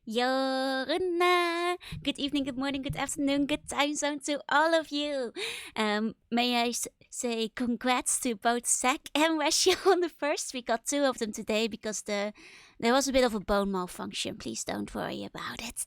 Yoruna. Good evening, good morning, good afternoon, good time zone to all of you. May I say congrats to both Zach and Rachel on the first. We got two of them today because there was a bit of a bone malfunction. Please don't worry about it.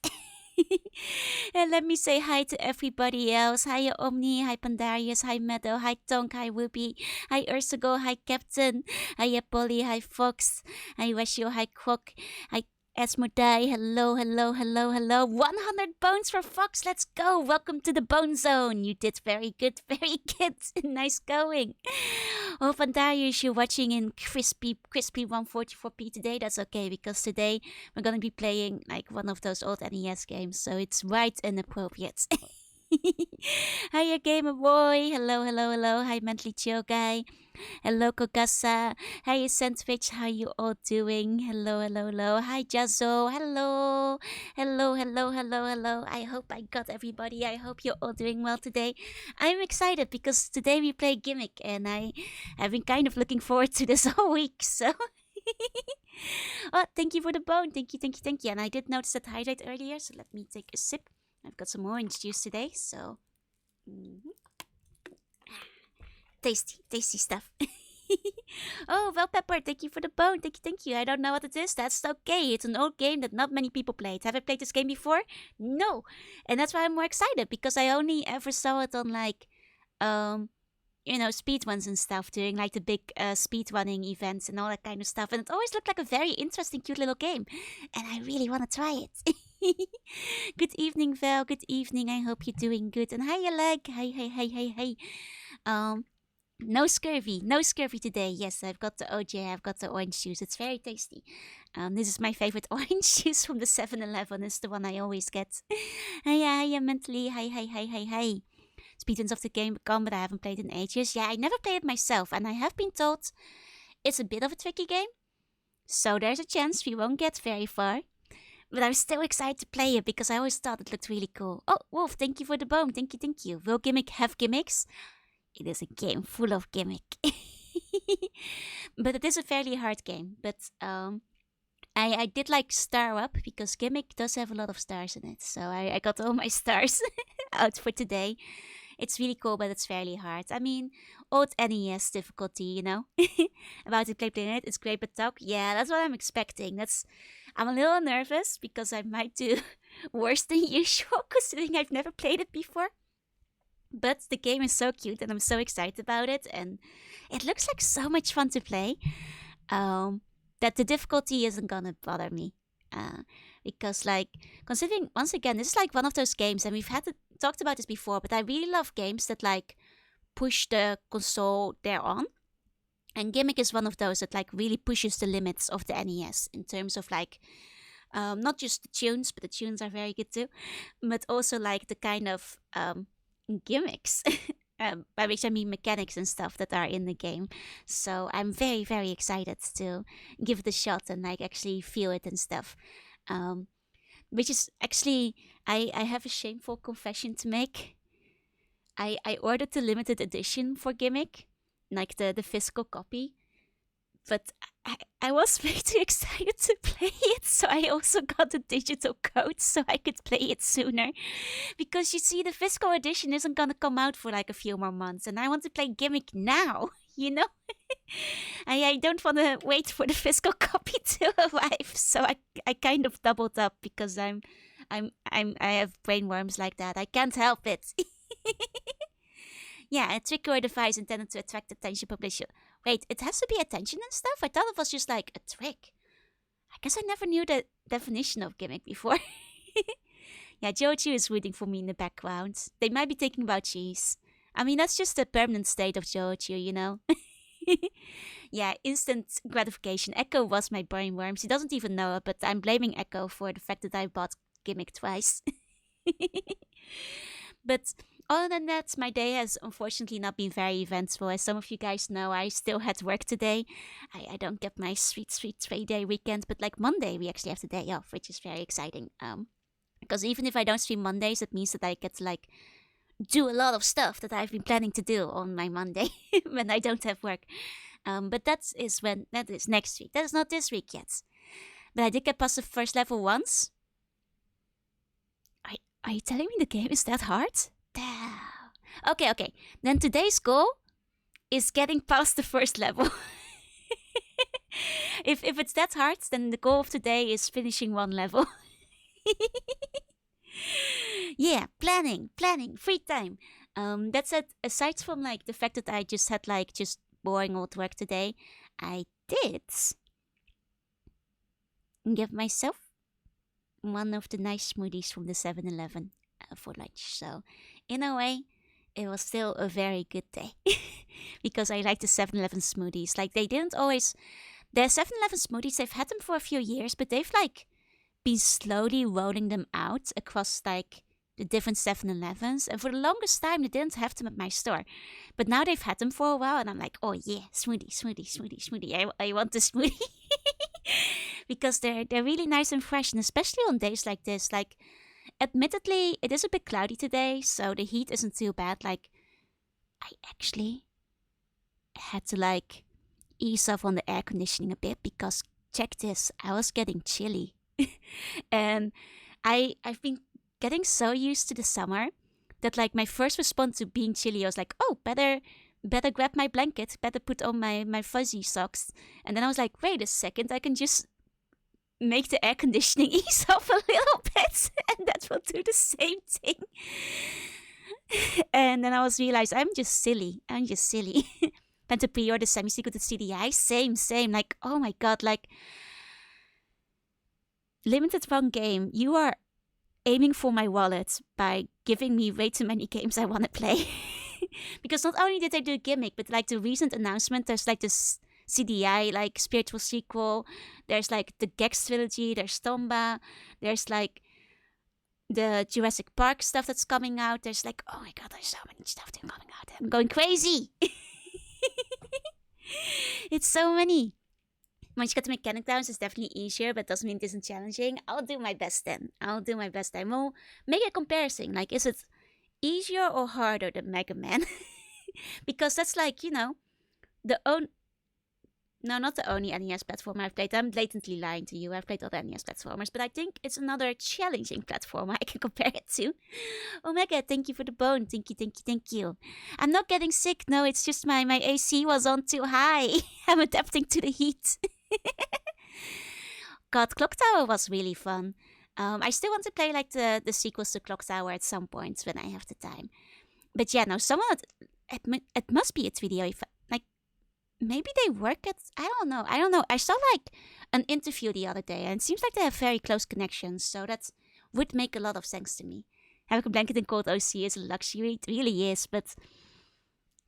And let me say hi to everybody else. Hi Omni, hi Pandarius, hi Meadow, hi Tonk, hi Ruby, hi Ursago, hi Captain, hi Polly, hi Fox, hi Rachel, hi Croc, hi Esmodai, hello, hello, hello, hello. 100 bones for Fox, let's go. Welcome to the Bone Zone. You did very good, very good. Nice going. Oh, Pandarius, you're watching in crispy 144p today. That's okay because today we're gonna be playing like one of those old NES games, so it's right and appropriate. Hiya, Gamer Boy. Hello, hello, hello. Hi, Mentally Chill Guy. Hello, Kogasa. Hi, Sandwich. How you all doing? Hello, hello, hello. Hi, Jazzo. Hello. Hello, hello, hello, hello. I hope I got everybody. I hope you're all doing well today. I'm excited because today we play Gimmick and I have been kind of looking forward to this all week, so... Oh, thank you for the bone. Thank you, thank you, thank you. And I did notice that hydrate earlier, so let me take a sip. I've got some orange juice today, so... Mhm. Tasty, tasty stuff. Oh, well, Pepper, thank you for the bone. Thank you, thank you. I don't know what it is. That's okay. It's an old game that not many people played. Have I played this game before? No. And that's why I'm more excited, because I only ever saw it on, like, speed runs and stuff, during, like, the big speed running events and all that kind of stuff. And it always looked like a very interesting, cute little game. And I really want to try it. Good evening, Val. Good evening. I hope you're doing good. And hi, Leg. Hey, hey, hey, hey, hey. No scurvy today. Yes, I've got the OJ, I've got the orange juice. It's very tasty. This is my favorite orange juice from the 7-Eleven. It's the one I always get. Hiya, mentally. Hi. Speedruns of the game come, but I haven't played in ages. Yeah, I never played it myself, and I have been told it's a bit of a tricky game. So there's a chance we won't get very far. But I'm still excited to play it because I always thought it looked really cool. Oh, Wolf, thank you for the bone. Thank you. Will Gimmick have gimmicks? It is a game full of gimmick. But it is a fairly hard game. But I did like Star Up because Gimmick does have a lot of stars in it. So I got all my stars out for today. It's really cool, but it's fairly hard. I mean, old NES difficulty, you know? About to playing it, it's great, but talk. Yeah, that's what I'm expecting. I'm a little nervous because I might do worse than usual, considering I've never played it before. But the game is so cute and I'm so excited about it, and it looks like so much fun to play, that the difficulty isn't gonna bother me. Because, like, considering, once again, this is like one of those games, and we've talked about this before, but I really love games that, like, push the console there on. And Gimmick is one of those that, like, really pushes the limits of the NES in terms of, like, not just the tunes, but the tunes are very good too, but also, like, the kind of gimmicks, by which I mean mechanics and stuff that are in the game. So I'm very, very excited to give it a shot and, like, actually feel it and stuff. Which is actually, I have a shameful confession to make. I ordered the limited edition for Gimmick, like the physical copy, but I was way too excited to play it, so I also got the digital code so I could play it sooner. Because you see, the physical edition isn't gonna come out for like a few more months, and I want to play Gimmick now, you know? I don't want to wait for the physical copy to arrive, so I kind of doubled up because I have brain worms like that. I can't help it. Yeah, a trick or device intended to attract attention publisher. Wait, it has to be attention and stuff? I thought it was just like a trick. I guess I never knew the definition of gimmick before. Yeah, Joju is rooting for me in the background. They might be thinking about cheese. I mean, that's just the permanent state of Joju, you know? Yeah, instant gratification. Echo was my brain worm. She doesn't even know it, but I'm blaming Echo for the fact that I bought gimmick twice. But other than that, my day has unfortunately not been very eventful. As some of you guys know, I still had work today. I don't get my sweet 3-day weekend, but like Monday, we actually have the day off, which is very exciting. Because even if I don't stream Mondays, it means that I get to like do a lot of stuff that I've been planning to do on my Monday when I don't have work. But that is next week. That is not this week yet. But I did get past the first level once. Are you telling me the game is that hard? Damn. Okay. Then today's goal is getting past the first level. if it's that hard, then the goal of today is finishing one level. Yeah, planning, free time. That's it. Aside from like the fact that I just had like just boring old work today, I did give myself one of the nice smoothies from the 7-Eleven for lunch. So, in a way, it was still a very good day because I like the 7-Eleven smoothies. Like they didn't always, the 7-Eleven smoothies, they've had them for a few years, but they've like been slowly rolling them out across like the different 7-Elevens, and for the longest time they didn't have them at my store, but now they've had them for a while, and I'm like, oh yeah, smoothie. I want the smoothie because they're really nice and fresh, and especially on days like this. Like, admittedly, it is a bit cloudy today, so the heat isn't too bad. Like, I actually had to like ease off on the air conditioning a bit because check this, I was getting chilly. And I've been getting so used to the summer that like my first response to being chilly, I was like, oh, better grab my blanket, better put on my fuzzy socks. And then I was like, wait a second, I can just make the air conditioning ease off a little bit and that will do the same thing. And then I was realized I'm just silly. Then to pre-order semi-secret CDI, same. Like, oh my god, like limited run game, you are aiming for my wallet by giving me way too many games I want to play. Because not only did they do Gimmick, but like the recent announcement, there's like this CDI like spiritual sequel, there's like the Gex trilogy, there's Tomba, there's like the Jurassic Park stuff that's coming out. There's like, oh my god, there's so many stuff that's coming out. I'm going crazy. It's so many. Once you get the mechanic down, it's definitely easier, but doesn't mean it isn't challenging. I'll do my best then. We'll make a comparison. Like, is it easier or harder than Mega Man? Because that's like, you know, not the only NES platformer I've played. I'm blatantly lying to you. I've played other NES platformers, but I think it's another challenging platformer I can compare it to. Omega, thank you for the bone. Thank you. I'm not getting sick. No, it's just my AC was on too high. I'm adapting to the heat. God, Clock Tower was really fun. I still want to play like the sequels to Clock Tower at some point when I have the time. But yeah, no, it must be a 3DO. Like, maybe they work at, I don't know. I saw like an interview the other day, and it seems like they have very close connections, so that would make a lot of sense to me. Having a blanket in cold OC is a luxury, it really is, but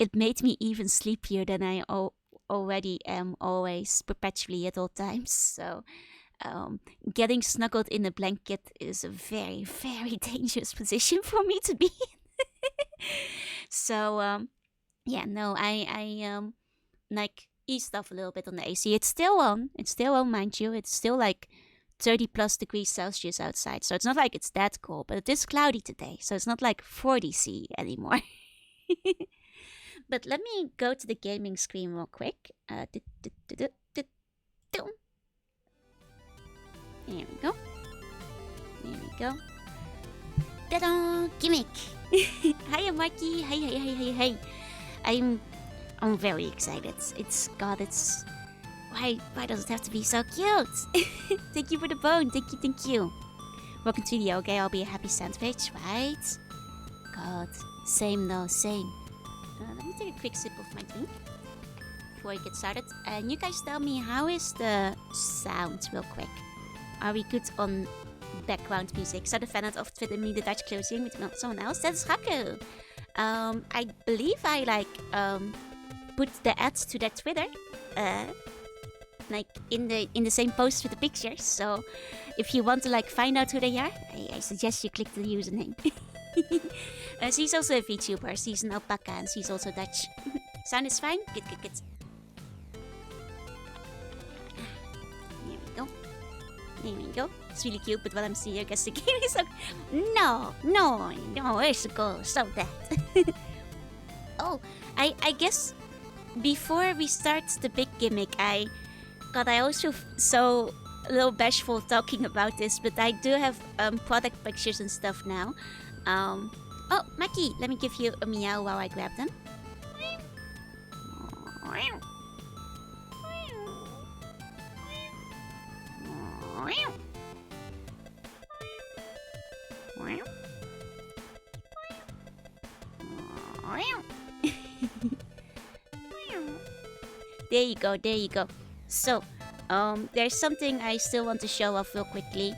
it made me even sleepier than I already am, always, perpetually at all times. So getting snuggled in a blanket is a very, very dangerous position for me to be in. So yeah, no, I like eased off a little bit on the AC. It's still on, mind you. It's still like 30 plus degrees Celsius outside, so it's not like it's that cold, but it is cloudy today, so it's not like 40 C anymore. But let me go to the gaming screen real quick. There we go. Ta-da! Gimmick! Hiya, Marky! Hi. I'm very excited. Why does it have to be so cute? Thank you for the bone. Thank you. Welcome to the okay, I'll be a happy sandwich, right? God, same though, same. Let me take a quick sip of my drink before I get started. And you guys tell me, how is the sound real quick? Are we good on background music? Zou de fan of Twitter me the Dutch closing with someone else? That is Haku. I believe I put the ads to their Twitter like in the same post with the pictures. So if you want to find out who they are, I suggest you click the username. She's also a VTuber. She's an alpaca and she's also Dutch. Sound is fine? Good. There we go. It's really cute, but while I'm seeing, I guess the game is like, no, where's the goal? Stop that. Oh, I guess before we start the big gimmick, I also so a little bashful talking about this, but I do have product pictures and stuff now. Oh, Mackie, let me give you a meow while I grab them. There you go, there you go. So, there's something I still want to show off real quickly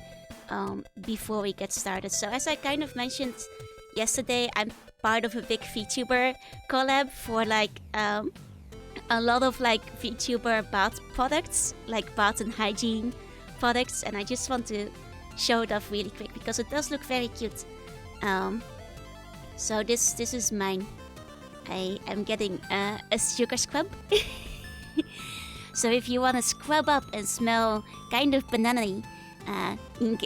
before we get started. So, as I kind of mentioned yesterday, I'm part of a big VTuber collab for like a lot of like VTuber bath products, like bath and hygiene products, and I just want to show it off really quick because it does look very cute. So this is mine. I am getting a sugar scrub. So if you want to scrub up and smell kind of banana-y,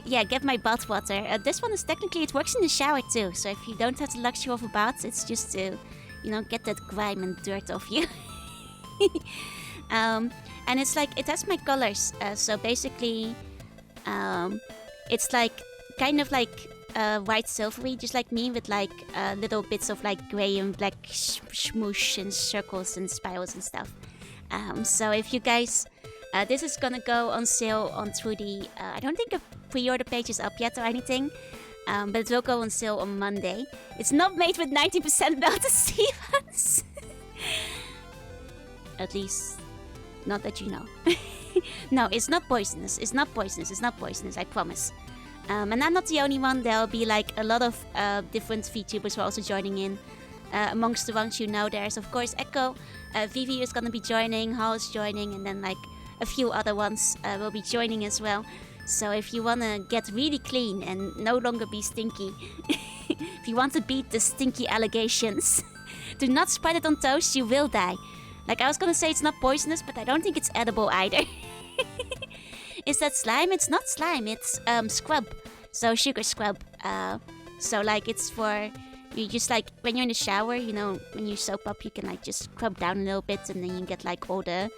yeah, get my bath water. This one is technically, it works in the shower too. So if you don't have the luxury of a bath, it's just to, you know, get that grime and dirt off you. And it's like, it has my colors. So basically, it's like, kind of like white silvery, just like me, with like little bits of like gray and black smoosh and circles and spirals and stuff. So if you guys, this is gonna go on sale on through the, I don't think a pre-order page is up yet or anything, but it will go on sale on Monday. It's not made with 90% melted Stevens. At least, not that you know. No, it's not poisonous. It's not poisonous. It's not poisonous, I promise. And I'm not the only one. There'll be like a lot of different VTubers who are also joining in. Amongst the ones you know, there's of course Echo, Vivi is gonna be joining, Hall is joining, and then like a few other ones will be joining as well. So if you wanna get really clean and no longer be stinky, if you want to beat the stinky allegations, do not spread it on toast, you will die. Like I was gonna say it's not poisonous, but I don't think it's edible either. Is that slime? It's not slime, it's scrub. So sugar scrub. So like it's for, you just like, when you're in the shower, you know, when you soap up, you can like just scrub down a little bit and then you get like all the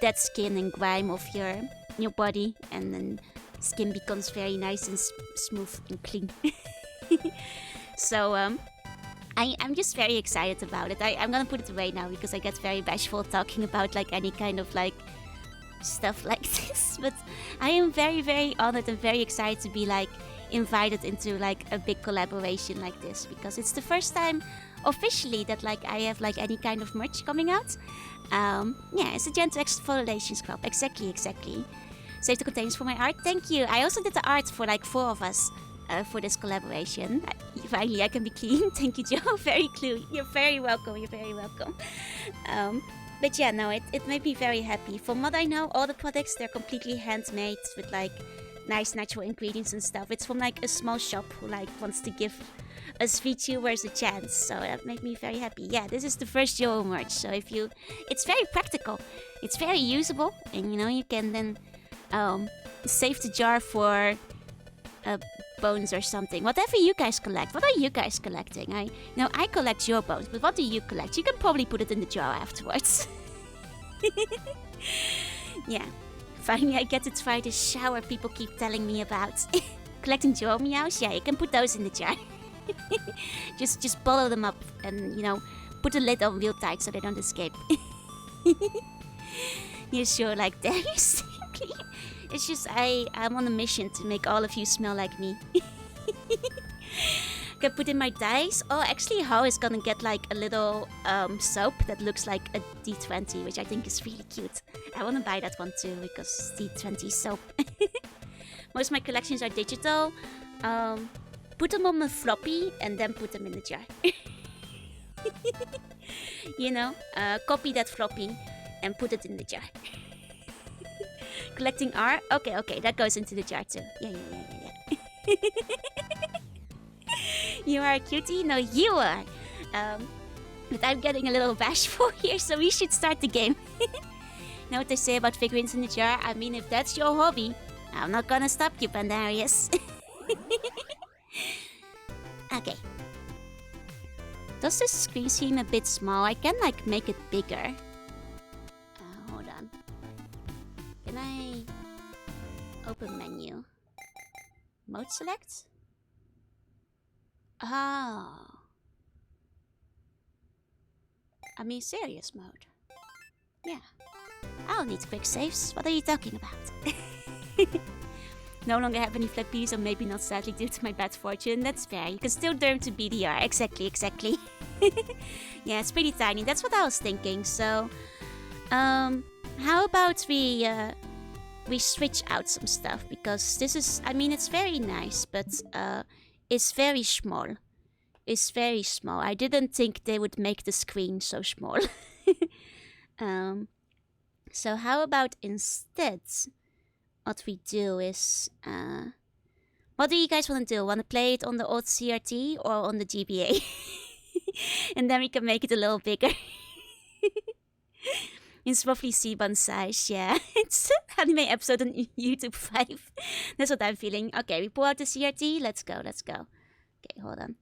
dead skin and grime off your body, and then skin becomes very nice and smooth and clean. So I'm just very excited about it. I'm gonna put it away now because I get very bashful talking about like any kind of like stuff like this. But I am very, very honored and very excited to be like invited into like a big collaboration like this, because it's the first time officially that like I have like any kind of merch coming out. Yeah, it's a gentle exfoliation scrub. Exactly. Save the containers for my art. Thank you. I also did the art for like 4 of us for this collaboration. Finally, I can be clean. Thank you, Joe. Very clue. You're very welcome. You're very welcome. But yeah, no, it made me very happy. From what I know, all the products, they're completely handmade with like nice natural ingredients and stuff. It's from like a small shop who like wants to give us VTubers a chance. So that made me very happy. Yeah, this is the first Joe merch. So if you, it's very practical. It's very usable, and you know, you can then save the jar for bones or something. Whatever you guys collect. What are you guys collecting? I collect your bones, but what do you collect? You can probably put it in the jar afterwards. Yeah. Finally, I get to try the shower people keep telling me about. Collecting Joe meows? Yeah, you can put those in the jar. just bottle them up and, you know, put the lid on real tight so they don't escape. You're sure like that? It's just I'm on a mission to make all of you smell like me. Can put in my dyes. Oh, actually, Ho is gonna get like a little soap that looks like a D20, which I think is really cute. I wanna buy that one too because D20 soap. Most of my collections are digital. Put them on a floppy and then put them in the jar. You know, copy that floppy and put it in the jar. Collecting art? Okay, that goes into the jar too. Yeah. You are a cutie? No, you are. But I'm getting a little bashful here, so we should start the game. Know what they say about figurines in the jar? I mean, if that's your hobby, I'm not gonna stop you, Pandarius. Okay. Does this screen seem a bit small? I can like make it bigger. Hold on. Can I... Open menu. Mode select? Oh. I mean serious mode. Yeah. I don't need quick saves. What are you talking about? No longer have any flappies, or maybe not sadly due to my bad fortune. That's fair. You can still turn to BDR. Exactly. Yeah, it's pretty tiny. That's what I was thinking. So, how about we switch out some stuff, because this is, I mean, it's very nice, but it's very small. It's very small. I didn't think they would make the screen so small. So how about instead, what we do is, what do you guys want to do? Want to play it on the old CRT or on the GBA? And then we can make it a little bigger. It's roughly C1 size, yeah. It's an anime episode on YouTube 5. That's what I'm feeling. Okay, we pull out the CRT. Let's go. Okay, hold on.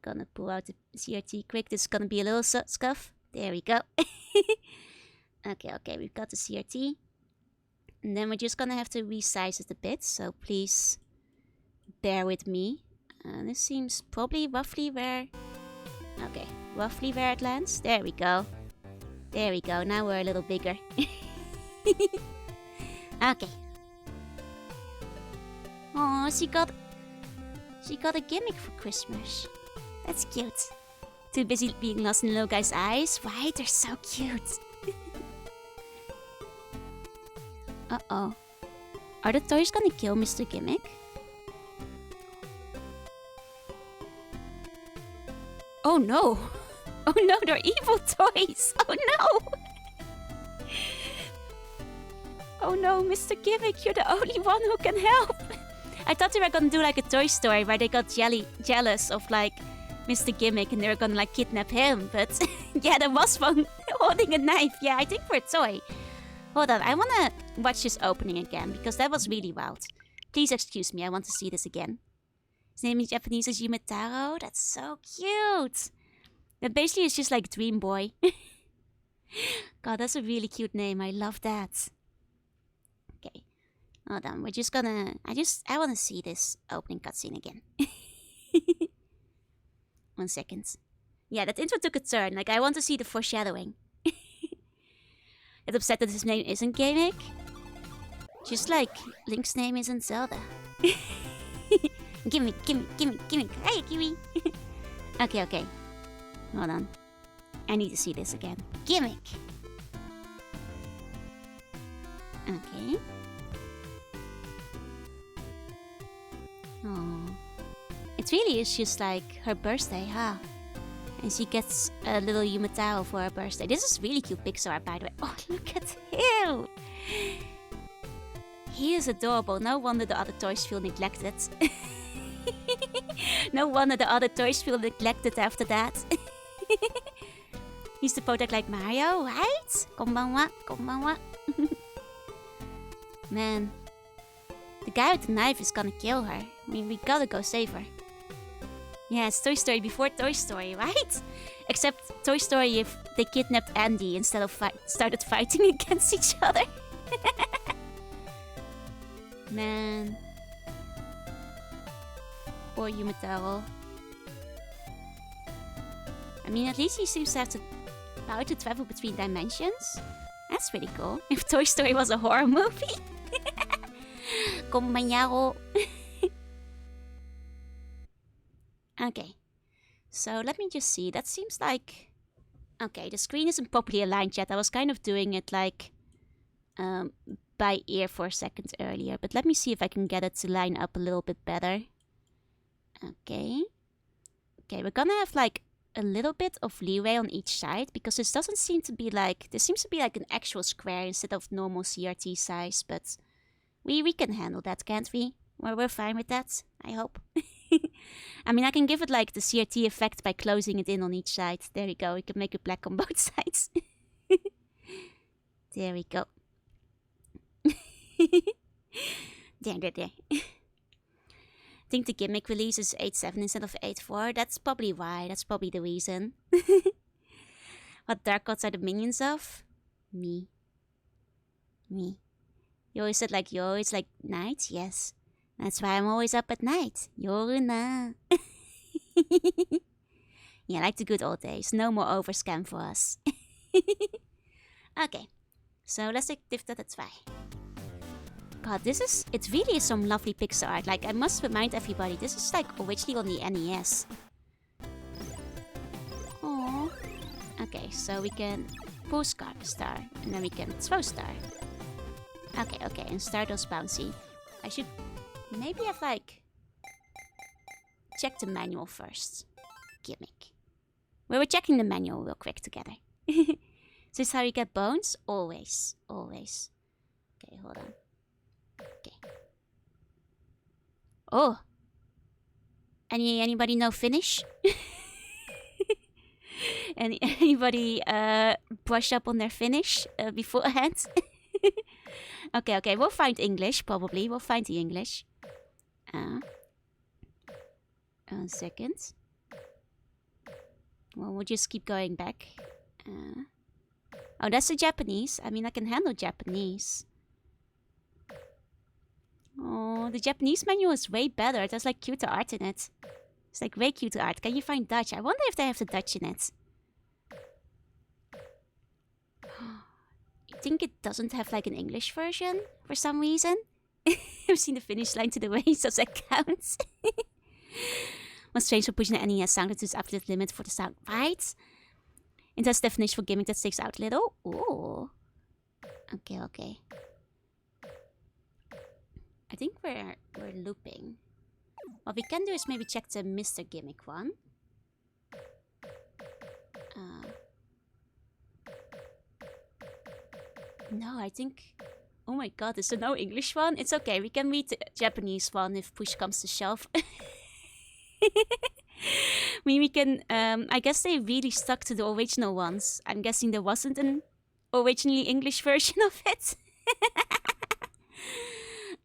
Gonna pull out the CRT quick. This is gonna be a little scuff. There we go. Okay, we've got the CRT. And then we're just gonna have to resize it a bit, so please bear with me. This seems probably roughly where... Okay, roughly where it lands. There we go. Now we're a little bigger. Okay. Oh, she got a gimmick for Christmas. That's cute. Too busy being lost in the little guy's eyes. Right? They're so cute. Uh-oh. Are the toys gonna kill Mr. Gimmick? Oh no! Oh no, they're evil toys! Oh no! Oh no, Mr. Gimmick, you're the only one who can help! I thought they were gonna do like a Toy Story where they got jealous of like Mr. Gimmick and they were gonna like kidnap him, but yeah, there was one holding a knife. Yeah, I think for a toy. Hold on, I wanna watch this opening again because that was really wild. Please excuse me, I want to see this again. His name in Japanese is Yumetaro. That's so cute. That basically is just like Dream Boy. God, that's a really cute name. I love that. Okay. Hold on, we're just gonna... I wanna see this opening cutscene again. 1 second. Yeah, that intro took a turn. Like, I want to see the foreshadowing. Get upset that his name isn't Gimmick. Just like Link's name isn't Zelda. Gimmick. Hey, Kiwi. Okay. Hold on. I need to see this again. Gimmick. Okay. Oh. It really is just like her birthday, huh? And she gets a little Yumetaro for her birthday. This is really cute pixel art, by the way. Oh, look at him! He is adorable. No wonder the other toys feel neglected. No wonder the other toys feel neglected after that. He's the protect like Mario, right? Konbanwa. Man. The guy with the knife is gonna kill her. I mean, we gotta go save her. Yeah, it's Toy Story before Toy Story, right? Except Toy Story if they kidnapped Andy instead of started fighting against each other. Man. Poor Yumetaro. I mean, at least he seems to have the power to travel between dimensions. That's pretty cool. If Toy Story was a horror movie. Compañero. Okay. So let me just see. That seems like... Okay, the screen isn't properly aligned yet. I was kind of doing it like... by ear for a second earlier. But let me see if I can get it to line up a little bit better. Okay. Okay, we're gonna have like a little bit of leeway on each side. Because this doesn't seem to be like... This seems to be like an actual square instead of normal CRT size. But we can handle that, can't we? We're fine with that, I hope. I mean, I can give it like the CRT effect by closing it in on each side. There we go. We can make it black on both sides. There we go. There. I think the Gimmick release is 8.7 instead of 8.4. That's probably why. That's probably the reason. What Dark Gods are the minions of? Me. You always said like, you always like nights? Yes. That's why I'm always up at night. Yoruna. Yeah, like the good old days. No more overscan for us. Okay. So let's give that a try. God, it really is some lovely pixel art. Like, I must remind everybody, this is like originally on the NES. Oh. Okay, so we can pull star, and then we can throw star. Okay, and star does bouncy. I should maybe have like check the manual first. Gimmick. We were checking the manual real quick together. Is this how you get bones? Always. Okay, hold on. Okay. Oh. Anybody know Finnish? Anybody brush up on their Finnish beforehand? Okay, we'll find English, probably. We'll find the English. 1 second. Well, we'll just keep going back. Oh, that's the Japanese. I mean, I can handle Japanese. Oh, the Japanese manual is way better. It has like cuter art in it. It's like way cuter art. Can you find Dutch? I wonder if they have the Dutch in it. I think it doesn't have like an English version for some reason. I've seen the finish line to the waist, so that counts. What's strange for pushing the NES sound to its absolute limit for the sound, right? And that's definition for gimmick that sticks out a little. Ooh. Okay. I think we're looping. What we can do is maybe check the Mr. Gimmick one. No, I think... Oh my god, is there no English one? It's okay, we can read the Japanese one if push comes to shove. We can... I guess they really stuck to the original ones. I'm guessing there wasn't an originally English version of it.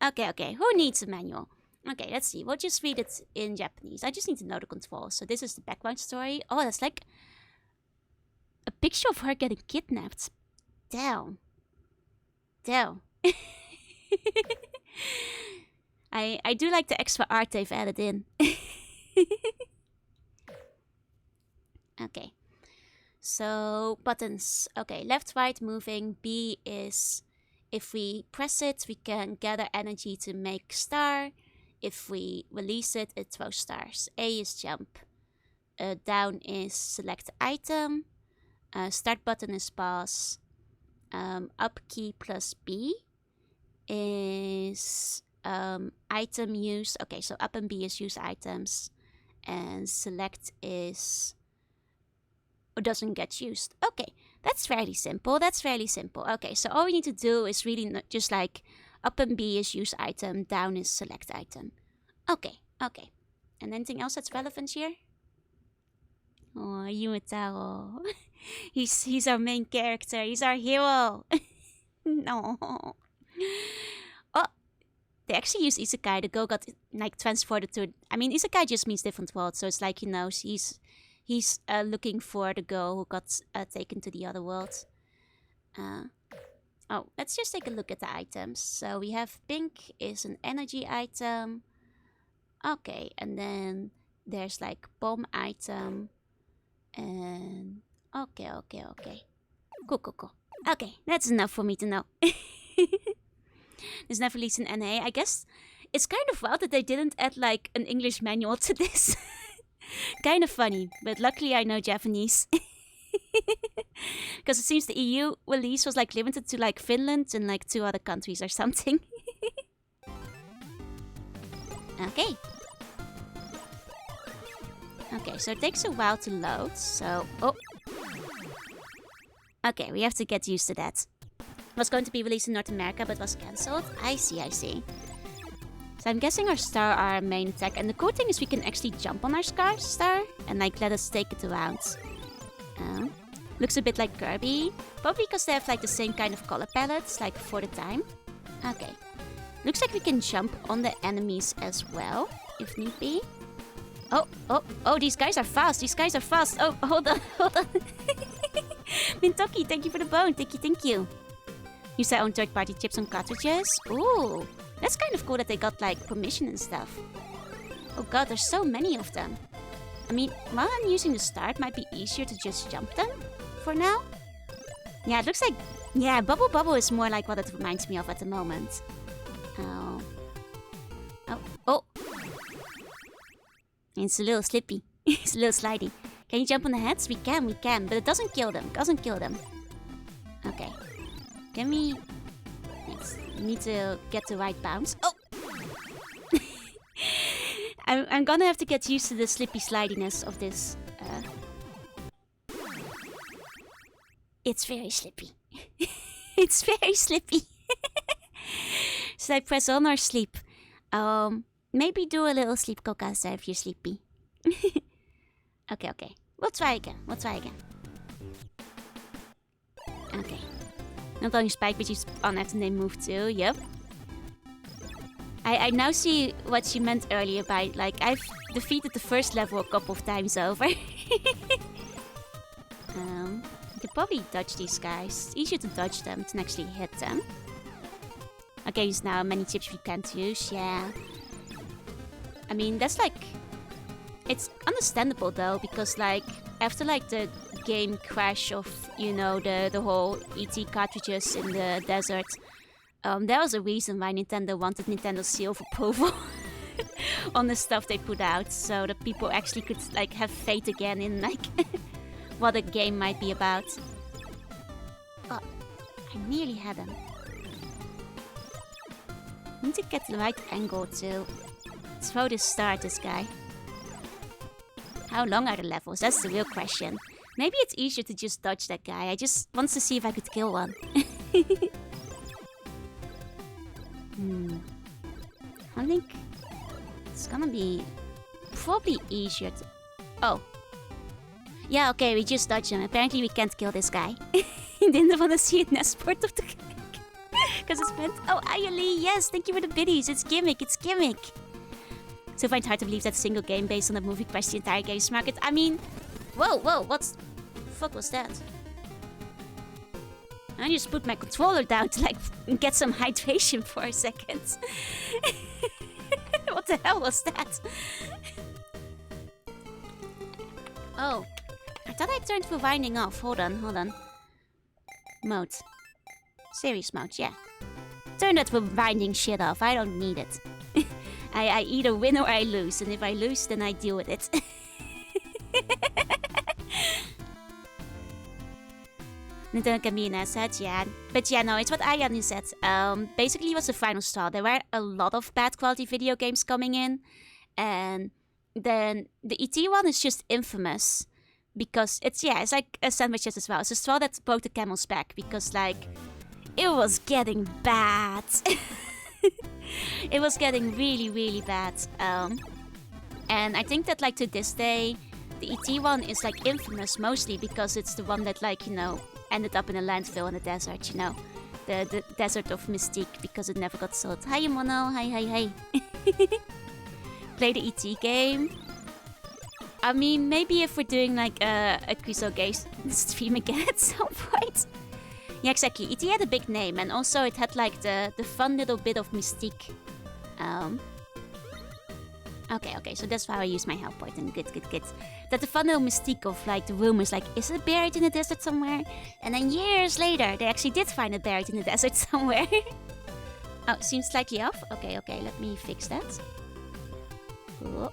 Okay, who needs a manual? Okay, let's see. We'll just read it in Japanese. I just need to know the controls. So this is the background story. Oh, that's like a picture of her getting kidnapped. Damn. I do like the extra art they've added in. Okay. So, buttons. Okay, left, right, moving. B is... If we press it, we can gather energy to make star. If we release it, it throws stars. A is jump. Down is select item. Start button is pause. Up key plus B is item use. Okay, so up and B is use items. And select is... or doesn't get used. Okay, that's fairly simple. Okay, so all we need to do is really just like up and B is use item, down is select item. Okay. And anything else that's relevant here? Oh, Yumitaro. He's our main character. He's our hero. No. Oh, they actually use Isekai. The girl got like transported to... I mean, Isekai just means different world. So it's like, you know, he's looking for the girl who got taken to the other world. Oh, let's just take a look at the items. So we have pink is an energy item. Okay, and then there's like bomb item. And okay. Cool. Okay, that's enough for me to know. There's never released an NA. I guess it's kind of wild that they didn't add like an English manual to this. Kind of funny, but luckily I know Japanese. Because it seems the EU release was like limited to like Finland and like 2 other countries or something. Okay. Okay, so it takes a while to load, so... Oh. Okay, we have to get used to that. It was going to be released in North America, but was cancelled. I see. So I'm guessing our star are our main attack. And the cool thing is we can actually jump on our star and like let us take it around. Looks a bit like Kirby. Probably because they have like the same kind of color palettes, like for the time. Okay. Looks like we can jump on the enemies as well, if need be. Oh, these guys are fast. Oh, hold on. Mintoki, thank you for the bone. Thank you. Use their own third-party chips on cartridges. Ooh, that's kind of cool that they got like permission and stuff. Oh god, there's so many of them. I mean, while I'm using the star, it might be easier to just jump them for now. Yeah, it looks like... Yeah, Bubble Bubble is more like what it reminds me of at the moment. Oh. Oh. Oh. It's a little slippy. It's a little slidey. Can you jump on the heads? We can. But it doesn't kill them. Okay. Can we... need to get the right bounce. Oh! I'm gonna have to get used to the slippy slidiness of this. It's very slippy. It's very slippy. Should I press on or sleep? Maybe do a little sleep Kokasa if you're sleepy. Okay. We'll try again. Okay. Not only Spike, but she's on after they move too. Yep. I now see what she meant earlier by, like, I've defeated the first level a couple of times over. You could probably dodge these guys. It's easier to dodge them than actually hit them. Okay, use now many chips we can't use. Yeah. I mean, that's like... It's understandable though, because like, after like the game crash of, you know, the whole ET cartridges in the desert, there was a reason why Nintendo wanted Nintendo seal of approval on the stuff they put out, so that people actually could like have faith again in like what a game might be about. Oh, I nearly had him. Need to get the right angle to throw this star at this guy. How long are the levels? That's the real question. Maybe it's easier to just dodge that guy. I just want to see if I could kill one. I think it's gonna be probably easier to... Oh. Yeah, okay, we just dodged him. Apparently we can't kill this guy. He didn't want to see an escort of the because it's meant... Oh, Ayali, yes, thank you for the biddies. It's Gimmick. So I find it hard to believe that a single game based on that movie crashed the entire games market. I mean... Whoa, what the fuck was that? I just put my controller down to like get some hydration for a second. What the hell was that? Oh. I thought I turned the winding off. Hold on. Mode. Series mode, yeah. Turn that winding shit off. I don't need it. I either win or I lose. And if I lose, then I deal with it. Nintendo can be an asset, yeah. But yeah, no, it's what Ayani said. Basically, it was the final straw. There were a lot of bad quality video games coming in. And then the ET one is just infamous. Because it's like a sandwiches as well. It's a straw that broke the camel's back. Because, like, it was getting bad. It was getting really, really bad. And I think that, like, to this day, the ET one is, like, infamous mostly because it's the one that, like, you know, ended up in a landfill in the desert, you know. The desert of Mystique, because it never got sold. Hi, Mono. Hi. Play the ET game. I mean, maybe if we're doing, like, a Quizo game stream again at some point. Yeah, exactly. ET had a big name, and also it had, like, the fun little bit of Mystique. Okay, so that's why I use my health point, and good. That the fun little mystique of, like, the rumors, like, is it buried in the desert somewhere? And then years later, they actually did find it buried in the desert somewhere. Oh, seems slightly off. Okay, let me fix that. Cool.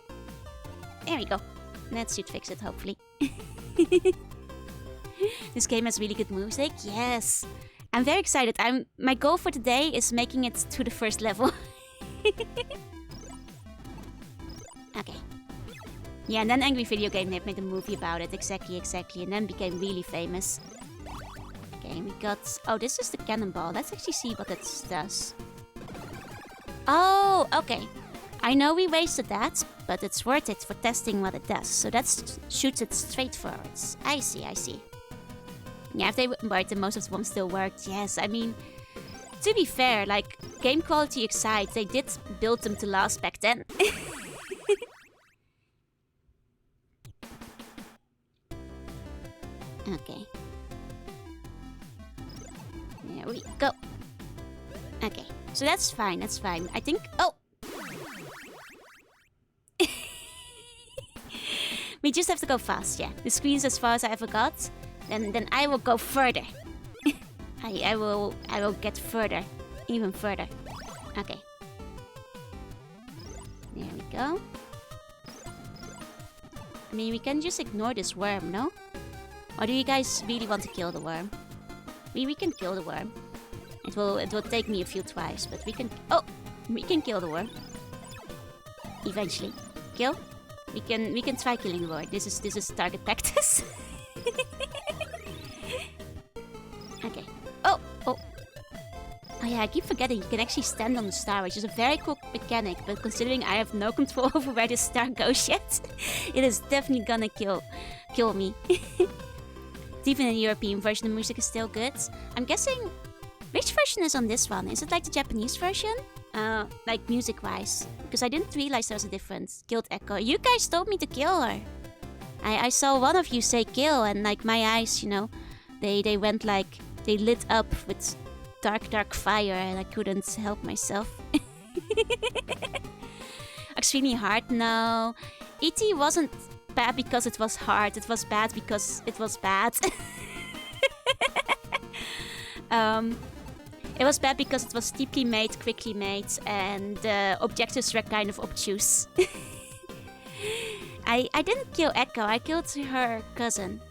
There we go. That should fix it, hopefully. This game has really good music. Yes. I'm very excited. My goal for today is making it to the first level. Okay. Yeah, and then Angry Video Game Nerd made a movie about it. Exactly. And then became really famous. Okay, we got... Oh, this is the cannonball. Let's actually see what it does. Oh, okay. I know we wasted that, but it's worth it for testing what it does. So that shoots it straight forwards. I see. Yeah, if they wouldn't work, then most of them still worked. Yes, I mean... To be fair, like, game quality aside, they did build them to last back then. Okay. There we go. Okay, so that's fine, that's fine. I think... Oh! We just have to go fast, yeah. The screen's as far as I ever got. Then I will go further. I will get further. Even further. Okay. There we go. I mean, we can just ignore this worm, no? Or do you guys really want to kill the worm? We can kill the worm. It will take me a few tries, but we can... Oh! We can kill the worm. Eventually. Kill? We can try killing the worm. This is target practice. Okay. Oh! Oh! Oh yeah, I keep forgetting you can actually stand on the star, which is a very cool mechanic, but considering I have no control over where this star goes yet, it is definitely gonna kill me. Even in the European version, the music is still good. I'm guessing... Which version is on this one? Is it like the Japanese version? Like music-wise. Because I didn't realize there was a difference. Killed Echo. You guys told me to kill her. I saw one of you say kill, and like my eyes, you know, they went like... They lit up with dark fire, and I couldn't help myself. Extremely hard? No. E.T. wasn't bad because it was hard. It was bad because it was bad. It was bad because it was deeply made, quickly made, and the objectives were kind of obtuse. I didn't kill Echo, I killed her cousin.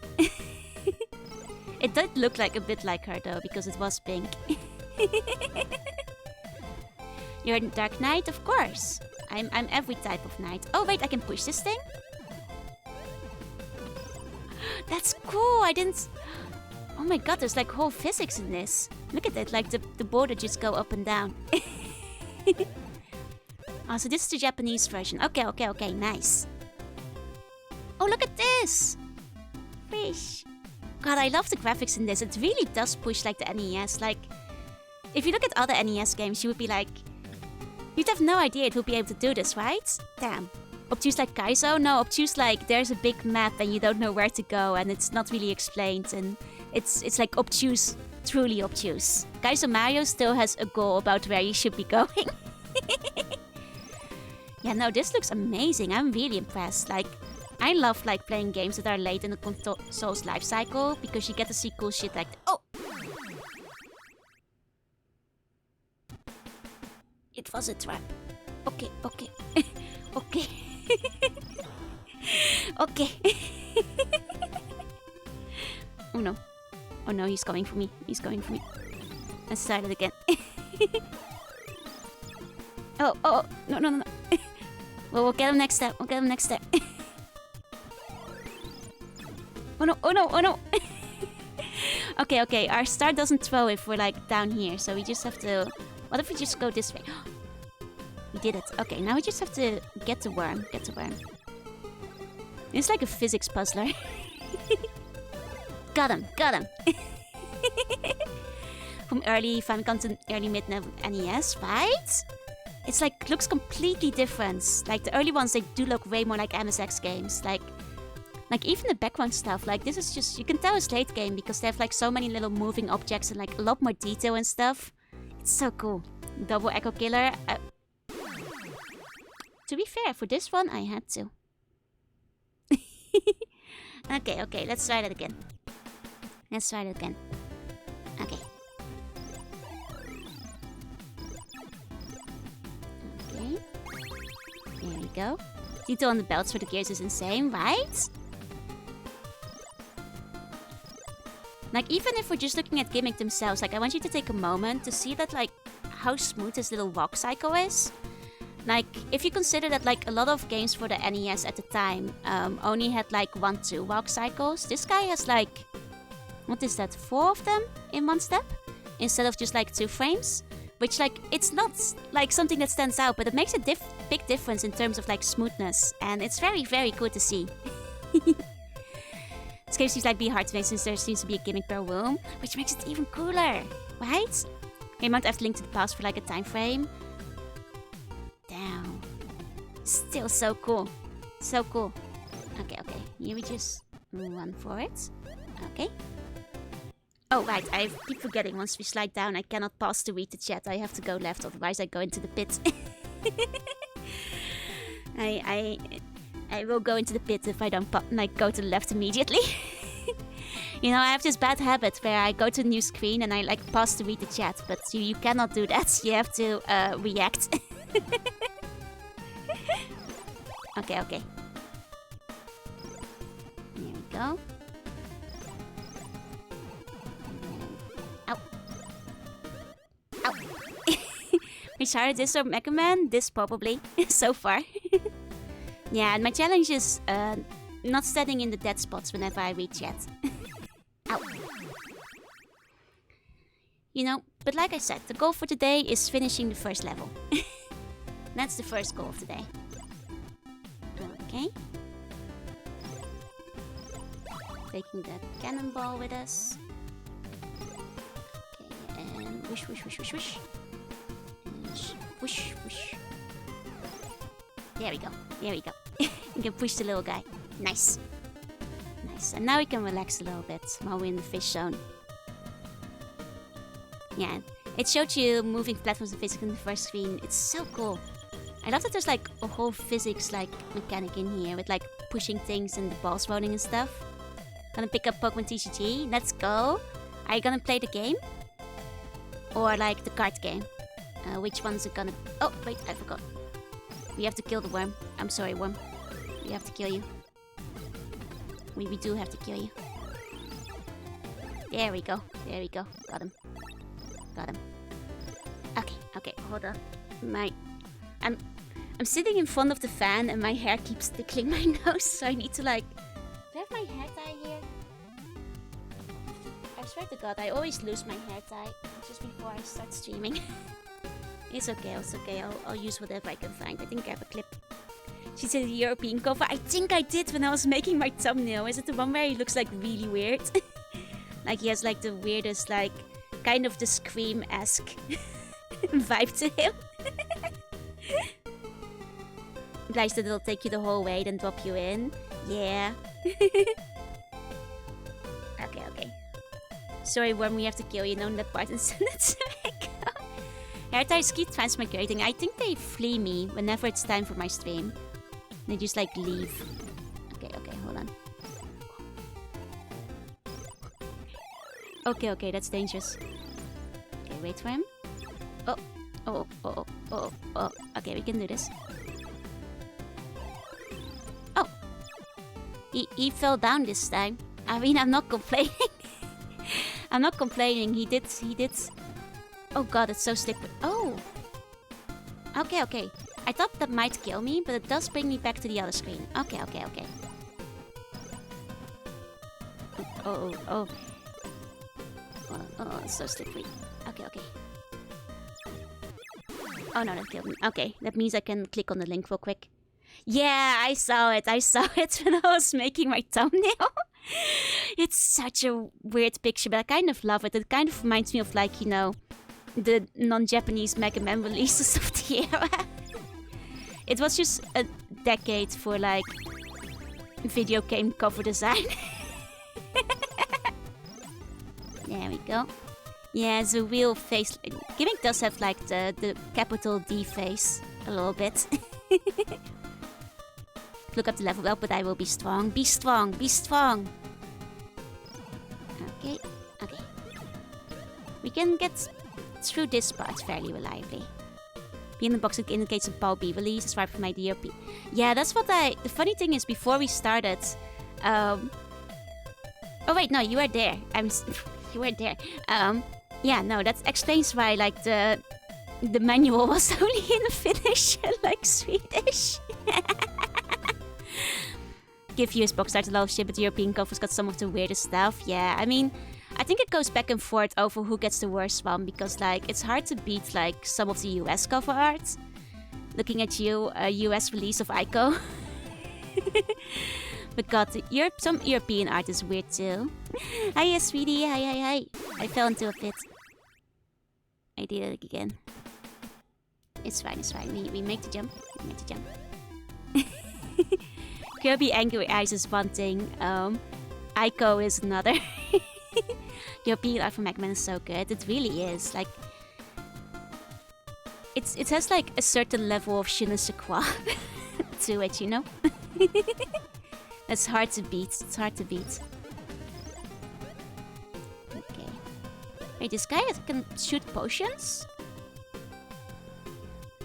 It did look like a bit like her though, because it was pink. You're Dark Knight? Of course. I'm every type of knight. Oh wait, I can push this thing? That's cool, I didn't... Oh my god, there's like whole physics in this. Look at it, like the border just go up and down. Oh, so this is the Japanese version. Okay, nice. Oh, look at this! Fish. God, I love the graphics in this. It really does push like the NES. Like, if you look at other NES games, you would be like... You'd have no idea it would be able to do this, right? Damn. Obtuse like Kaizo? No, obtuse like there's a big map and you don't know where to go and it's not really explained and... It's like obtuse, truly obtuse. Kaizo Mario still has a goal about where you should be going. Yeah, no, this looks amazing. I'm really impressed. Like, I love like playing games that are late in the console's life cycle because you get to see cool shit like... Oh! It was a trap. Okay. Okay. Okay. Oh no. Oh no, he's coming for me. He's coming for me. Let's start it again. Oh, no. We'll get him next step. Oh no. Okay. Our star doesn't throw if we're like down here, so we just have to... What if we just go this way? We did it. Okay, now we just have to get the worm. It's like a physics puzzler. Got him. From early Famicom to early mid NES, right? It's like, looks completely different. Like the early ones, they do look way more like MSX games. Like even the background stuff, like this is just, you can tell it's late game because they have like so many little moving objects and like a lot more detail and stuff. It's so cool. Double Echo Killer. To be fair, for this one, I had to. Okay, let's try that again. Okay. There we go. Detail on the belts for the gears is insane, right? Like, even if we're just looking at Gimmick themselves, like, I want you to take a moment to see that, like, how smooth this little walk cycle is. Like, if you consider that, like, a lot of games for the NES at the time only had, like, 1-2 walk cycles, this guy has, like, what is that, 4 of them in one step? Instead of just, like, 2 frames? Which, like, it's not, like, something that stands out, but it makes a big difference in terms of, like, smoothness. And it's very, very cool to see. This game seems like be hard to make since there seems to be a gimmick per room, which makes it even cooler, right? You might have to link to the past for, like, a time frame. Damn. Still so cool. So cool. Okay. Here we just run for it. Okay. Oh, right, I keep forgetting. Once we slide down, I cannot pause to read the chat. I have to go left, otherwise I go into the pit. I will go into the pit if I don't go to the left immediately. You know, I have this bad habit where I go to a new screen and I pause to read the chat, but you cannot do that. You have to react. Okay. There we go. Ow. Ow. Which harder, this or Mega Man? This probably, so far. Yeah, and my challenge is not standing in the dead spots whenever I read chat. Ow. You know, but like I said, the goal for today is finishing the first level. That's the first goal of today. Okay. Taking the cannonball with us. Okay, and whoosh. And whoosh. There we go. You can push the little guy. Nice. And now we can relax a little bit while we're in the fish zone. Yeah, it showed you moving platforms and physics in the first screen. It's so cool. I love that there's a whole physics mechanic in here with pushing things and the balls rolling and stuff. Gonna pick up Pokemon TCG. Let's go. Are you gonna play the game? Or the card game? Which one's it gonna... Oh, wait, I forgot. We have to kill the worm. I'm sorry, worm. We have to kill you. We do have to kill you. There we go. Got him. Okay, hold on. I'm sitting in front of the fan and my hair keeps tickling my nose, so I need to do I have my hair tie here? I swear to God, I always lose my hair tie just before I start streaming. It's okay. I'll use whatever I can find. I think I have a clip. She said the European cover. I think I did when I was making my thumbnail. Is it the one where he looks really weird? He has the weirdest kind of the Scream-esque vibe to him. Implies that it'll take you the whole way, then drop you in. Yeah. Okay. Sorry, Worm, we have to kill you. Know that part and send it to Echo. Hair ties keep transmigrating. I think they flee me whenever it's time for my stream. They just leave. Okay, hold on. Okay, that's dangerous. Okay, wait for him. Oh. Okay, we can do this. Oh. He fell down this time. I mean, I'm not complaining. He did. Oh god, it's so slippery. Oh. Okay. I thought that might kill me, but it does bring me back to the other screen. Okay. Oh. Oh, it's so slippery. Okay. Oh no, that killed me. Okay, that means I can click on the link real quick. Yeah, I saw it when I was making my thumbnail. It's such a weird picture, but I kind of love it. It kind of reminds me of the non-Japanese Mega Man releases of the era. It was just a decade for video game cover design. There we go. Yeah, the real face. Gimmick does have the capital D face a little bit. Look up the level up, but I will be strong. Be strong. Okay. We can get through this part fairly reliably. B in the box indicates a Ball B release. It's right from my DRP. Yeah, that's what the funny thing is, before we started... Oh wait, no, you were there. You were there. Yeah, no, that explains why, the manual was only in Finnish, Swedish. Give US box art a lot of shit, but the European covers got some of the weirdest stuff. Yeah, I mean, I think it goes back and forth over who gets the worst one, because, it's hard to beat, some of the US cover art. Looking at you, a US release of Ico. But God, some European art is weird too. Hiya, sweetie. Hi. I fell into a pit. I did it again. It's fine. We make the jump. Kirby Angry Eyes is one thing. Ico is another. The appeal art from Eggman is so good. It really is. Like, it has like a certain level of je ne sais quoi to it, you know? It's hard to beat. It's hard to beat. Okay. Wait, this guy can shoot potions?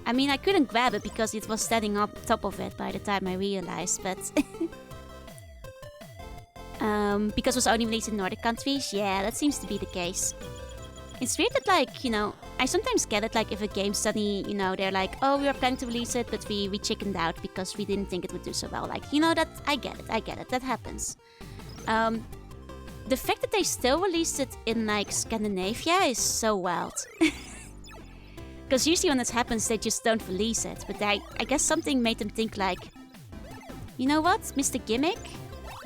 I mean, I couldn't grab it because it was standing up top of it by the time I realized, but... because it was only released in Nordic countries? Yeah, that seems to be the case. It's weird that, like, you know, I sometimes get it, like, if a game suddenly, you know, they're like, oh, we were planning to release it, but we chickened out because we didn't think it would do so well. Like, you know, that, I get it, that happens. The fact that they still released it in, like, Scandinavia is so wild. Because usually when this happens, they just don't release it. But I guess something made them think like, you know what, Mr. Gimmick?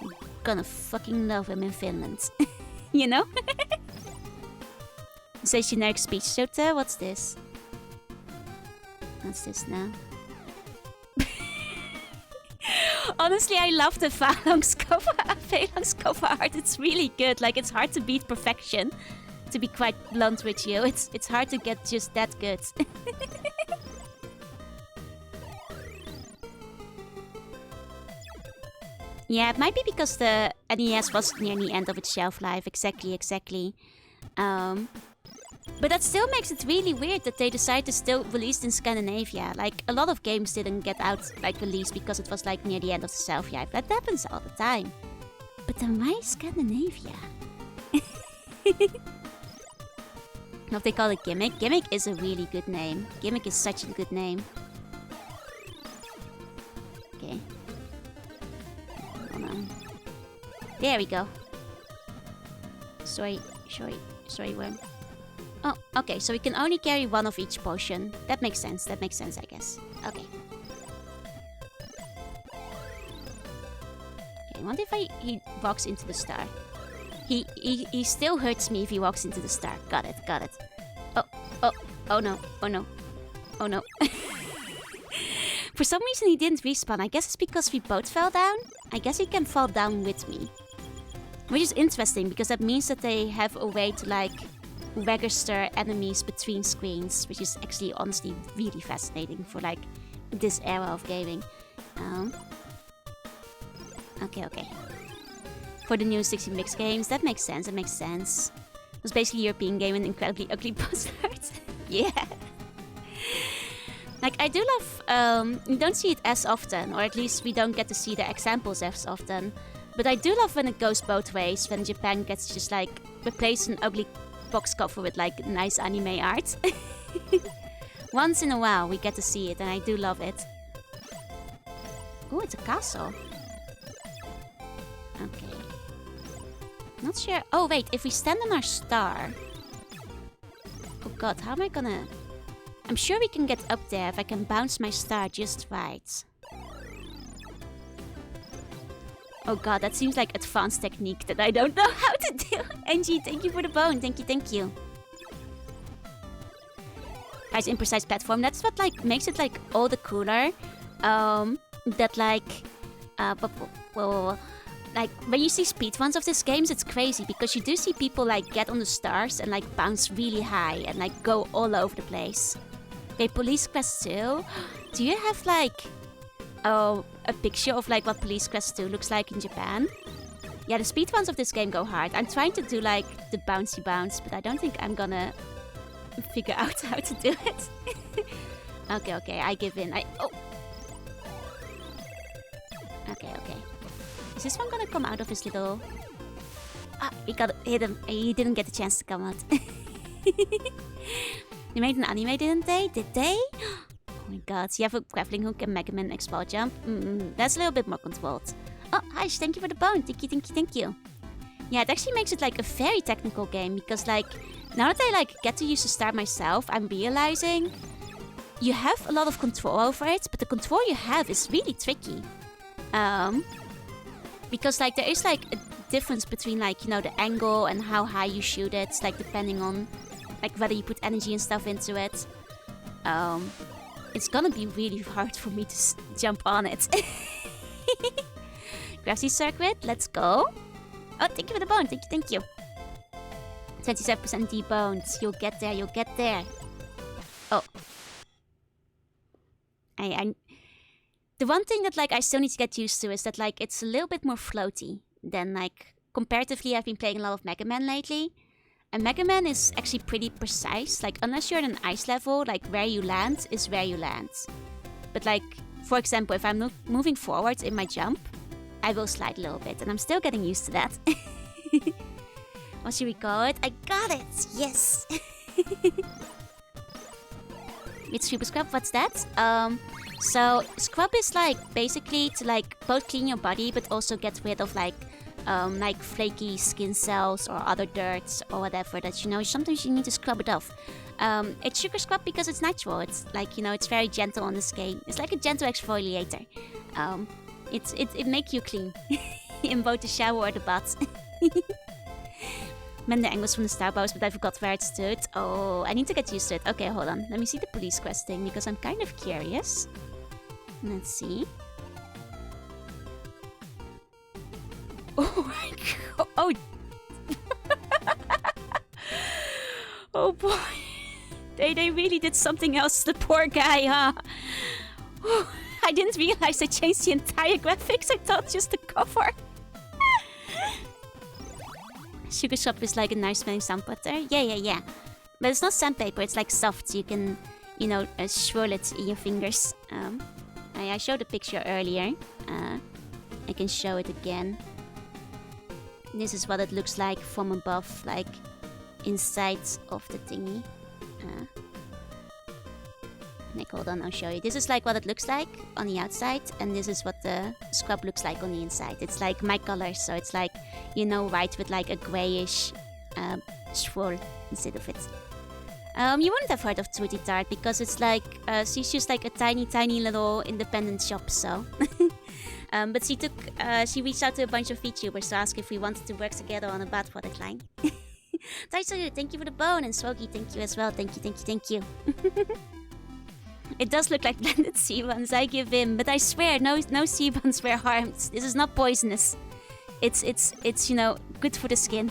I'm gonna fucking love him in Finland. You know? It says generic speech. Shota, what's this? What's this now? Honestly, I love the Phalanx cover art. It's really good. Like, it's hard to beat perfection. To be quite blunt with you, it's hard to get just that good. Yeah, it might be because the NES was near the end of its shelf life. Exactly. But that still makes it really weird that they decided to still release in Scandinavia. Like, a lot of games didn't get out, like, released because it was, like, near the end of the shelf life. That happens all the time. But then why Scandinavia? If they call it Gimmick. Gimmick is a really good name. Gimmick is such a good name. Okay. Hold on. There we go. Sorry, worm. Oh, okay, so we can only carry one of each potion. That makes sense, I guess. Okay. Okay, what if he walks into the star? He still hurts me if he walks into the star. Got it. Oh no. For some reason he didn't respawn. I guess it's because we both fell down. I guess he can fall down with me. Which is interesting because that means that they have a way to, like, register enemies between screens. Which is actually honestly really fascinating for, like, this era of gaming. Okay. For the new 16 mix games, that makes sense. It was basically a European game and incredibly ugly boss art. Yeah. Like, I do love, you don't see it as often, or at least we don't get to see the examples as often. But I do love when it goes both ways, when Japan gets just, like, replace an ugly box cover with, like, nice anime art. Once in a while we get to see it, and I do love it. Oh, it's a castle. Okay. Not sure. Oh, wait. If we stand on our star... Oh, God. How am I gonna... I'm sure we can get up there if I can bounce my star just right. Oh, God. That seems like advanced technique that I don't know how to do. Angie, thank you for the bone. Thank you. Guys, imprecise platform. That's what, like, makes it, like, all the cooler. That, like... Like, when you see speedruns of these games, it's crazy because you do see people, like, get on the stars and, like, bounce really high and, like, go all over the place. Okay, Police Quest 2. Do you have, like, a picture of, like, what Police Quest 2 looks like in Japan? Yeah, the speedruns of this game go hard. I'm trying to do, like, the bouncy bounce, but I don't think I'm gonna figure out how to do it. Okay, I give in. Oh! Okay. Is this one gonna come out of his little... Ah, we got hit him. He didn't get a chance to come out. They made an anime, didn't they? Did they? Oh my god, so you have a grappling hook and Mega Man X-Ball jump? That's a little bit more controlled. Oh, Aish, thank you for the bone. Thank you. Yeah, it actually makes it, like, a very technical game because, like, now that I, like, get to use the star myself, I'm realizing you have a lot of control over it, but the control you have is really tricky. Because, like, there is, like, a difference between, like, you know, the angle and how high you shoot it, like, depending on, like, whether you put energy and stuff into it. It's gonna be really hard for me to jump on it. Gravity circuit, let's go. Oh, thank you for the bone. Thank you. 27% deboned. You'll get there, you'll get there. Oh. The one thing that, like, I still need to get used to is that, like, it's a little bit more floaty than, like, comparatively, I've been playing a lot of Mega Man lately. And Mega Man is actually pretty precise. Like, unless you're in an ice level, like, where you land is where you land. But, like, for example, if I'm moving forward in my jump, I will slide a little bit. And I'm still getting used to that. What should we call it? I got it! Yes! With Super Scrub, what's that? So Scrub is like basically to like both clean your body but also get rid of like flaky skin cells or other dirt or whatever that, you know, sometimes you need to scrub it off. It's Sugar Scrub because it's natural. It's like, you know, it's very gentle on the skin. It's like a gentle exfoliator. It makes you clean in both the shower or the bath. Meant the angles from the Starbows, but I forgot where it stood. Oh, I need to get used to it. Okay, hold on. Let me see the police quest thing because I'm kind of curious. Let's see. Oh my god. Oh. Oh boy. They really did something else, the poor guy, huh? I didn't realize they changed the entire graphics. I thought just the cover. Sugar Shop is like a nice smelling sandpaper. Yeah. But it's not sandpaper, it's like soft, so you can, you know, swirl it in your fingers. I showed a picture earlier. I can show it again. This is what it looks like from above, like inside of the thingy. Nick, hold on, I'll show you. This is like what it looks like on the outside, and this is what the scrub looks like on the inside. It's like my color, so it's like, you know, white with like a grayish swirl instead of it. You wouldn't have heard of Tweety Tart because it's like, she's just like a tiny little independent shop, so. But she reached out to a bunch of VTubers to ask if we wanted to work together on a bad product line. Taisu, thank you for the bone, and Swogi, thank you as well. Thank you. It does look like blended sea buns, I give in, but I swear, no sea buns were harmed. This is not poisonous. It's you know, good for the skin.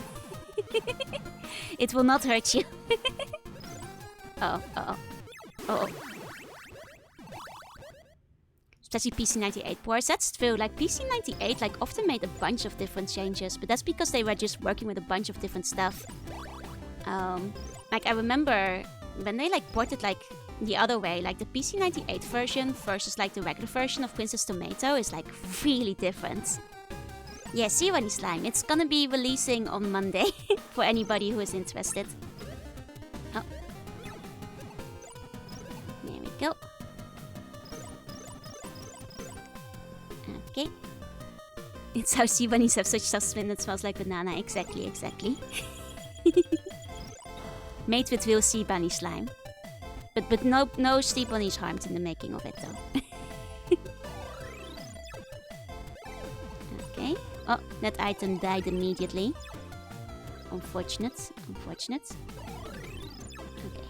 It will not hurt you. Oh. Especially PC98 ports, that's true. Like PC98 like often made a bunch of different changes, but that's because they were just working with a bunch of different stuff. Like I remember when they like ported like the other way, like the PC98 version versus like the regular version of Princess Tomato is like really different. Yeah, see Bunny Slime. It's gonna be releasing on Monday for anybody who is interested. Oh. There we go. Okay. It's how sea bunnies have such soft skin that smells like banana. Exactly. Made with real sea bunny slime. But no sea bunnies harmed in the making of it though. Okay. Oh, that item died immediately. Unfortunate. Okay.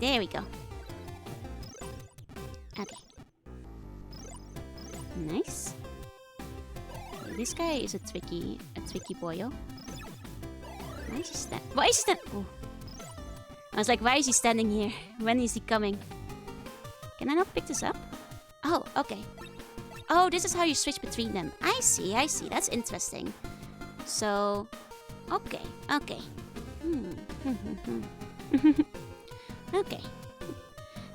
There we go. Okay. Nice. This guy is a tricky boyo. Why is he standing? Oh. I was like, why is he standing here? When is he coming? Can I not pick this up? Oh, okay. Oh, this is how you switch between them. I see. That's interesting. So, okay. Okay.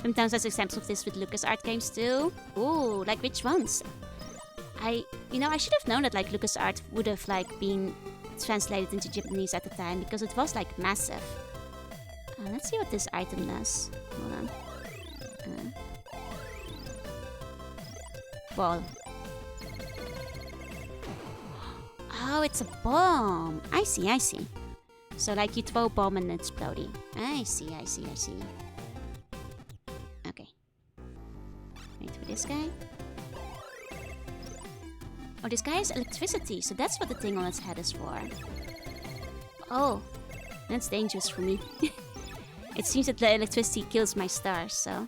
Sometimes there's examples of this with LucasArts games too. Ooh, like which ones? I should have known that like LucasArts would have like been translated into Japanese at the time because it was like massive. Let's see what this item does. Hold on. Ball. Oh, it's a bomb. I see. So like you throw a bomb and it's exploding. I see. Okay. Wait for this guy. Oh, this guy has electricity, so that's what the thing on its head is for. Oh, that's dangerous for me. It seems that the electricity kills my stars, so...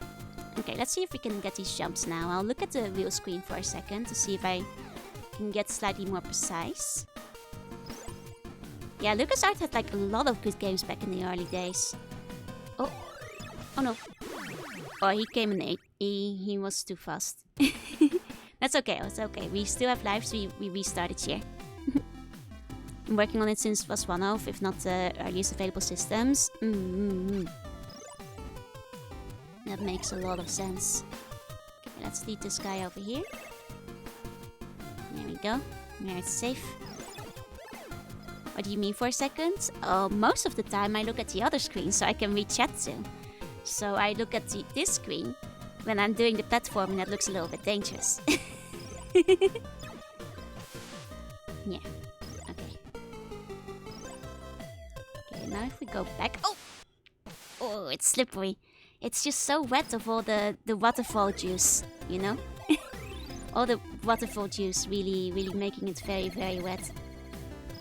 Okay, let's see if we can get these jumps now. I'll look at the real screen for a second to see if I can get slightly more precise. Yeah, LucasArts had like a lot of good games back in the early days. Oh, oh no. Oh, he came in 8. He was too fast. That's okay, it's okay. We still have lives, we restarted here. I'm working on it since it was one of, if not the earliest available systems. That makes a lot of sense. Okay, let's lead this guy over here. There we go. There it's safe. What do you mean for a second? Most of the time I look at the other screen so I can read chat too. So I look at this screen when I'm doing the platforming. That looks a little bit dangerous. Yeah. Okay. Okay, now if we go back... Oh! Oh, it's slippery. It's just so wet of all the waterfall juice, you know? All the waterfall juice really making it very, very wet.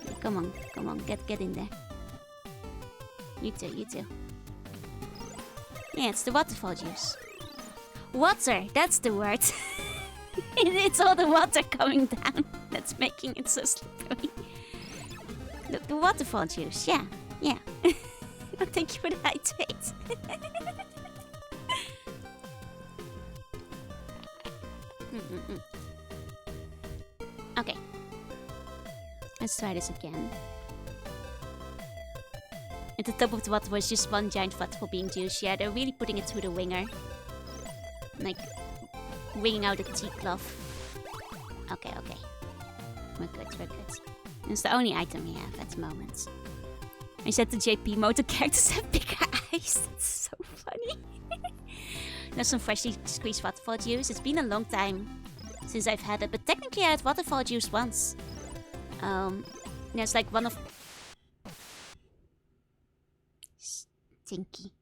Okay, come on, get in there. You too. Yeah, it's the waterfall juice. Water, that's the word. It's all the water coming down that's making it so slippery. The waterfall juice, yeah. Oh, thank you for the hydrate. Okay. Let's try this again. At the top of the waterfall is just one giant waterfall being juice. Yeah, they're really putting it through the winger. Like, wringing out the tea cloth. Okay. We're good. It's the only item we have at the moment. I said the JP motor characters have bigger eyes. That's so funny. There's some freshly squeezed waterfall juice. It's been a long time since I've had it, but technically I had waterfall juice once. There's like one of... Stinky.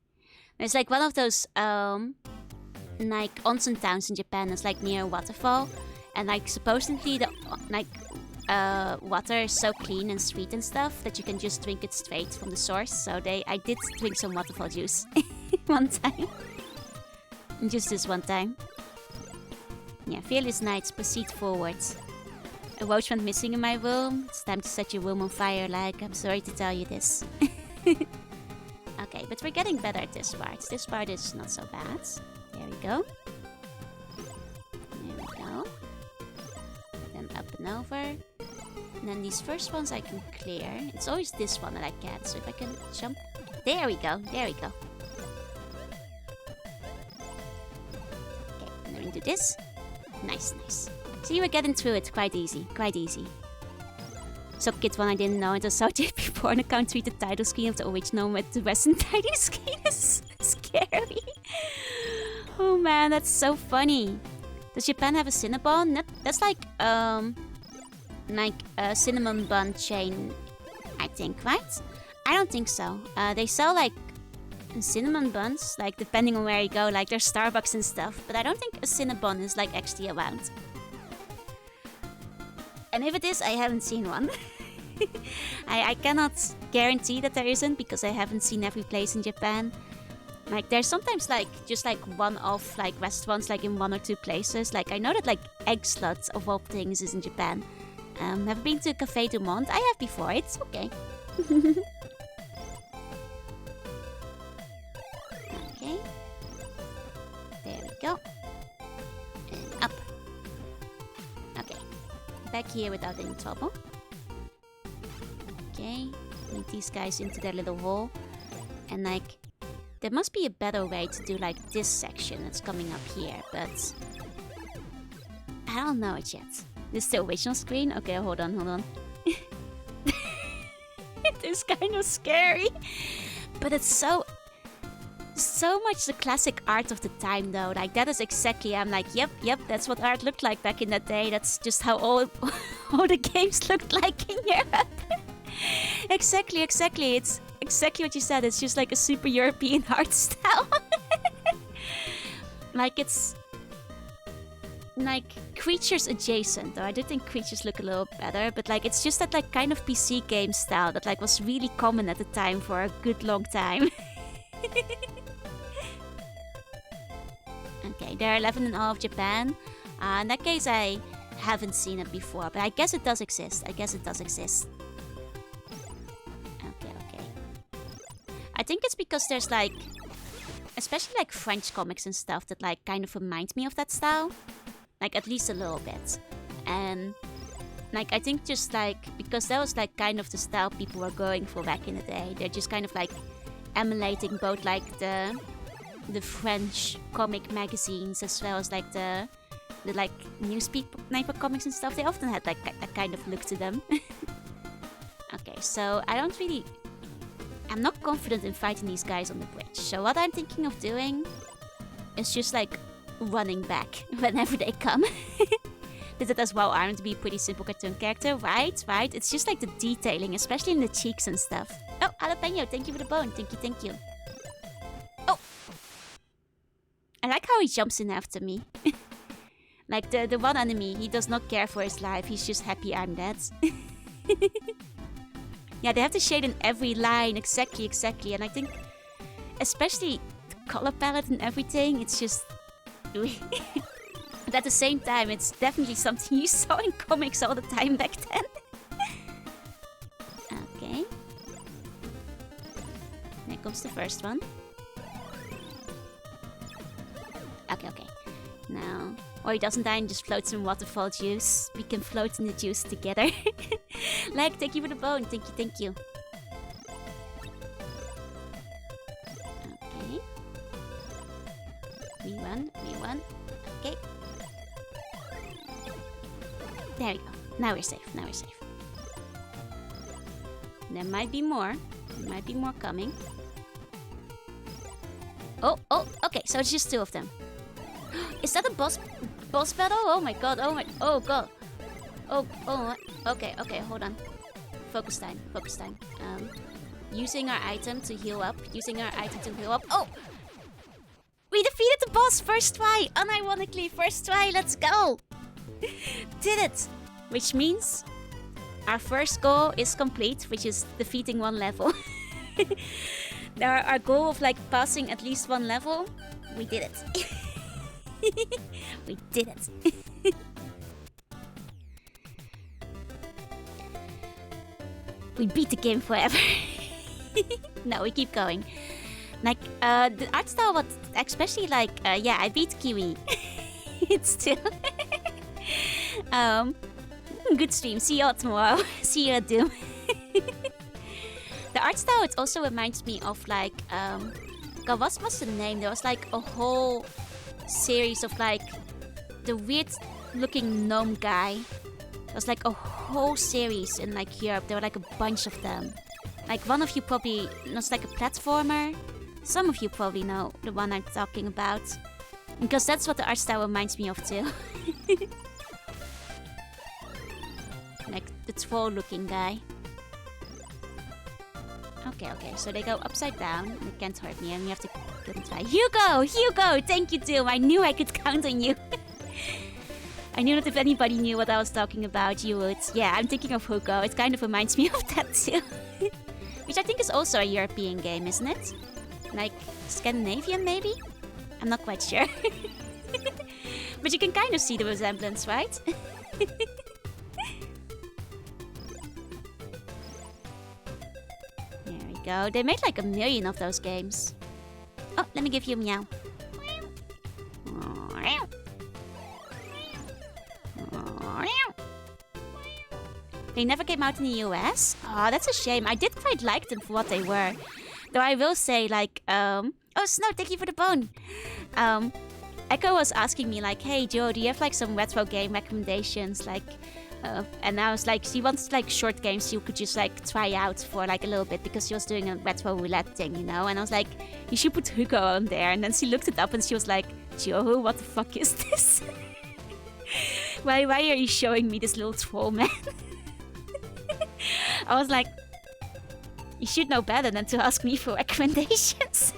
There's like one of those, like onsen towns in Japan that's like near a waterfall. And like supposedly the, water is so clean and sweet and stuff that you can just drink it straight from the source. So I did drink some waterfall juice one time. Just this one time. Yeah, fearless knights, proceed forward. A roach went missing in my room. It's time to set your room on fire, like, I'm sorry to tell you this. Okay, but we're getting better at this part. This part is not so bad. There we go. Then up and over. And then these first ones I can clear. It's always this one that I can't. So if I can jump... There we go. Okay, and then we do this. Nice. See, we're getting through it quite easy. So kid one I didn't know, it was so before on account treat the title screen of the original with the Western title screen is scary. Oh man, that's so funny. Does Japan have a Cinnabon? That's like a cinnamon bun chain, I think, right? I don't think so. They sell like cinnamon buns, like depending on where you go, like there's Starbucks and stuff, but I don't think a Cinnabon is like actually around. And if it is, I haven't seen one. I cannot guarantee that there isn't because I haven't seen every place in Japan. Like there's sometimes like just like one-off like restaurants like in 1 or 2 places. Like I know that like Egg Slut of all things is in Japan. Have been to Café du Monde? I have before. It's okay. Okay. There we go. And up. Okay. Back here without any trouble. Okay. Lead these guys into their little hole. And like... There must be a better way to do like this section that's coming up here, but... I don't know it yet. This is the original screen? Okay, hold on. It is kind of scary. But it's so much the classic art of the time though. Like that is exactly, I'm like, yep, that's what art looked like back in that day. That's just how all the games looked like in Europe. Exactly. It's exactly what you said. It's just like a super European art style. Like it's like creatures adjacent, though I do think creatures look a little better, but like it's just that like kind of PC game style that like was really common at the time for a good long time. Okay, they're 11 in all of Japan. In that case I haven't seen it before, but I guess it does exist. think it's because there's like, especially like French comics and stuff that like kind of remind me of that style. Like at least a little bit. And like I think just like, because that was like kind of the style people were going for back in the day. They're just kind of like emulating both like the French comic magazines as well as like the like newspaper comics and stuff. They often had like that kind of look to them. Okay, so I'm not confident in fighting these guys on the bridge. So what I'm thinking of doing is just like running back whenever they come. Did it as well, Iron, to be a pretty simple cartoon character. Right. It's just like the detailing, especially in the cheeks and stuff. Oh, Jalapeno, thank you for the bone. Thank you. Oh! I like how he jumps in after me. Like the one enemy, he does not care for his life. He's just happy I'm dead. Yeah, they have to shade in every line. Exactly. And I think, especially the color palette and everything, it's just... But at the same time, it's definitely something you saw in comics all the time back then. Okay. There comes the first one. Okay. Now... Or he doesn't die and just floats in waterfall juice. We can float in the juice together. Like, thank you for the bone. Thank you. Okay. We run. Okay. There we go. Now we're safe. There might be more. Coming. Oh, okay. So it's just two of them. Is that a boss battle? Oh my god. Okay, hold on. Focus time. Using our item to heal up. Oh! We defeated the boss first try! Unironically, first try, let's go! Did it! Which means our first goal is complete, which is defeating one level. Our goal of like passing at least one level, we did it. We did it. We beat the game forever. No, we keep going. Like, the art style, what, especially like, yeah, I beat Kiwi. It's still... good stream. See you all tomorrow. See you at Doom. The art style, it also reminds me of like, God, what's the name? There was like a whole series of like the weird looking gnome guy. There was like a whole series in like Europe. There were like a bunch of them. Like one of you probably knows like a platformer. Some of you probably know the one I'm talking about. Because that's what the art style reminds me of too. Like the troll looking guy. Okay, so they go upside down. They can't hurt me and we have to kill them twice. Hugo! Thank you, Doom. I knew I could count on you. I knew that if anybody knew what I was talking about, you would. Yeah, I'm thinking of Hugo. It kind of reminds me of that too. Which I think is also a European game, isn't it? Like Scandinavian, maybe? I'm not quite sure. But you can kind of see the resemblance, right? There we go. They made like 1 million of those games. Oh, let me give you a meow. They never came out in the US? Oh, that's a shame. I did quite like them for what they were. Though I will say, like, oh, Snow, thank you for the bone. Echo was asking me, like, hey, Joe, do you have, like, some retro game recommendations? Like, and I was like, she wants, like, short games you could just, like, try out for, like, a little bit because she was doing a retro roulette thing, you know? And I was like, you should put Hugo on there. And then she looked it up and she was like, Joe, what the fuck is this? Why are you showing me this little troll man? I was like, you should know better than to ask me for recommendations.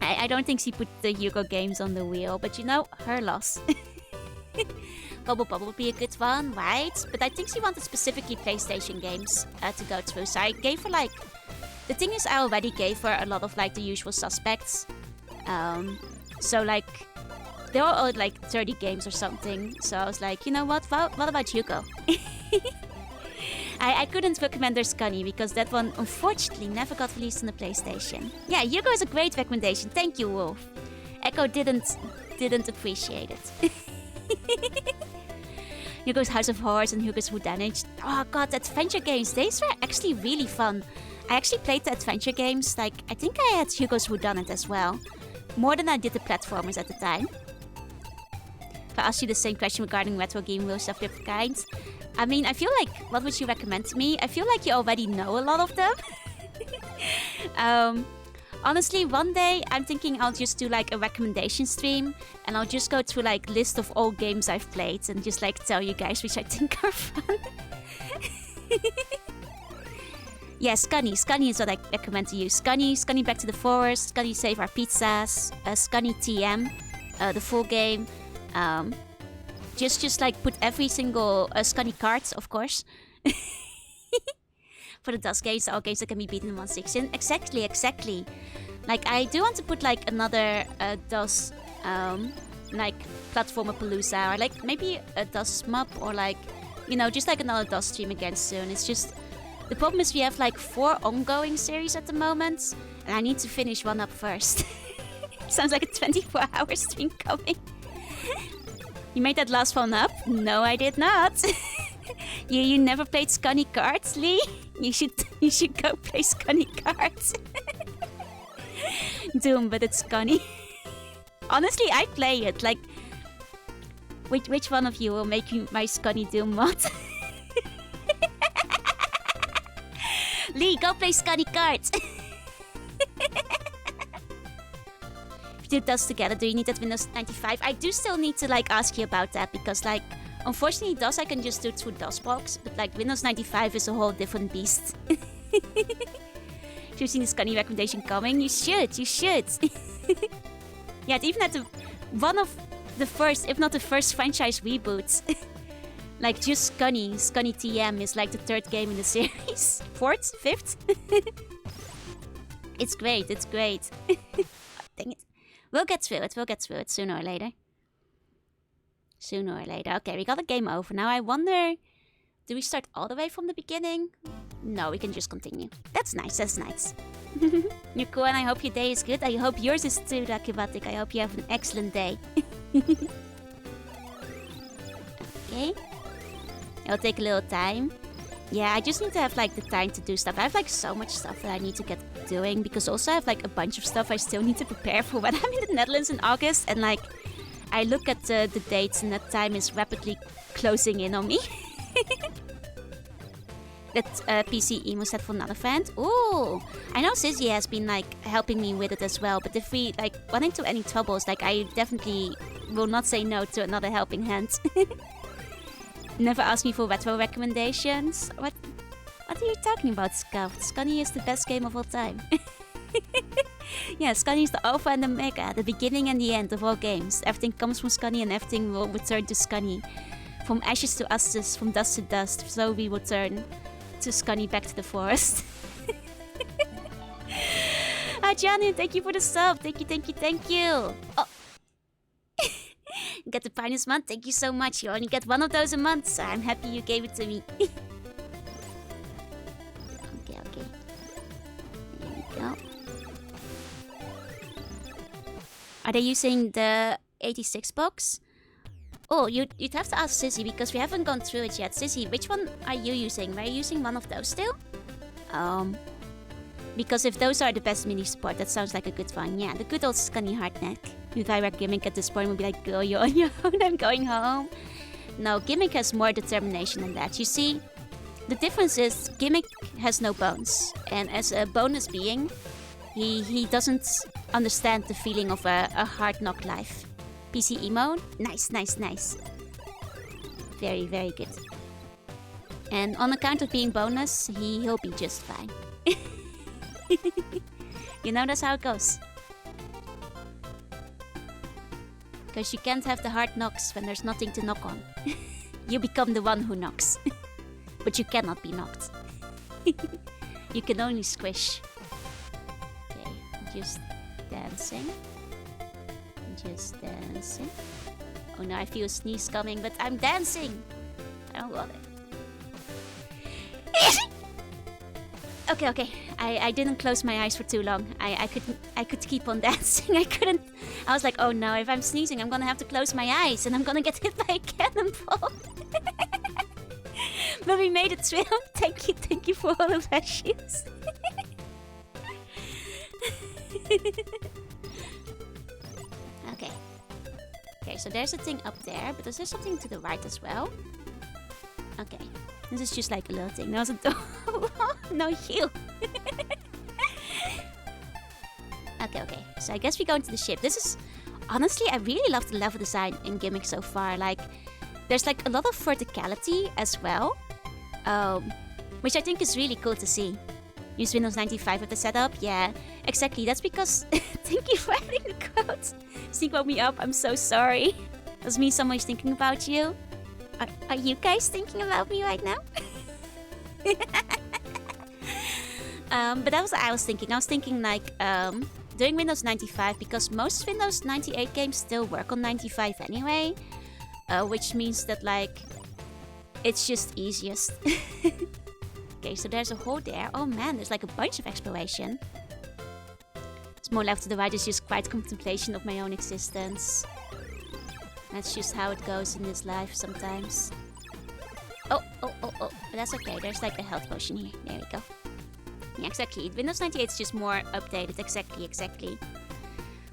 I don't think she put the Hugo games on the wheel, but you know, her loss. Bubble Bubble would be a good one, right? But I think she wanted specifically PlayStation games to go through. So I gave her like... The thing is, I already gave her a lot of like the usual suspects. So like... They were all like 30 games or something. So I was like, you know what? What about Hugo? I couldn't recommend their Scunny because that one unfortunately never got released on the PlayStation. Yeah, Hugo is a great recommendation. Thank you, Wolf. Echo didn't appreciate it. Hugo's House of Horrors and Hugo's Whodunit. Oh god, adventure games. These were actually really fun. I actually played the adventure games. Like, I think I had Hugo's Whodunit as well. More than I did the platformers at the time. If I asked you the same question regarding retro game rules of different kinds, I mean, I feel like, what would you recommend to me? I feel like you already know a lot of them. Honestly, one day I'm thinking I'll just do like a recommendation stream and I'll just go through like list of all games I've played and just like tell you guys which I think are fun. Yeah, Scunny. Scunny is what I recommend to you. Scunny Back to the Forest, Scunny Save Our Pizzas, Scunny TM, the full game. Just like put every single Scunny cards, of course. For the DOS games, all games that can be beaten in 1/16. Exactly. Like, I do want to put like another DOS like platformer palooza, or like maybe a DOS map, or like, you know, just like another DOS stream again soon. It's just, the problem is we have like 4 ongoing series at the moment, and I need to finish one up first. Sounds like a 24-hour stream coming. You made that last one up? No, I did not. You never played Scunny cards, Lee? You should go play Scunny cards. Doom, but it's Scunny. Honestly, I play it. Like, which one of you will make my Scunny Doom mod? Lee, go play Scunny cards. If you do DOS together, do you need that Windows 95? I do still need to like ask you about that, because like, unfortunately, DOS I can just do through DOSBox, but like Windows 95 is a whole different beast. If you've seen the Scunny recommendation coming, you should. Yeah, it even had one of the first, if not the first franchise reboots. Like just Scunny TM is like the 3rd game in the series. 4th? 5th? It's great. Dang it. We'll get through it sooner or later. Okay, we got a game over. Now I wonder, do we start all the way from the beginning? No, we can just continue. That's nice. You're cool, and I hope your day is good. I hope yours is too, Rakibatik. I hope you have an excellent day. Okay. It'll take a little time. Yeah, I just need to have like the time to do stuff. I have like so much stuff that I need to get doing, because also I have like a bunch of stuff I still need to prepare for when I'm in the Netherlands in August, and like I look at the dates and that time is rapidly closing in on me. That PC emo set for another friend. Ooh, I know Sissy has been like helping me with it as well, but if we like run into any troubles, like I definitely will not say no to another helping hand. Never ask me for retro recommendations. What are you talking about, Scout? Scunny is the best game of all time. Yeah, Scunny is the alpha and the omega, the beginning and the end of all games. Everything comes from Scunny and everything will return to Scunny. From ashes to ashes, from dust to dust, so we will turn to Scunny Back to the Forest. Hi, Johnny, thank you for the sub. Thank you. Oh. Get the Pinus month. Thank you so much. You only get one of those a month, so I'm happy you gave it to me. Okay. There we go. Are they using the 86 box? Oh, you'd have to ask Sissy, because we haven't gone through it yet. Sissy, which one are you using? Were you using one of those still? Because if those are the best mini support, that sounds like a good one. Yeah, the good old Scunny Hardneck. If I were Gimmick at this point, would be like, girl, you're on your own, I'm going home. No, Gimmick has more determination than that. You see, the difference is Gimmick has no bones. And as a bonus being, he doesn't understand the feeling of a hard knock life. PC emo, nice. Very, very good. And on account of being bonus, he'll be just fine. You know, that's how it goes. Because you can't have the hard knocks when there's nothing to knock on. You become the one who knocks. But you cannot be knocked. You can only squish. Okay, just dancing. Oh no, I feel a sneeze coming, but I'm dancing. I don't want Okay. I didn't close my eyes for too long. I could keep on dancing. I couldn't. I was like, oh no, if I'm sneezing, I'm gonna have to close my eyes and I'm gonna get hit by a cannonball. But we made it through. Thank you for all of that shoes. Okay, so there's a thing up there, but there's something to the right as well. Okay, this is just like a little thing. There's a door. No, you. Okay. So I guess we go into the ship. This is... Honestly, I really love the level design in Gimmick so far. Like, there's like a lot of verticality as well. Which I think is really cool to see. Use Windows 95 with the setup? Yeah, exactly. That's because... Thank you for adding the code. Sneak woke me up. I'm so sorry. Does mean someone's thinking about you? Are you guys thinking about me right now? But that was what I was thinking. I was thinking like doing Windows 95 because most Windows 98 games still work on 95 anyway. Which means that like it's just easiest. Okay, so there's a hole there. Oh man, there's like a bunch of exploration. It's more left to the right is just quiet contemplation of my own existence. That's just how it goes in this life sometimes. Oh. But that's okay. There's like a health potion here. There we go. Yeah, exactly. Windows 98 is just more updated. Exactly.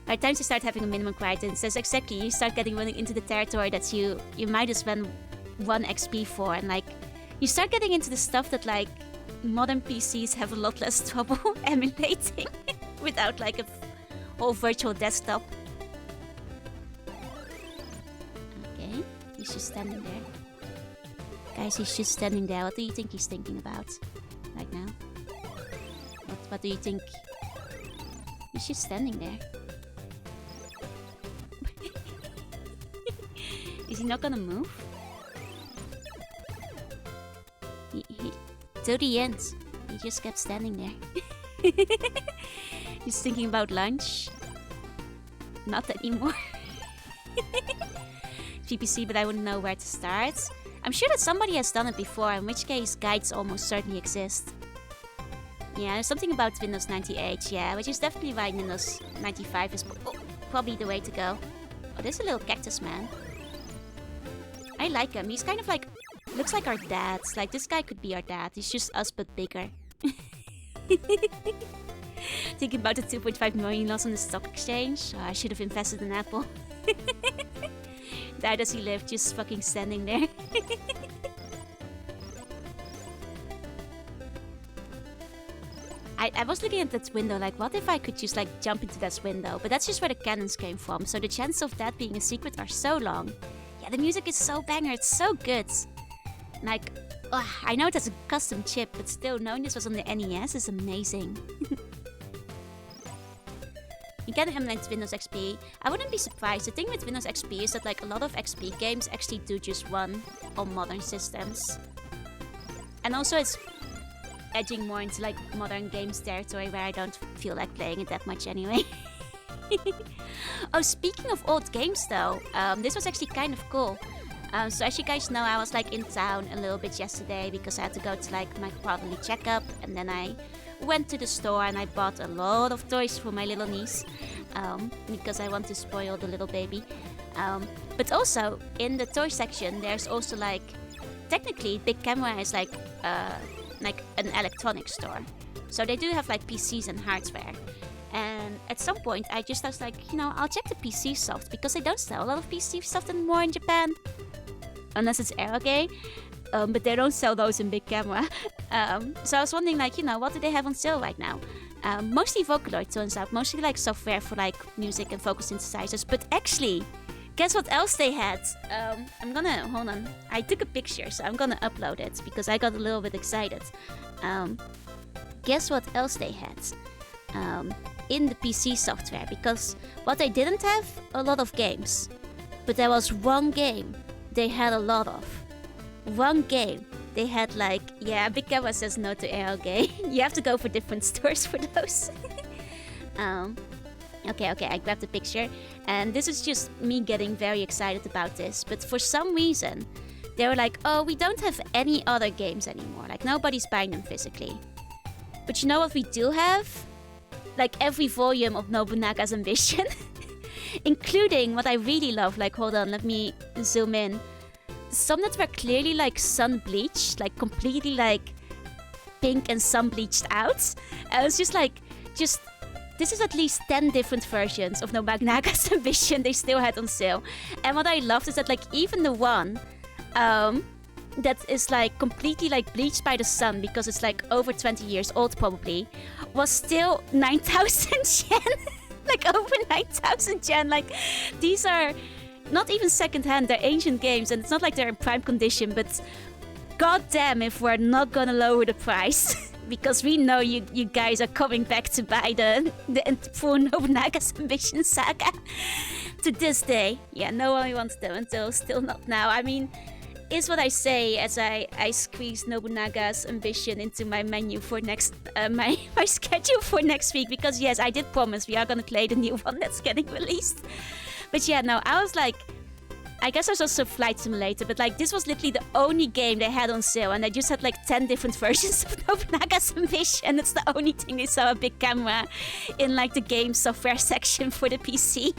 By the time you start having a minimum quietness, that's exactly. You start running into the territory that you might as well 1 XP for. And like, you start getting into the stuff that like modern PCs have a lot less trouble emulating without like a whole virtual desktop. Okay, he's just standing there. Guys, he's just standing there. What do you think he's thinking about right now? What do you think? He's just standing there. Is he not gonna move? Till the end, he just kept standing there. He's thinking about lunch. Not anymore. VPC, but I wouldn't know where to start. I'm sure that somebody has done it before, in which case guides almost certainly exist. Yeah, there's something about Windows 98, yeah, which is definitely why Windows 95 is probably the way to go. Oh, there's a little cactus man. I like him. He's kind of like... Looks like our dads. Like, this guy could be our dad. He's just us, but bigger. Thinking about the 2.5 million loss on the stock exchange. Oh, I should have invested in Apple. There does he live, just fucking standing there. I was looking at that window, like, what if I could just, like, jump into that window? But that's just where the cannons came from, so the chances of that being a secret are so long. Yeah, the music is so banger, it's so good. Like, I know it has a custom chip, but still, knowing this was on the NES is amazing. You can emulate Windows XP. I wouldn't be surprised. The thing with Windows XP is that like a lot of XP games actually do just run on modern systems. And also it's edging more into like modern games territory where I don't feel like playing it that much anyway. Oh, speaking of old games though, this was actually kind of cool. So as you guys know, I was like in town a little bit yesterday because I had to go to like my quarterly checkup, and then I went to the store and I bought a lot of toys for my little niece because I want to spoil the little baby. But also in the toy section, there's also like technically Big Camera is like an electronics store, so they do have like PCs and hardware. And at some point, I was like, you know, I'll check the PC soft because they don't sell a lot of PC soft anymore in Japan. Unless it's Aerogay, but they don't sell those in Big Camera. So I was wondering, like, you know, what do they have on sale right now? Mostly Vocaloid, turns out. Mostly, like, software for, like, music and vocal synthesizers. But actually, guess what else they had? Hold on. I took a picture, so I'm gonna upload it because I got a little bit excited. Guess what else they had? In the PC software, because what they didn't have, a lot of games. But there was one game they had a lot of. One game they had like, yeah, Big Camera says no to Aerogay. You have to go for different stores for those. Okay, I grabbed the picture. And this is just me getting very excited about this. But for some reason, they were like, oh, we don't have any other games anymore. Like, nobody's buying them physically. But you know what we do have? Like every volume of Nobunaga's Ambition. Including what I really love, like, hold on, let me zoom in. Some that were clearly like sun bleached, like completely like pink and sun bleached out. I was just like, this is at least 10 different versions of Nobunaga's Ambition they still had on sale. And what I loved is that like even the one that is like completely like bleached by the sun because it's like over 20 years old probably, was still 9,000 yen. Like over 9,000 yen. Like these are not even secondhand, they're ancient games and it's not like they're in prime condition, but goddamn if we're not gonna lower the price. Because we know you guys are coming back to buy the full Nobunaga's Ambition saga. To this day. Yeah, no one wants them until still not now. I mean, is what I say as I squeeze Nobunaga's Ambition into my menu for next my schedule for next week, because yes, I did promise we are gonna play the new one that's getting released. But yeah, no, I was like, I guess there's also Flight Simulator, but like this was literally the only game they had on sale, and they just had like 10 different versions of Nobunaga's Ambition. It's the only thing they saw a big camera in like the game software section for the PC.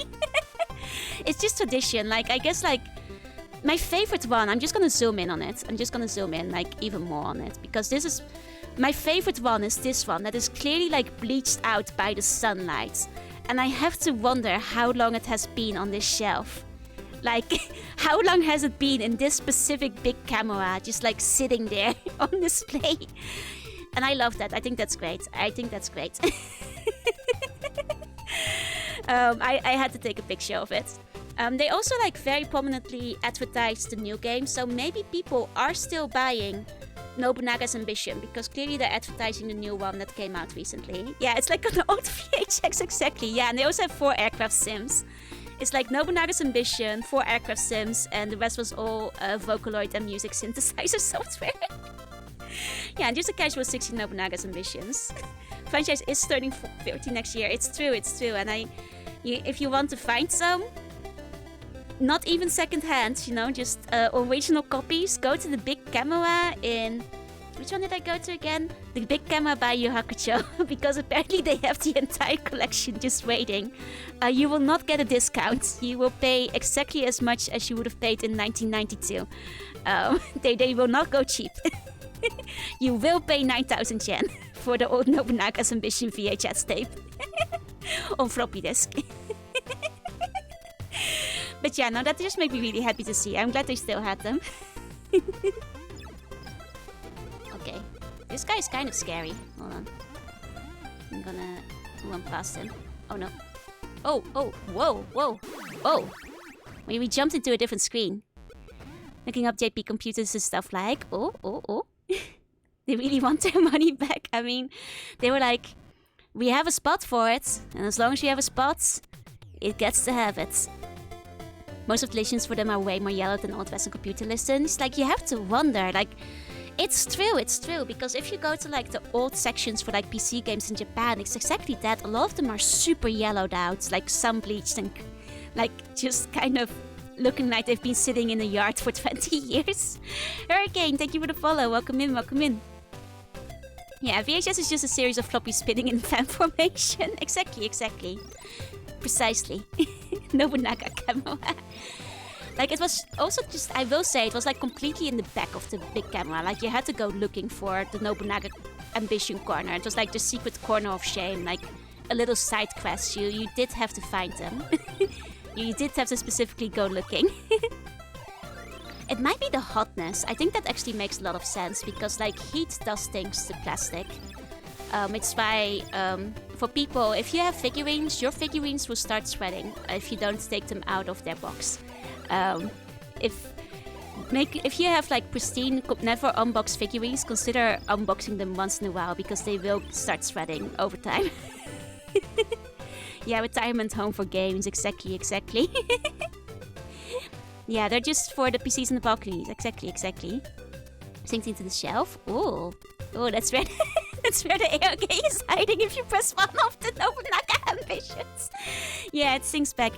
It's just tradition. Like I guess like my favorite one, I'm just gonna zoom in on it. I'm just gonna zoom in like even more on it, because this is my favorite one is this one that is clearly like bleached out by the sunlight. And I have to wonder how long it has been on this shelf. Like, how long has it been in this specific big camera, just like sitting there on display? And I love that. I think that's great. I had to take a picture of it. They also like very prominently advertised the new game, so maybe people are still buying Nobunaga's Ambition, because clearly they're advertising the new one that came out recently. Yeah, it's like an old VHX, exactly. Yeah, and they also have 4 aircraft sims. It's like Nobunaga's Ambition, 4 aircraft sims, and the rest was all Vocaloid and music synthesizer software. Yeah, and just a casual 16 Nobunaga's Ambitions. Franchise is turning 30 next year. It's true. And if you want to find some, not even second-hand, just original copies, go to the big camera in... Which one did I go to again? The big camera by Yu Hakusho, because apparently they have the entire collection just waiting. You will not get a discount. You will pay exactly as much as you would have paid in 1992. They will not go cheap. You will pay 9,000 yen for the old Nobunaga's Ambition VHS tape. On floppy disk. But yeah, no, that just made me really happy to see. I'm glad they still had them. Okay. This guy is kind of scary. Hold on. I'm gonna run past him. Oh no. Oh, whoa. We jumped into a different screen. Looking up JP computers and stuff like, oh. They really want their money back. I mean, they were like, we have a spot for it, and as long as you have a spot, it gets to have it. Most of the listings for them are way more yellow than old Western computer listings. Like, you have to wonder, like, it's true, because if you go to like the old sections for like PC games in Japan, it's exactly that. A lot of them are super yellowed out, like sun bleached and like just kind of looking like they've been sitting in a yard for 20 years. Hurricane, thank you for the follow. Welcome in. Yeah, VHS is just a series of floppy spinning in fan formation. Exactly. Precisely. Nobunaga camera. Like, it was also just, I will say, it was like completely in the back of the big camera. Like, you had to go looking for the Nobunaga Ambition corner. It was like the secret corner of shame, like a little side quest. You did have to find them. You did have to specifically go looking. It might be the hotness. I think that actually makes a lot of sense, because like heat does things to plastic. It's why, for people, if you have figurines, your figurines will start sweating if you don't take them out of their box. If you have like pristine, never unboxed figurines, consider unboxing them once in a while, because they will start sweating over time. Yeah, retirement home for games, exactly. Yeah, they're just for the PCs and the balconies, exactly. Synced into the shelf. Oh, that's where that's where the ARK is hiding if you press one of the Nobunaga Ambitions. Yeah, it syncs back.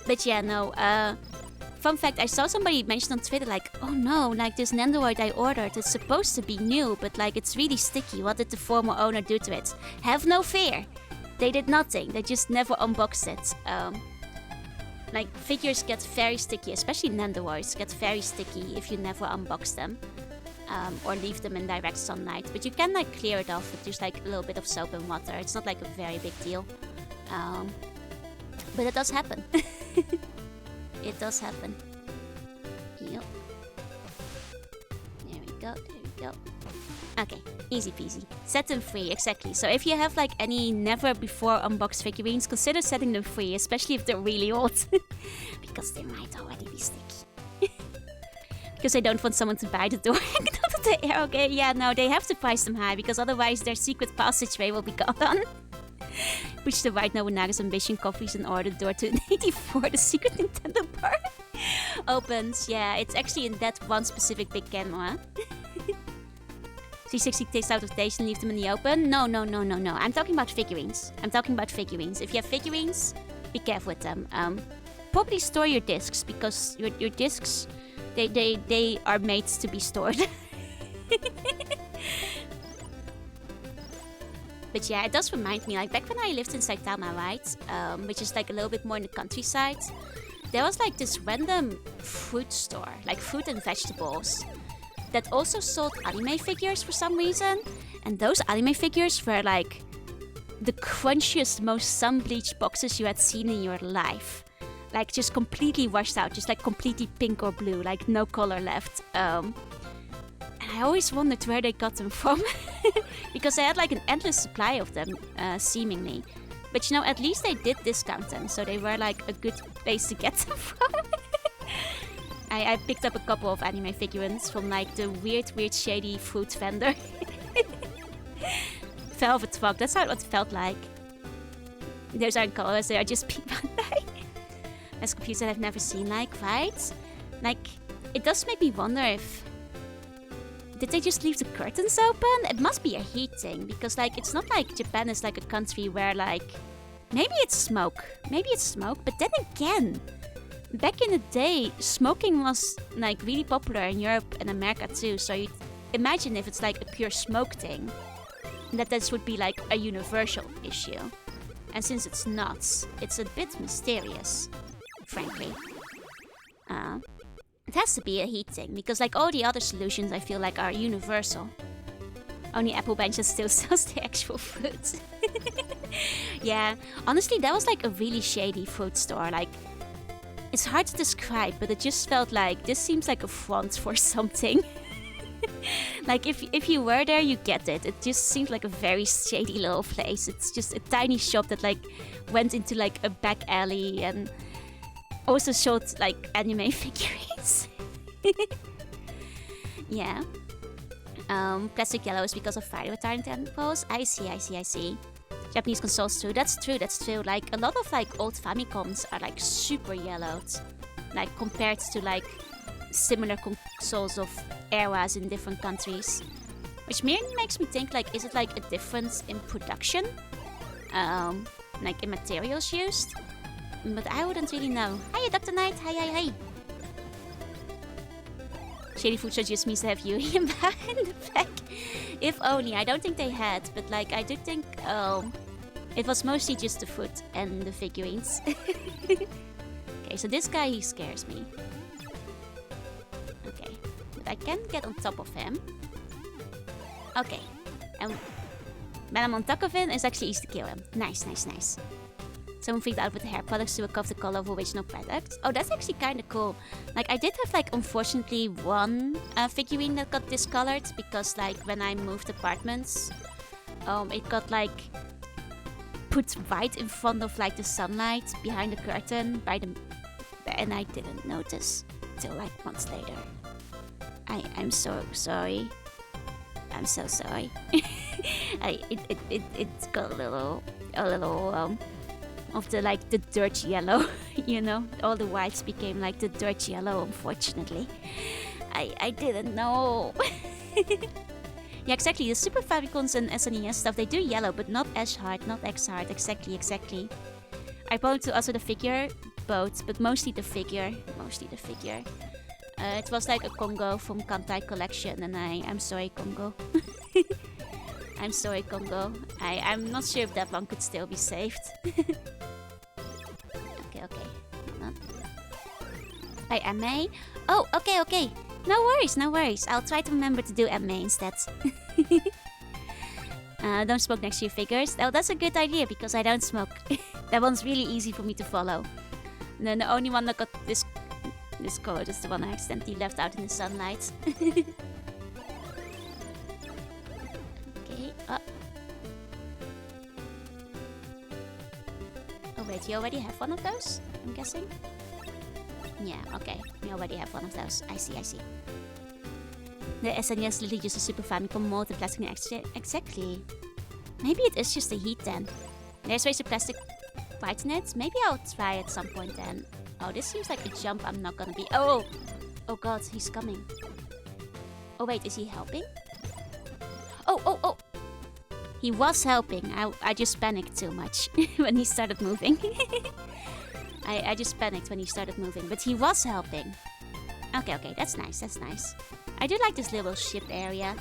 But yeah, no. fun fact, I saw somebody mention on Twitter like, oh no, like this Nendoroid I ordered, it's supposed to be new, but like it's really sticky. What did the former owner do to it? Have no fear. They did nothing. They just never unboxed it. Like figures get very sticky, especially Nendoroids get very sticky if you never unbox them. Or leave them in direct sunlight. But you can like clear it off with just like a little bit of soap and water. It's not like a very big deal. But it does happen. It does happen. Yep. There we go, there we go. Okay, easy peasy. Set them free, exactly. So if you have like any never before unboxed figurines, consider setting them free, especially if they're really old. Because they might already be sticky. Because I don't want someone to buy the door and go to the air. Okay, yeah, no, they have to price them high, because otherwise their secret passageway will be gone. Push the White Nobunaga's ambition coffees and order the door to 84, the secret Nintendo bar opens. Yeah, it's actually in that one specific big camera. 360 takes out of taste and leave them in the open. No. I'm talking about figurines. If you have figurines, be careful with them. Probably store your discs, because your discs, they are made to be stored. But yeah, it does remind me, like back when I lived in Saitama, right? Which is like a little bit more in the countryside. There was like this random fruit store, like fruit and vegetables, that also sold anime figures for some reason. And those anime figures were like the crunchiest, most sun-bleached boxes you had seen in your life. Like just completely washed out, just like completely pink or blue, like no color left. And I always wondered where they got them from. Because they had like an endless supply of them, seemingly. But you know, at least they did discount them, so they were like a good place to get them from. I picked up a couple of anime figurines from like the weird shady fruit vendor. Velvet Fog, that's how it felt like. Those aren't colors, they are just pink Bandai. That's computers that I've never seen, like, right? Like, it does make me wonder if... Did they just leave the curtains open? It must be a heat thing, because like, it's not like Japan is like a country where like... Maybe it's smoke, but then again... Back in the day, smoking was like really popular in Europe and America too, so you imagine if it's like a pure smoke thing, that this would be like a universal issue. And since it's not, it's a bit mysterious, frankly. It has to be a heat thing, because like all the other solutions I feel like are universal. Only Apple Benches still sells the actual fruit. Yeah, honestly that was like a really shady fruit store, like... It's hard to describe, but it just felt like this seems like a front for something. Like if you were there, you get it. It just seemed like a very shady little place. It's just a tiny shop that like went into like a back alley and also showed like anime figurines. Yeah. Plastic yellow is because of fire retardant chemicals. I see. Japanese consoles too. That's true. Like a lot of like old Famicoms are like super yellowed, like compared to like similar consoles of eras in different countries, which mainly makes me think like, is it like a difference in production, like in materials used? But I wouldn't really know. Hiya, Dr. Knight. Hi. Shady food show just means to have Yuri and Bar in the back. If only. I don't think they had, but like I do think it was mostly just the food and the figurines. Okay, so this guy, he scares me. Okay, but I can get on top of him. Okay, and when I'm on top of him, it's actually easy to kill him. Nice. Someone freaked out with the hair products to recover the color of original products. Oh, that's actually kind of cool. Like, I did have, like, unfortunately one figurine that got discolored because, like, when I moved apartments, it got, like, put right in front of, like, the sunlight behind the curtain by the... And I didn't notice till, like, months later. I'm so sorry. I'm so sorry. It got a little of the like the dirt yellow, you know, all the whites became like the dirt yellow. Unfortunately, I didn't know. Yeah, exactly. The Super Famicons and SNES stuff, they do yellow, but not as hard, not X hard. Exactly. I pointed to also the figure both, but mostly the figure. It was like a Congo from Kantai Collection, and I'm sorry, Congo. I'm sorry, Congo. I'm not sure if that one could still be saved. Okay. Hold on. By MA? Oh, okay. No worries. I'll try to remember to do MA instead. Don't smoke next to your figures. Oh, that's a good idea because I don't smoke. That one's really easy for me to follow. And then the only one that got this code is the one I accidentally left out in the sunlight. Okay. Oh wait, you already have one of those? I'm guessing? Yeah, okay. We already have one of those. I see. The SNES literally just a Super Famicom mold of plastic exactly. Maybe it is just the heat then. There's ways of plastic white in it. Maybe I'll try at some point then. Oh, this seems like a jump I'm not gonna be... Oh god, he's coming. Oh wait, is he helping? Oh! He was helping. I just panicked too much when he started moving. I just panicked when he started moving, but he was helping. Okay, that's nice. I do like this little ship area.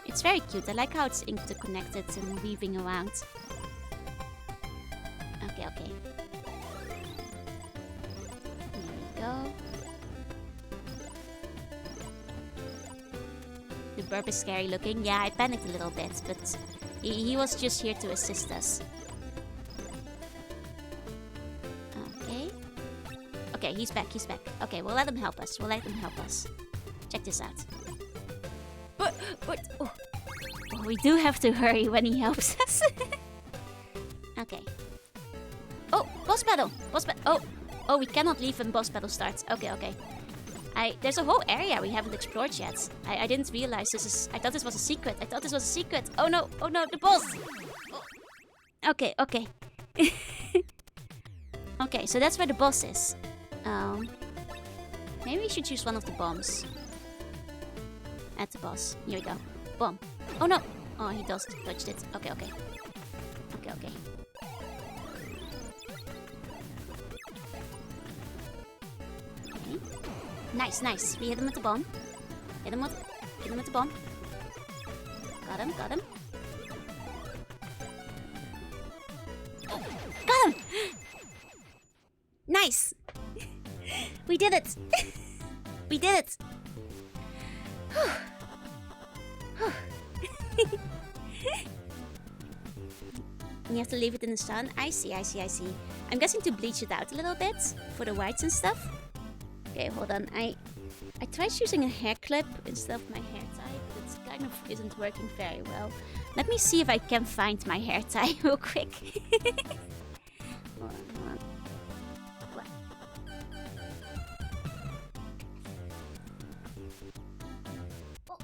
It's very cute. I like how it's interconnected and weaving around. Okay. Here we go. The burp is scary looking. Yeah, I panicked a little bit, but he was just here to assist us. Okay, he's back. Okay, we'll let him help us. Check this out. Oh, we do have to hurry when he helps us. Okay. Oh, boss battle. Oh, we cannot leave when boss battle starts. Okay. There's a whole area we haven't explored yet. I didn't realize this is... I thought this was a secret. Oh no, the boss. Oh. Okay. Okay, so that's where the boss is. Maybe we should choose one of the bombs. At the boss. Here we go. Bomb. Oh no! Oh, he touched it. Okay. Nice. We hit him with the bomb. Hit him with the bomb. Got him. Oh, got him! Nice! We did it! You have to leave it in the sun. I see. I'm guessing to bleach it out a little bit for the whites and stuff. Okay, hold on. I tried using a hair clip instead of my hair tie, but it kind of isn't working very well. Let me see if I can find my hair tie real quick. Hold on. What? Oh,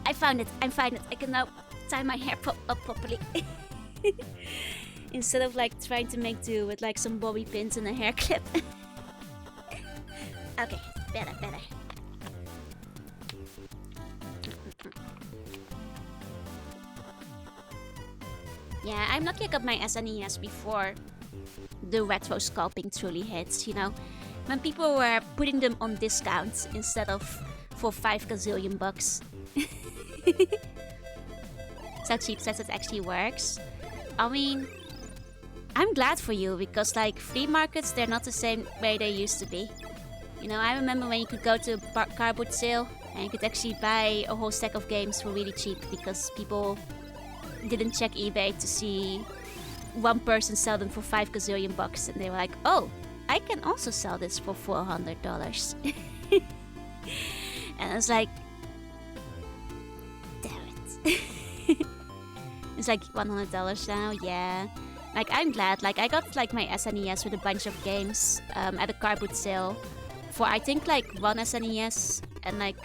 I found it. I can now tie my hair up properly. Instead of like trying to make do with like some bobby pins and a hair clip. Okay, better. Yeah, I'm lucky I got my SNES before the retro sculpting truly hits, you know? When people were putting them on discount instead of for 5 gazillion bucks. So cheap says it actually works. I mean, I'm glad for you because like flea markets, they're not the same way they used to be. You know, I remember when you could go to a cardboard sale and you could actually buy a whole stack of games for really cheap because people didn't check eBay to see one person sell them for 5 gazillion bucks and they were like, oh, I can also sell this for $400. And I was like, damn it. It's like $100 now, yeah. Like, I'm glad. Like, I got like my SNES with a bunch of games at a cardboard sale for I think like 1 SNES and like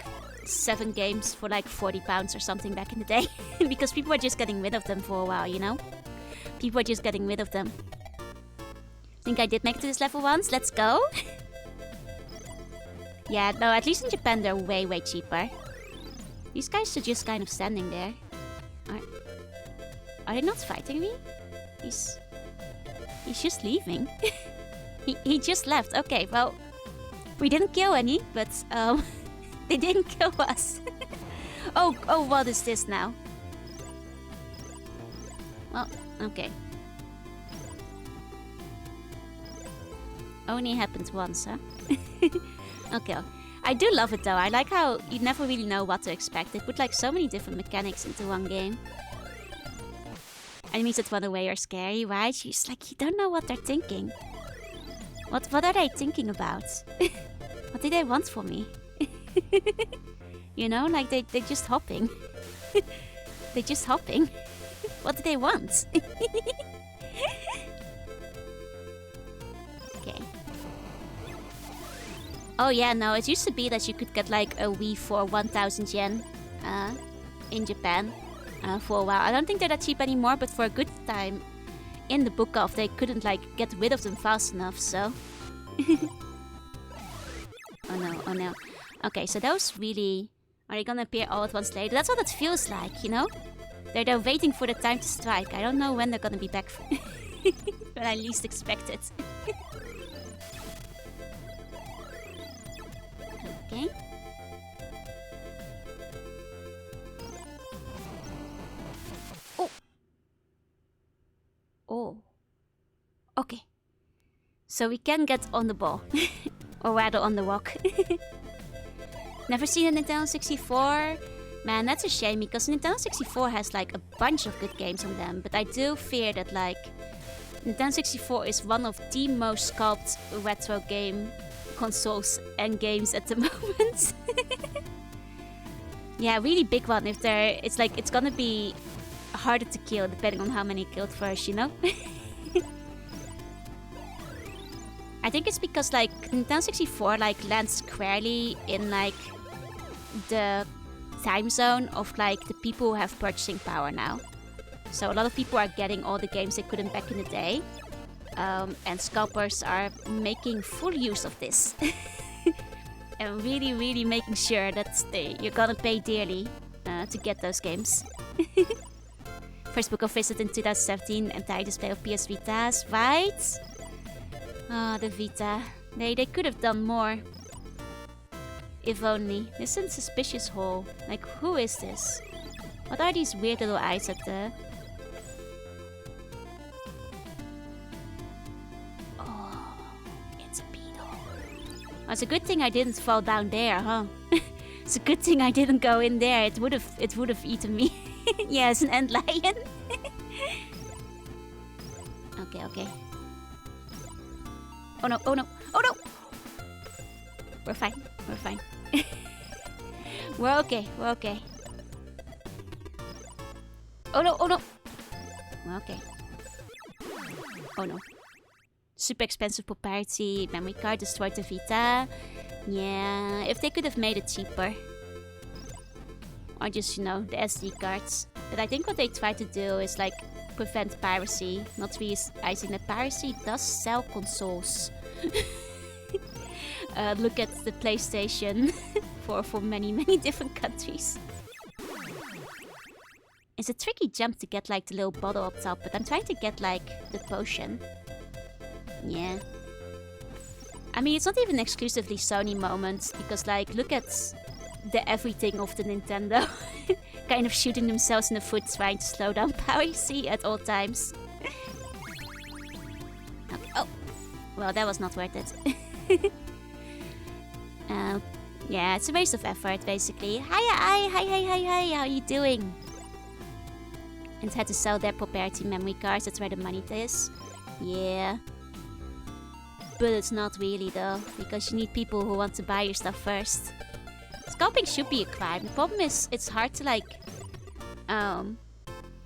7 games for like £40 or something back in the day. Because people were just getting rid of them for a while, you know? People were just getting rid of them. Think I did make it to this level once? Let's go! Yeah, no, at least in Japan they're way, way cheaper. These guys are just kind of standing there. Are they not fighting me? He's just leaving. He just left. Okay, well, we didn't kill any, but they didn't kill us. Oh, what is this now? Well, okay. Only happened once, huh? Okay. I do love it though. I like how you never really know what to expect. They put like so many different mechanics into one game. Enemies that run away are scary, right? She's like, you don't know what they're thinking. What are they thinking about? What do they want from me? You know, like they're just hopping. They're just hopping. What do they want? Okay. Oh yeah, no, it used to be that you could get like a Wii for 1,000 yen in Japan for a while. I don't think they're that cheap anymore, but for a good time in the book off, they couldn't like get rid of them fast enough, so... Oh no. Okay, so those really... Are they gonna appear all at once later? That's what it feels like, you know? They're waiting for the time to strike. I don't know when they're gonna be back when I least expect it. Okay. Oh. Okay. So we can get on the ball. Or rather on the rock. Never seen a Nintendo 64? Man, that's a shame because Nintendo 64 has like a bunch of good games on them. But I do fear that like Nintendo 64 is one of the most sculpted retro game consoles and games at the moment. Yeah, really big one. If it's like it's gonna be harder to kill depending on how many killed first, you know? I think it's because like Nintendo 64 like lands squarely in like the time zone of like the people who have purchasing power now. So a lot of people are getting all the games they couldn't back in the day. And scalpers are making full use of this. And really making sure that you're gonna pay dearly to get those games. First book of visit in 2017, entire display of PS Vitas, right? Ah, the Vita. They could have done more. If only. This is a suspicious hole. Like, who is this? What are these weird little eyes at the... Oh, it's a beetle. Oh, it's a good thing I didn't fall down there, huh? It's a good thing I didn't go in there. It would have eaten me. Yeah, it's an ant lion. Okay. Oh no. We're fine. We're okay. Oh no. Okay. Oh no. Super expensive proprietary memory card destroyed the Vita. Yeah, if they could have made it cheaper. Or just, you know, the SD cards. But I think what they try to do is like prevent piracy, not realizing that piracy does sell consoles. Look at the PlayStation for many different countries. It's a tricky jump to get like the little bottle up top, but I'm trying to get like the potion. Yeah. I mean, it's not even exclusively Sony moments, because like, look at the everything of the Nintendo. Kind of shooting themselves in the foot, trying to slow down piracy at all times. Okay. Oh, well, that was not worth it. Yeah, it's a waste of effort, basically. Hi, how are you doing? And had to sell their proprietary memory cards, that's where the money is. Yeah. But it's not really, though, because you need people who want to buy your stuff first. Scalping should be a crime. The problem is, it's hard to, like,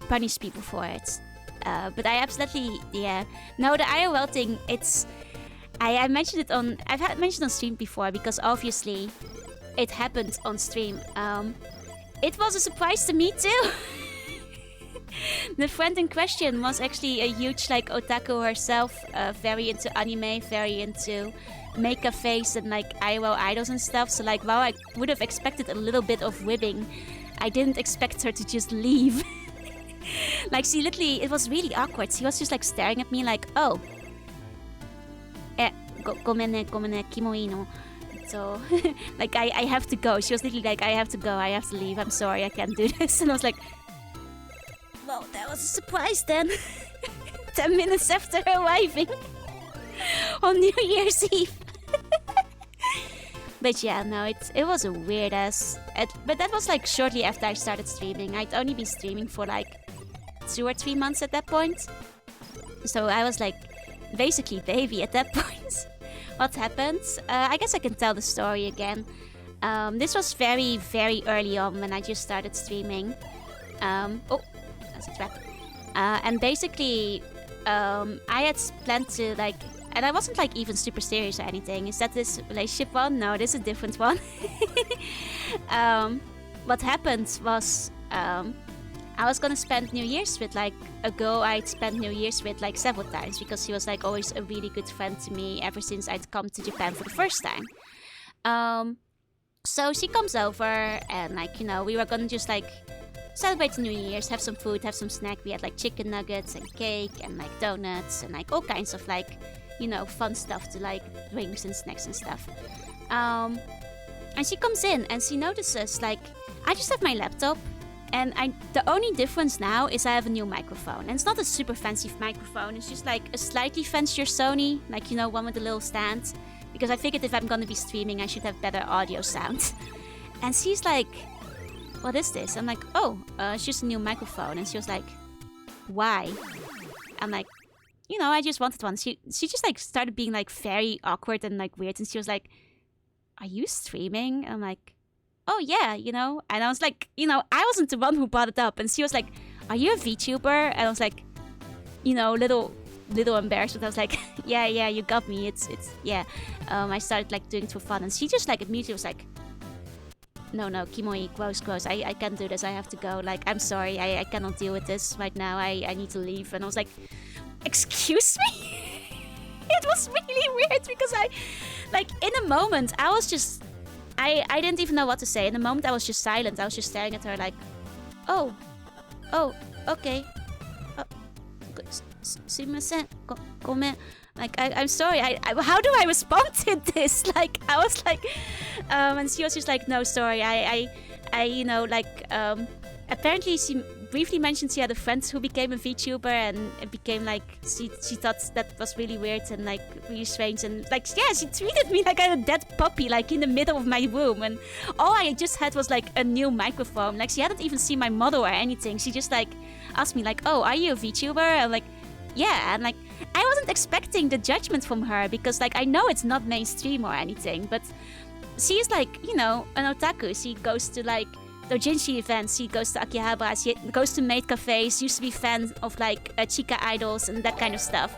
punish people for it. But I absolutely, yeah. No, the IRL thing, it's... I mentioned it on... I've mentioned on stream before, because obviously it happened on stream. It was a surprise to me, too! The friend in question was actually a huge, like, otaku herself. Very into anime, very into makeup face and, like, IRL idols and stuff. So, like, while I would have expected a little bit of ribbing, I didn't expect her to just leave. Like, she literally... It was really awkward. She was just, like, staring at me like, oh... gomenne, kimoi no. So, like, I have to go. She was literally like, I have to go, I have to leave, I'm sorry, I can't do this. And I was like, well, that was a surprise then. 10 minutes after arriving on New Year's Eve. But yeah, no, it was a weird ass. But that was like shortly after I started streaming. I'd only been streaming for like 2 or 3 months at that point. So I was like basically baby at that point. What happened? I guess I can tell the story again. This was very, very early on when I just started streaming. Oh, that's a trap. And basically, I had planned to like, and I wasn't like even super serious or anything. Is that this relationship one? No, this is a different one. What happened was, I was gonna spend New Year's with like a girl I'd spent New Year's with like several times because she was like always a really good friend to me ever since I'd come to Japan for the first time. So she comes over and like, you know, we were gonna just like celebrate the New Year's, have some food, have some snack. We had like chicken nuggets and cake and like donuts and like all kinds of like, you know, fun stuff to like drinks and snacks and stuff. And she comes in and she notices like, I just have my laptop. And the only difference now is I have a new microphone. And it's not a super fancy microphone. It's just like a slightly fancier Sony. Like, you know, one with a little stand. Because I figured if I'm gonna be streaming, I should have better audio sound. And she's like, what is this? I'm like, oh, it's just a new microphone. And she was like, why? I'm like, you know, I just wanted one. She just like started being like very awkward and like weird. And she was like, are you streaming? I'm like, oh yeah, you know. And I was like, you know, I wasn't the one who brought it up. And she was like, are you a VTuber? And I was like, you know, little embarrassed. But I was like, yeah, you got me. It's yeah. I started like doing it for fun. And she just like immediately was like, no, Kimoi, gross. I can't do this. I have to go. Like, I'm sorry. I cannot deal with this right now. I need to leave. And I was like, excuse me? It was really weird because I, like, in a moment, I was just, I didn't even know what to say. In the moment, I was just silent. I was just staring at her like, oh, okay. Sumimasen, gomen. Like, I'm sorry. How do I respond to this? Like, I was like, and she was just like, no, sorry. I you know, like, apparently she briefly mentioned she had a friend who became a VTuber, and it became like she thought that was really weird and like really strange, and like, yeah, she treated me like a dead puppy, like in the middle of my room, and all I just had was like a new microphone. Like, she hadn't even seen my model or anything. She just like asked me like, oh, are you a VTuber? And like, yeah, and like I wasn't expecting the judgment from her because like I know it's not mainstream or anything, but she's like, you know, an otaku. She goes to like doujinshi events, she goes to Akihabara, she goes to maid cafes, used to be fan of like chica idols and that kind of stuff.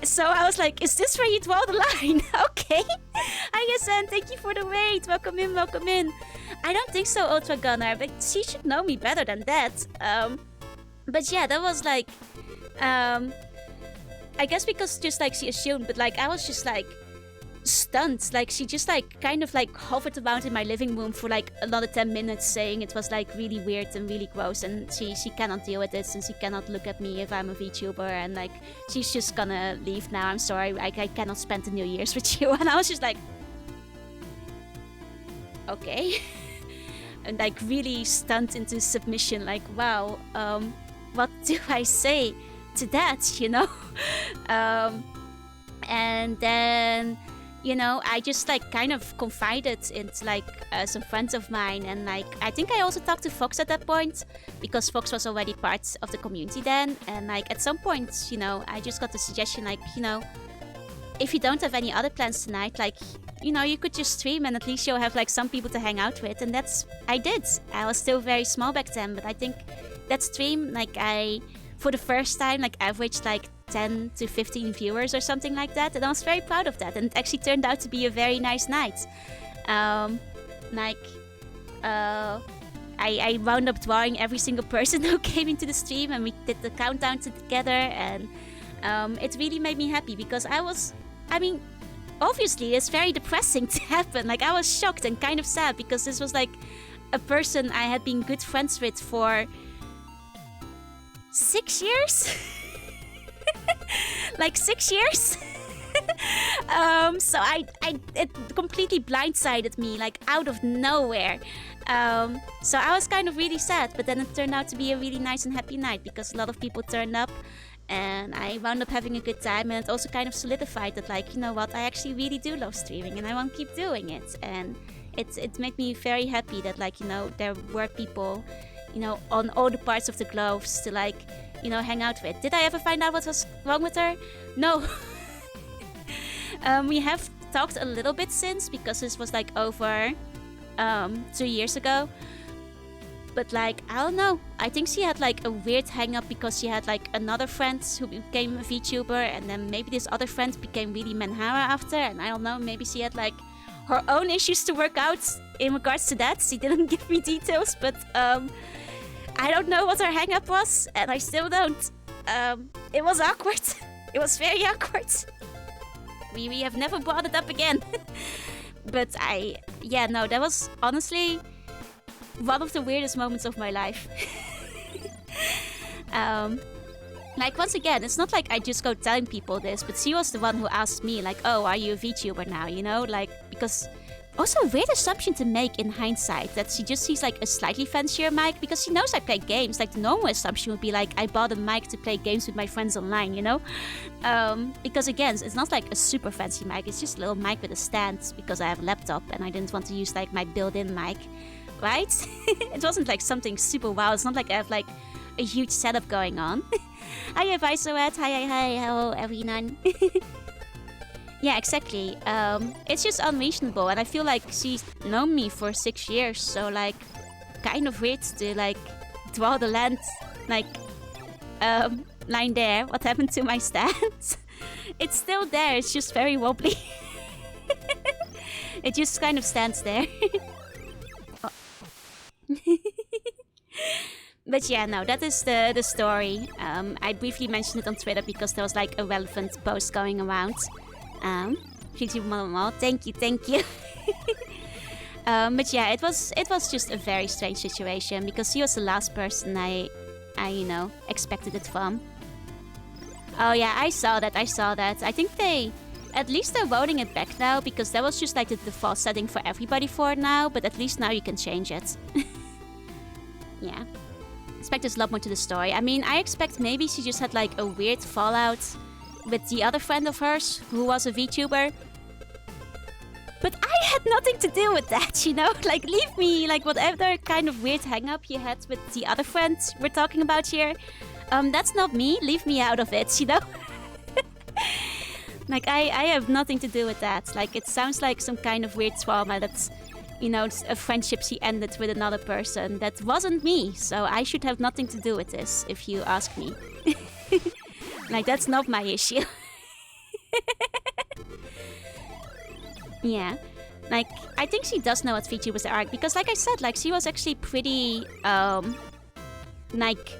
So I was like, is this where you draw the line? Okay. Hi Yasen, thank you for the raid. Welcome in. I don't think so, Ultra Gunner, but she should know me better than that. But yeah, that was like, I guess because just like she assumed, but like I was just like stunned. Like, she just like kind of like hovered around in my living room for like another 10 minutes saying it was like really weird and really gross, and she cannot deal with it, and she cannot look at me if I'm a VTuber, and like she's just gonna leave now. I'm sorry, I cannot spend the New Year's with you. And I was just like, okay. And like really stunned into submission, like, wow, what do I say to that, you know? And then, you know, I just like kind of confided into like some friends of mine, and like I think I also talked to Fox at that point because Fox was already part of the community then, and like at some point, you know, I just got the suggestion like, you know, if you don't have any other plans tonight, like, you know, you could just stream and at least you'll have like some people to hang out with. And I did. I was still very small back then, but I think that stream, like I, for the first time, like averaged like 10 to 15 viewers or something like that. And I was very proud of that. And it actually turned out to be a very nice night. I wound up drawing every single person who came into the stream, and we did the countdown together, and it really made me happy because obviously it's very depressing to happen. Like, I was shocked and kind of sad because this was like a person I had been good friends with for 6 years. Like 6 years. So it completely blindsided me, like out of nowhere. So I was kind of really sad, but then it turned out to be a really nice and happy night because a lot of people turned up and I wound up having a good time, and it also kind of solidified that, like, you know what, I actually really do love streaming and I want to keep doing it. And it made me very happy that, like, you know, there were people, you know, on all the parts of the globe to, like, you know, hang out with. Did I ever find out what was wrong with her? No. We have talked a little bit since, because this was like over 2 years ago. But, like, I don't know. I think she had like a weird hang up because she had like another friend who became a VTuber, and then maybe this other friend became really Manhara after, and I don't know, maybe she had like her own issues to work out in regards to that. She didn't give me details, but I don't know what her hang up was, and I still don't. It was awkward. It was very awkward. We have never brought it up again. But that was honestly one of the weirdest moments of my life. Like, once again, it's not like I just go telling people this, but she was the one who asked me, like, oh, are you a VTuber now, you know? Like, because also a weird assumption to make in hindsight, that she just sees like a slightly fancier mic because she knows I play games. Like, the normal assumption would be like, I bought a mic to play games with my friends online, you know? Because again, it's not like a super fancy mic, it's just a little mic with a stand because I have a laptop and I didn't want to use like my built-in mic, right? It wasn't like something super wow. It's not like I have like a huge setup going on. Hi, Visoet. Hi, hello everyone. Yeah, exactly. It's just unreasonable, and I feel like she's known me for 6 years, so like, kind of weird to like draw the line there. What happened to my stand? It's still there. It's just very wobbly. It just kind of stands there. Oh. But yeah, no, that is the story. I briefly mentioned it on Twitter because there was like a relevant post going around. Thank you. But yeah, it was just a very strange situation because she was the last person I expected it from. Oh yeah, I saw that. I think at least they're voting it back now, because that was just like the default setting for everybody for it now, but at least now you can change it. Yeah. I expect there's a lot more to the story. I mean, I expect maybe she just had like a weird fallout with the other friend of hers who was a VTuber. But I had nothing to do with that, you know? Like, leave me, like, whatever kind of weird hang-up you had with the other friend we're talking about here. That's not me. Leave me out of it, you know? Like, I have nothing to do with that. Like, it sounds like some kind of weird trauma that's, you know, a friendship she ended with another person. That wasn't me, so I should have nothing to do with this, if you ask me. Like, that's not my issue. Yeah. Like, I think she does know what VTubers are, because like I said, like, she was actually pretty, like,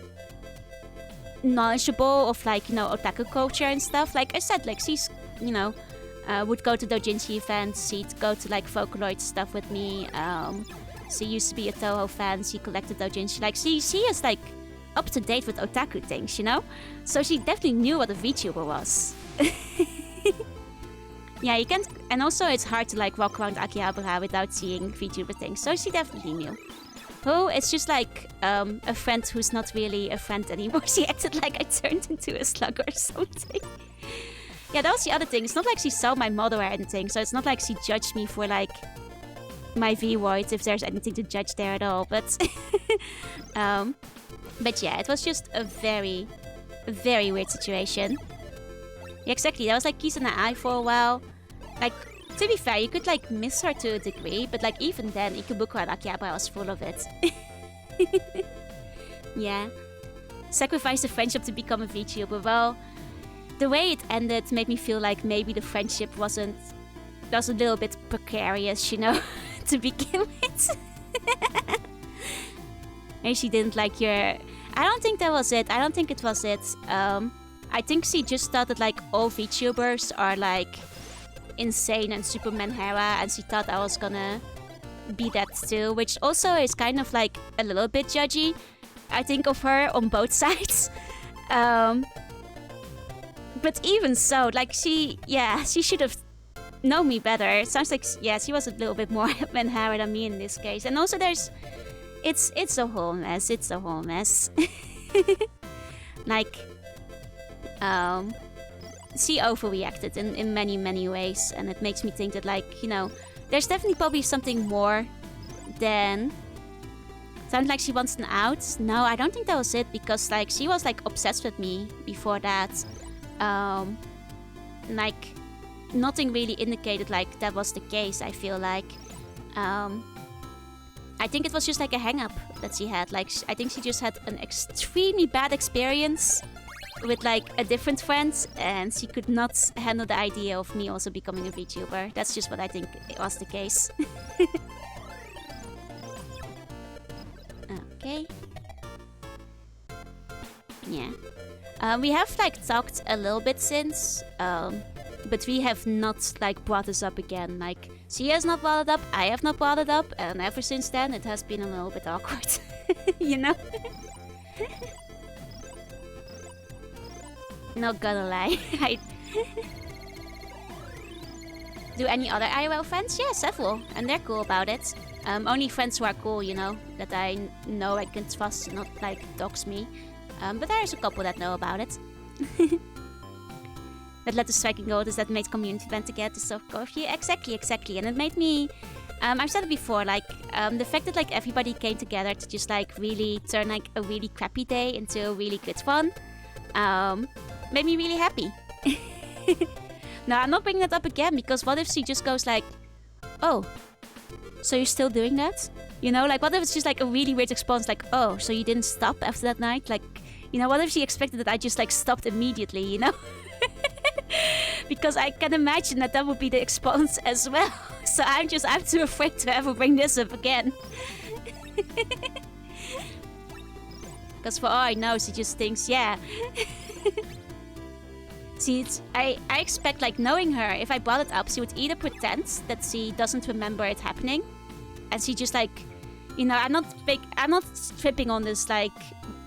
knowledgeable of, like, you know, otaku culture and stuff. Like I said, like, she's, you know, would go to doujinshi events, she'd go to, like, Vocaloid stuff with me. She used to be a Toho fan, she collected doujinshi. Like, she is, like, up to date with otaku things, you know? So she definitely knew what a VTuber was. Yeah, you can't... And also, it's hard to, like, walk around Akihabara without seeing VTuber things. So she definitely knew. Oh, it's just like a friend who's not really a friend anymore. She acted like I turned into a slug or something. Yeah, that was the other thing. It's not like she saw my model or anything. So it's not like she judged me for, like, my V-Voids, if there's anything to judge there at all. But... But yeah, it was just a very, very weird situation. Yeah, exactly. That was like Kiss in the eye for a while. Like, to be fair, you could like miss her to a degree, but like even then, Ikubuko and Akihabara was full of it. Yeah. Sacrifice the friendship to become a VTuber. Well, the way it ended made me feel like maybe the friendship was a little bit precarious, you know, to begin with. Maybe she didn't like your... I don't think that was it. I don't think it was it. I think she just thought that, like, all VTubers are, like, insane and super Manhara, and she thought I was gonna be that too, which also is kind of, like, a little bit judgy, I think, of her on both sides. But even so, like, she should have known me better. It sounds like, yeah, she was a little bit more manhara than me in this case. And also it's a whole mess. It's a whole mess. Like, she overreacted in many, many ways. And it makes me think that, like, you know, there's definitely probably something more than... Sounds like she wants an out. No, I don't think that was it. Because, like, she was, like, obsessed with me before that. Like, nothing really indicated, like, that was the case, I feel like. I think it was just, like, a hang-up that she had. Like, I think she just had an extremely bad experience with, like, a different friend, and she could not handle the idea of me also becoming a VTuber. That's just what I think was the case. Okay. Yeah. We have, like, talked a little bit since, but we have not, like, brought this up again. Like, she has not brought it up, I have not brought it up, and ever since then it has been a little bit awkward. You know? Not gonna lie. Do any other IRL friends? Yeah, several, and they're cool about it. Only friends who are cool, you know, that I know I can trust, not, like, dox me. But there's a couple that know about it. That led to striking gold is that made community event to get the soft coffee. Exactly. And it made me... I've said it before, like, the fact that, like, everybody came together to just, like, really turn, like, a really crappy day into a really good one, made me really happy. Now, I'm not bringing that up again, because what if she just goes, like, oh, so you're still doing that? You know, like, what if it's just, like, a really weird response, like, oh, so you didn't stop after that night? Like, you know, what if she expected that I just, like, stopped immediately, you know? Because I can imagine that that would be the response as well. So I'm too afraid to ever bring this up again. Because for all I know, she just thinks, yeah. See, I expect, like, knowing her, if I brought it up, she would either pretend that she doesn't remember it happening, and she just, like, you know, I'm not tripping on this, like,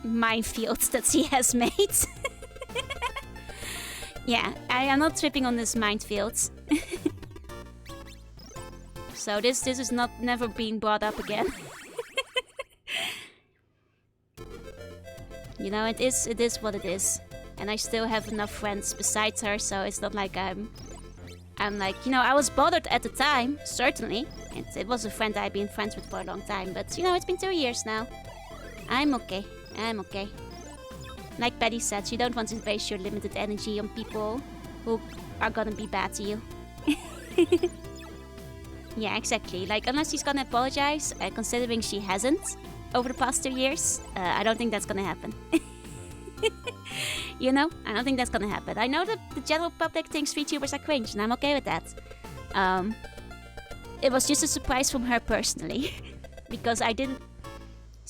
minefield that she has made. Yeah, I am not tripping on this minefield. So this is never being brought up again. You know, it is what it is. And I still have enough friends besides her, so it's not like I'm like, you know, I was bothered at the time, certainly. It was a friend I've been friends with for a long time, but, you know, it's been 2 years now. I'm okay. Like Betty said, you don't want to waste your limited energy on people who are gonna be bad to you. Yeah, exactly. Like, unless she's gonna apologize, considering she hasn't over the past 2 years, I don't think that's gonna happen. You know? I don't think that's gonna happen. I know that the general public thinks VTubers are cringe, and I'm okay with that. It was just a surprise from her personally. Because I didn't...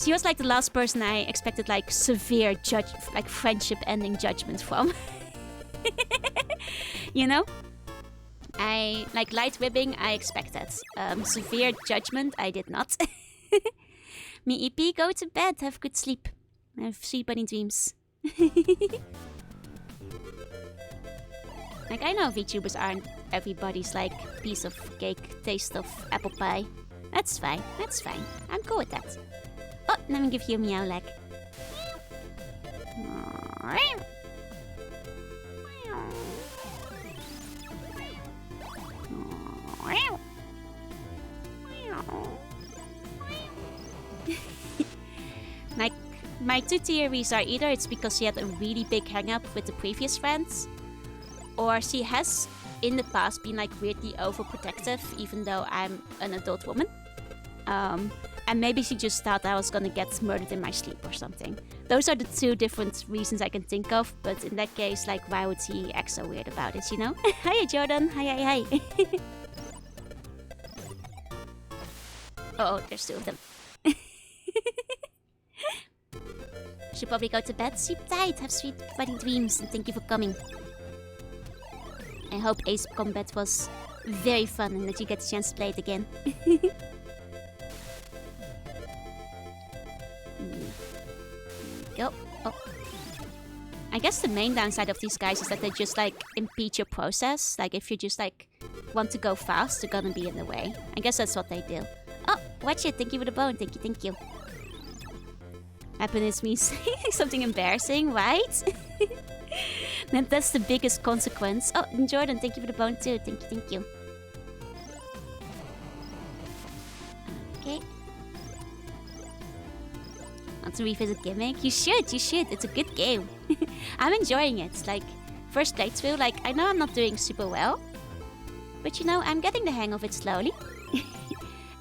She was, like, the last person I expected, like, severe friendship-ending judgment from. You know? Like, light ribbing, I expected. Severe judgment, I did not. Me EP, go to bed, have good sleep. Have sweet bunny dreams. Like, I know VTubers aren't everybody's, like, piece of cake, taste of apple pie. That's fine. I'm cool with that. Oh, let me give you a meow leg. Like, my two theories are either it's because she had a really big hang-up with the previous friends, or she has, in the past, been, like, weirdly overprotective, even though I'm an adult woman. And maybe she just thought I was gonna get murdered in my sleep or something. Those are the two different reasons I can think of, but in that case, like, why would she act so weird about it, you know? Hiya, Jordan. Hi. Oh, there's two of them. Should probably go to bed. Sleep tight. Have sweet funny dreams, and thank you for coming. I hope Ace Combat was very fun and that you get a chance to play it again. Go. Oh. I I guess the main downside of these guys is that they just like impede your process. Like if you just like want to go fast, they're gonna be in the way. I guess that's what they do. Oh, watch it. Thank you for the bone. Thank you, thank you. Happiness means saying something embarrassing, right? That's the biggest consequence. Oh, and Jordan, thank you for the bone too. Thank you, thank you. Okay. Want to revisit Gimmick? You should, you should. It's a good game. I'm enjoying it. Like, first playthrough, like, I know I'm not doing super well. But you know, I'm getting the hang of it slowly.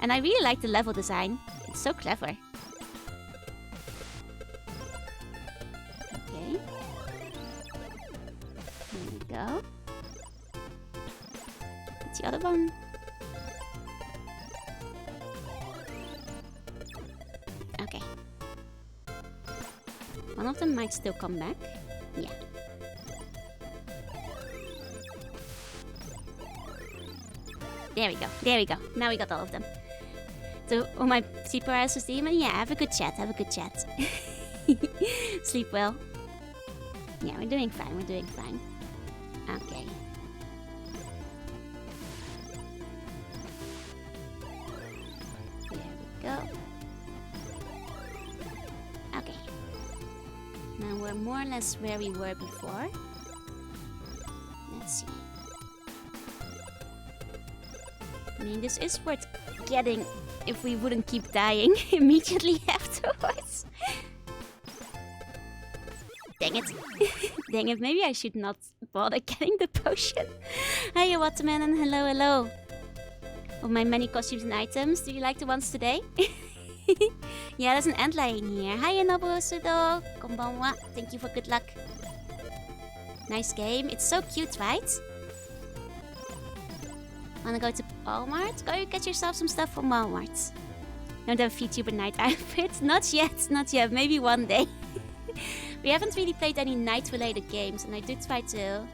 And I really like the level design. It's so clever. Okay. There we go. What's the other one? Okay. One of them might still come back. Yeah. There we go. There we go. Now we got all of them. So, my sleep paralysis demon? Yeah, have a good chat. Have a good chat. Sleep well. Yeah, we're doing fine. We're doing fine. Okay. There we go. Okay. Now we're more or less where we were before. Let's see. I mean, this is worth getting if we wouldn't keep dying immediately afterwards. Dang it. Dang it, maybe I should not bother getting the potion. Hey, Watermelon, hello, hello. Of my many costumes and items, do you like the ones today? Yeah, there's an antler in here. Hi, Nobusudo. Konbanwa. Thank you for good luck. Nice game. It's so cute, right? Wanna go to Walmart? Go get yourself some stuff from Walmart. Don't have a VTuber night outfit? Not yet, not yet. Maybe one day. We haven't really played any night-related games, and I do try to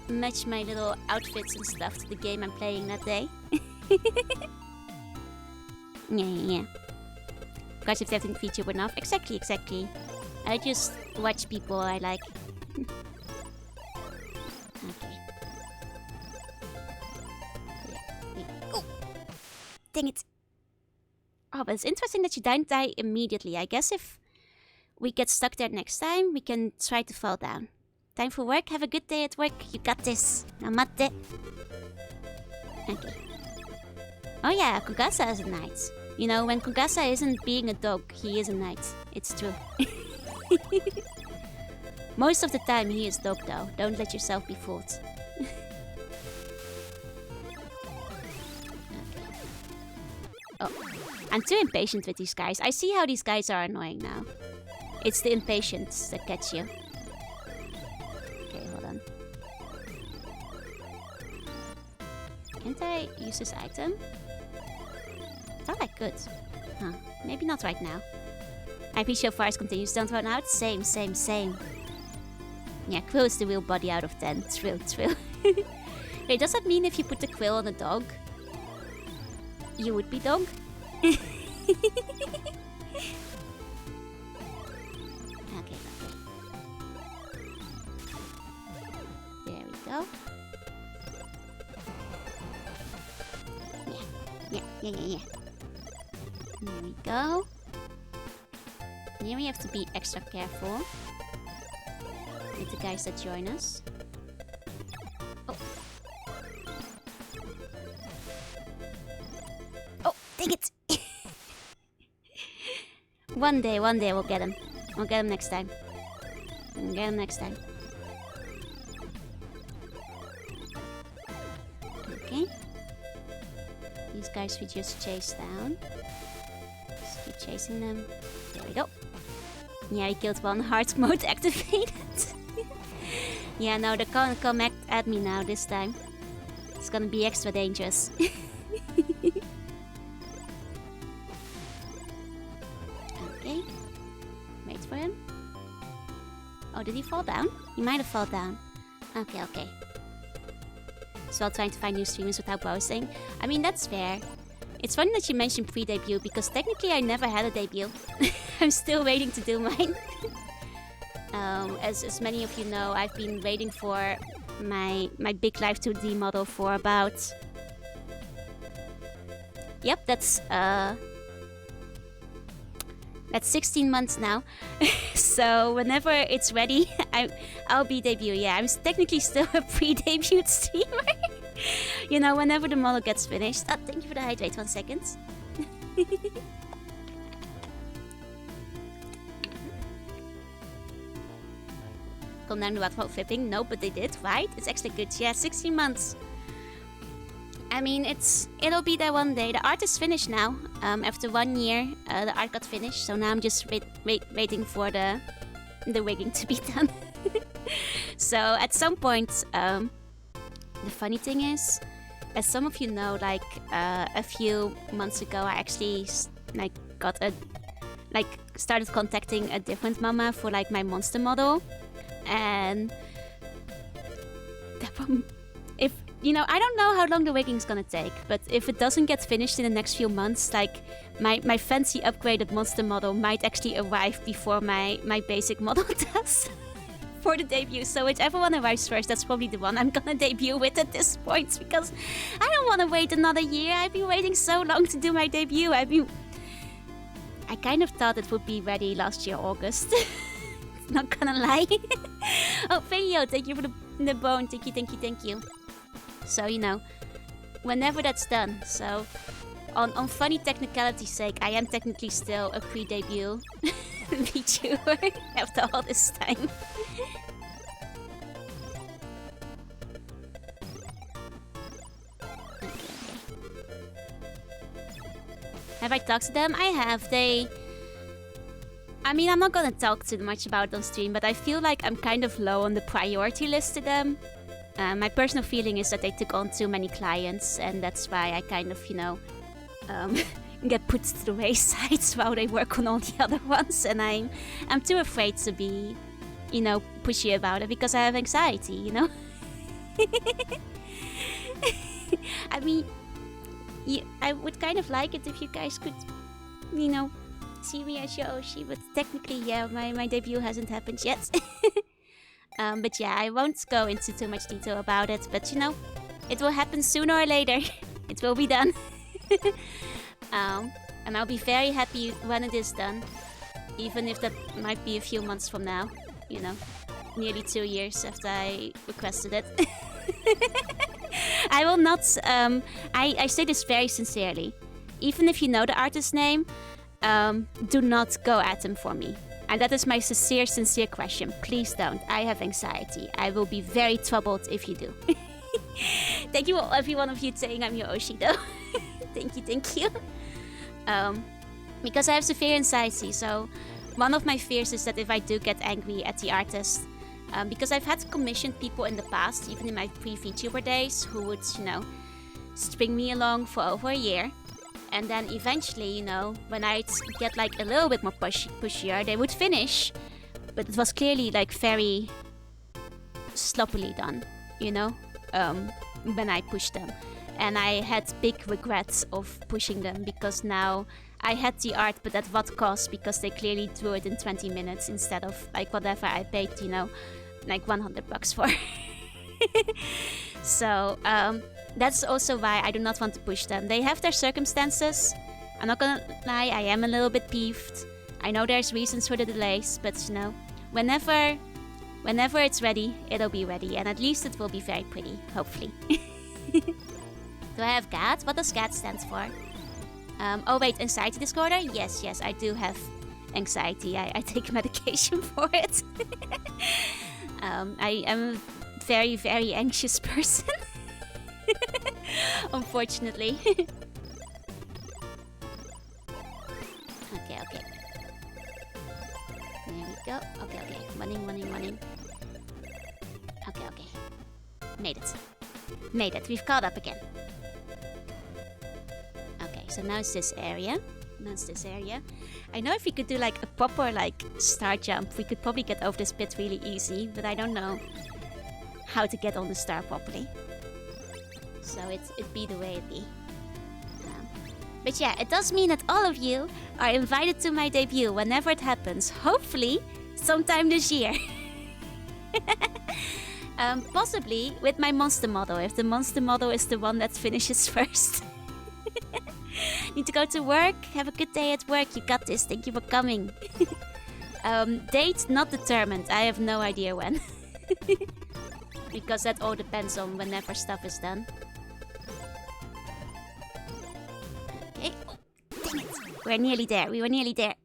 match my little outfits and stuff to the game I'm playing that day. Yeah. Because if they haven't VTuber enough. Exactly, exactly. I just watch people I like. Okay. Oh! Dang it! Oh, but it's interesting that you don't die immediately. I guess if we get stuck there next time, we can try to fall down. Time for work. Have a good day at work. You got this. Namaste. Okay. Oh yeah, Kugasa is a knight. You know, when Kugasa isn't being a dog, he is a knight. It's true. Most of the time he is dog though. Don't let yourself be fooled. Oh, I'm too impatient with these guys. I see how these guys are annoying now. It's the impatience that gets you. Okay, hold on. Can't I use this item? I thought I could. Huh. Maybe not right now. IP show fires continues. Don't run out. Same. Yeah, Quill is the real body out of 10. True. Wait, does that mean if you put the Quill on a dog, you would be dog? Okay. There we go. Yeah. There we go. Here we have to be extra careful with the guys that join us. Oh. Oh, dang it! One day we'll get him. We'll get him next time. Okay. These guys we just chase down. Just keep chasing them. There we go. Yeah, he killed one. Heart mode activated. Yeah, no, they're gonna come at me now this time. It's gonna be extra dangerous. Okay. Wait for him. Oh, did he fall down? He might have fallen down. Okay. So I'm trying to find new streamers without posting. I mean, that's fair. It's funny that you mentioned pre-debut, because technically I never had a debut. I'm still waiting to do mine. As many of you know, I've been waiting for my big Live 2D model for about... Yep, that's 16 months now. So whenever it's ready, I'll be debut. Yeah, I'm technically still a pre-debut streamer. You know, whenever the model gets finished. Oh, thank you for the hydrate. 1 second. Calm down about while flipping. No, but they did, right? It's actually good. Yeah, 16 months. I mean, it'll be there one day. The art is finished now. After 1 year, the art got finished. So now I'm just waiting for the wigging to be done. So at some point, the funny thing is, as some of you know, like a few months ago, I actually started contacting a different mama for like my monster model, and if you know, I don't know how long the wigging's gonna take, but if it doesn't get finished in the next few months, like my fancy upgraded monster model might actually arrive before my basic model does. For the debut, so whichever one arrives first, that's probably the one I'm gonna debut with at this point, because I don't want to wait another year. I've been waiting so long to do my debut. I kind of thought it would be ready last year, August. Not gonna lie. Oh, Feyo, thank you for the bone. Thank you. So, you know, whenever that's done, so on funny technicality's sake, I am technically still a pre-debut VTuber after all this time. Have I talked to them? I have. I mean, I'm not gonna talk too much about it on stream, but I feel like I'm kind of low on the priority list to them. My personal feeling is that they took on too many clients, and that's why I kind of, you know, get put to the wayside while they work on all the other ones, and I'm too afraid to be, you know, pushy about it because I have anxiety, you know. I mean, I would kind of like it if you guys could, you know, see me as your Oshi, but technically, yeah, my debut hasn't happened yet. But yeah, I won't go into too much detail about it, but you know, it will happen sooner or later. It will be done. And I'll be very happy when it is done, even if that might be a few months from now, you know, nearly 2 years after I requested it. I will not, I say this very sincerely, even if you know the artist's name, do not go at them for me. And that is my sincere question. Please don't. I have anxiety. I will be very troubled if you do. Thank you, every one of you saying I'm your Oshi, though. Thank you. Because I have severe anxiety, so one of my fears is that if I do get angry at the artist, because I've had commissioned people in the past, even in my pre-VTuber days, who would, you know, string me along for over a year. And then eventually, you know, when I'd get like a little bit more pushier, they would finish. But it was clearly like very sloppily done, you know, when I pushed them. And I had big regrets of pushing them because now I had the art, but at what cost? Because they clearly drew it in 20 minutes instead of like whatever I paid, you know, like $100 for. So, that's also why I do not want to push them. They have their circumstances. I'm not gonna lie, I am a little bit peeved. I know there's reasons for the delays, but you know, whenever it's ready, it'll be ready. And at least it will be very pretty, hopefully. Do I have GAD? What does GAD stand for? Oh wait, anxiety disorder? Yes, I do have anxiety. I take medication for it. I am a very, very anxious person. Unfortunately. Okay. There we go. Okay. Running. Okay. Made it. We've caught up again. Okay, so now it's this area. I know if we could do like a proper like star jump, we could probably get over this bit really easy, but I don't know how to get on the star properly. So it'd be the way it be. But yeah, it does mean that all of you are invited to my debut whenever it happens. Hopefully sometime this year. Possibly with my monster model, if the monster model is the one that finishes first. Need to go to work. Have a good day at work. You got this. Thank you for coming. Date not determined. I have no idea when. Because that all depends on whenever stuff is done. Okay. Oh, dang it. We're nearly there. We were nearly there.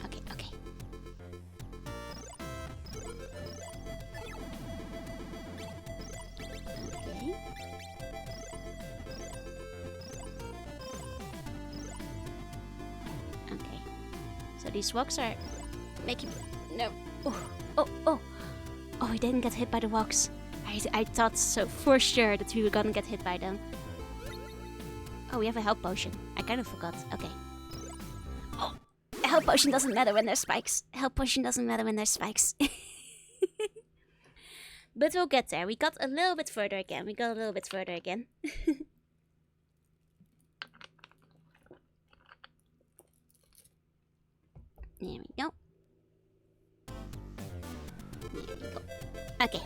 Okay, okay. Okay. Okay. So these rocks are making... No. Oh, oh, oh. Oh, we didn't get hit by the rocks. I thought so for sure that we were gonna get hit by them. Oh, we have a health potion. I kind of forgot. Okay. Oh, a health potion doesn't matter when there's spikes. Health potion doesn't matter when there's spikes. But we'll get there. We got a little bit further again. There we go. There we go. Okay.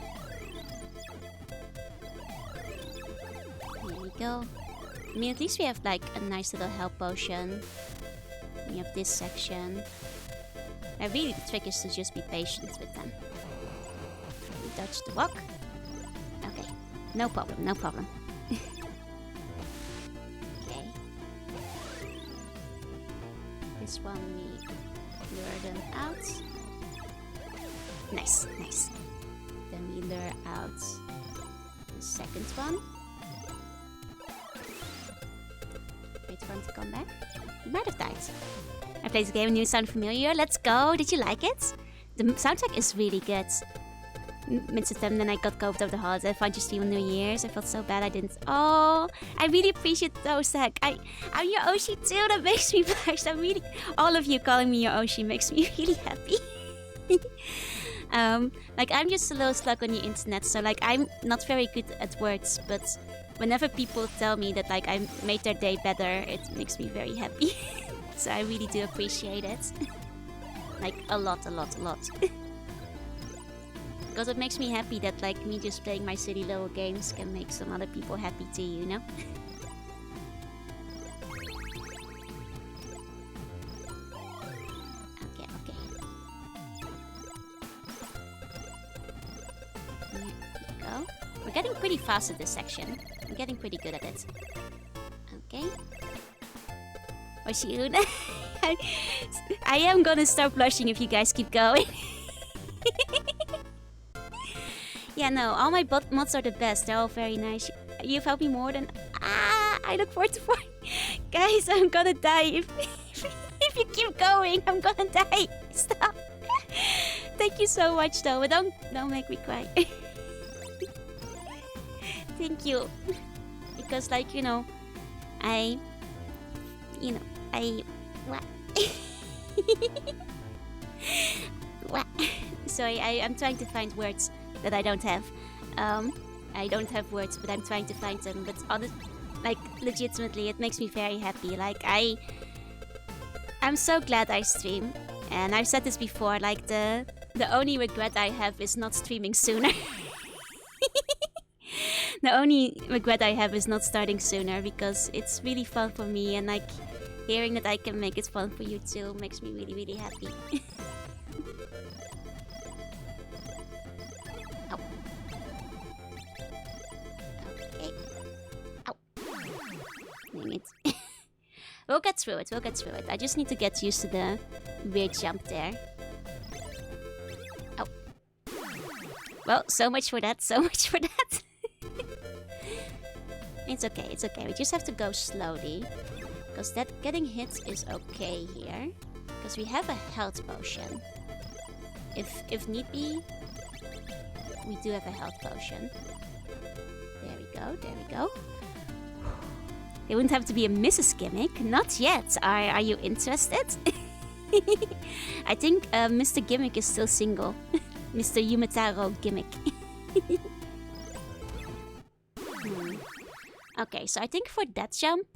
There we go. I mean, at least we have like a nice little health potion. We have this section. Really, the trick is to just be patient with them. We dodge the rock. Okay. No problem, no problem. Okay. This one we lure them out. Nice, nice. Then we lure out the second one. Wait for him to come back. He might have died. I played the game and you sound familiar. Let's go. Did you like it? The soundtrack is really good. Mid-September, then I got COVID over the holiday. I found your stream on New Year's. I felt so bad I didn't. Oh, I really appreciate those, Zach. I'm your Oshi too. That makes me blush. All of you calling me your Oshi makes me really happy. Like, I'm just a little slug on the internet, so like I'm not very good at words, but whenever people tell me that like I made their day better, it makes me very happy. So I really do appreciate it. Like a lot. Because it makes me happy that like me just playing my silly little games can make some other people happy too, you know? Okay. There we go. We're getting pretty fast at this section. I'm getting pretty good at it. Okay. Oshi-un. I am gonna start blushing if you guys keep going. Yeah, no, all my mods are the best. They're all very nice. You've helped me more than... I look forward to... Guys, I'm gonna die. If you keep going, I'm gonna die. Stop. Thank you so much, though. But don't make me cry. Thank you. Because, like, what? What? Sorry, I'm trying to find words that I don't have. I don't have words, but I'm trying to find them. But like, legitimately, it makes me very happy. Like, I'm so glad I stream. And I've said this before, like, the only regret I have is not streaming sooner. The only regret I have is not starting sooner, because it's really fun for me, and like, hearing that I can make it fun for you too makes me really, really happy. Ow. Okay. Ow. Dang it. We'll get through it. I just need to get used to the weird jump there. Ow. Well, so much for that. It's okay. We just have to go slowly. Because that getting hit is okay here. Because we have a health potion. If need be, we do have a health potion. There we go. It wouldn't have to be a Mrs. Gimmick. Not yet. Are you interested? I think Mr. Gimmick is still single. Mr. Yumetaro Gimmick. Okay, so I think for that jump,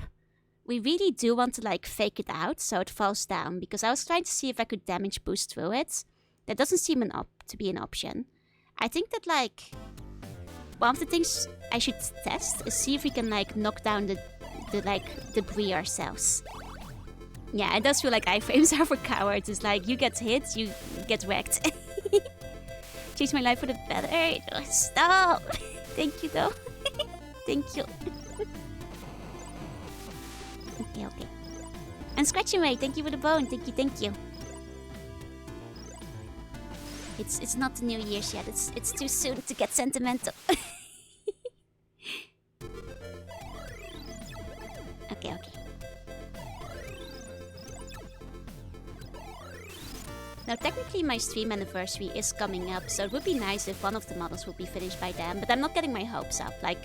we really do want to like fake it out so it falls down, because I was trying to see if I could damage boost through it. That doesn't seem to be an option. I think that like one of the things I should test is see if we can like knock down the like debris ourselves. Yeah, it does feel like iframes are for cowards. It's like you get hit, you get wrecked. Change my life for the better. Oh, stop. Thank you though. Thank you. Okay. And Scratching Ray, thank you for the bone. Thank you. It's not the New Year's yet. It's too soon to get sentimental. Okay. Now, technically, my stream anniversary is coming up, so it would be nice if one of the models would be finished by then, but I'm not getting my hopes up. Like,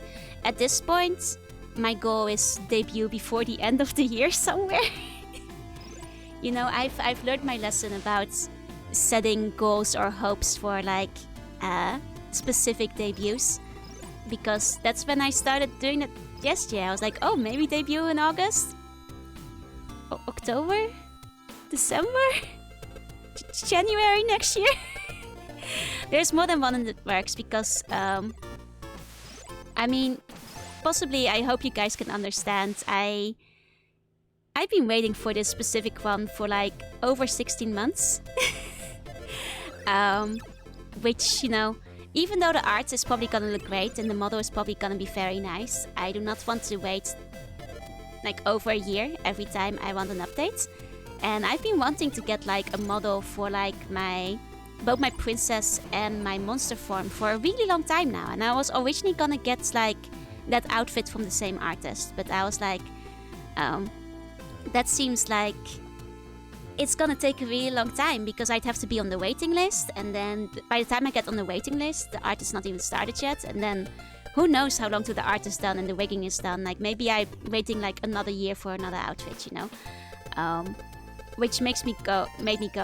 at this point, my goal is debut before the end of the year somewhere. You know, I've learned my lesson about setting goals or hopes for, like, specific debuts, because that's when I started doing it yesterday. I was like, oh, maybe debut in August? October? December? January next year? There's more than one in the works, because I mean, possibly I hope you guys can understand, I've been waiting for this specific one for like over 16 months. Which, you know, even though the art is probably gonna look great and the model is probably gonna be very nice, I do not want to wait like over a year every time I want an update. And I've been wanting to get like a model for like both my princess and my monster form for a really long time now. And I was originally gonna get like that outfit from the same artist, but I was like, that seems like it's gonna take a really long time, because I'd have to be on the waiting list, and then by the time I get on the waiting list, the art is not even started yet, and then who knows how long till the art is done and the wigging is done. Like, maybe I'm waiting like another year for another outfit, you know? Which made me go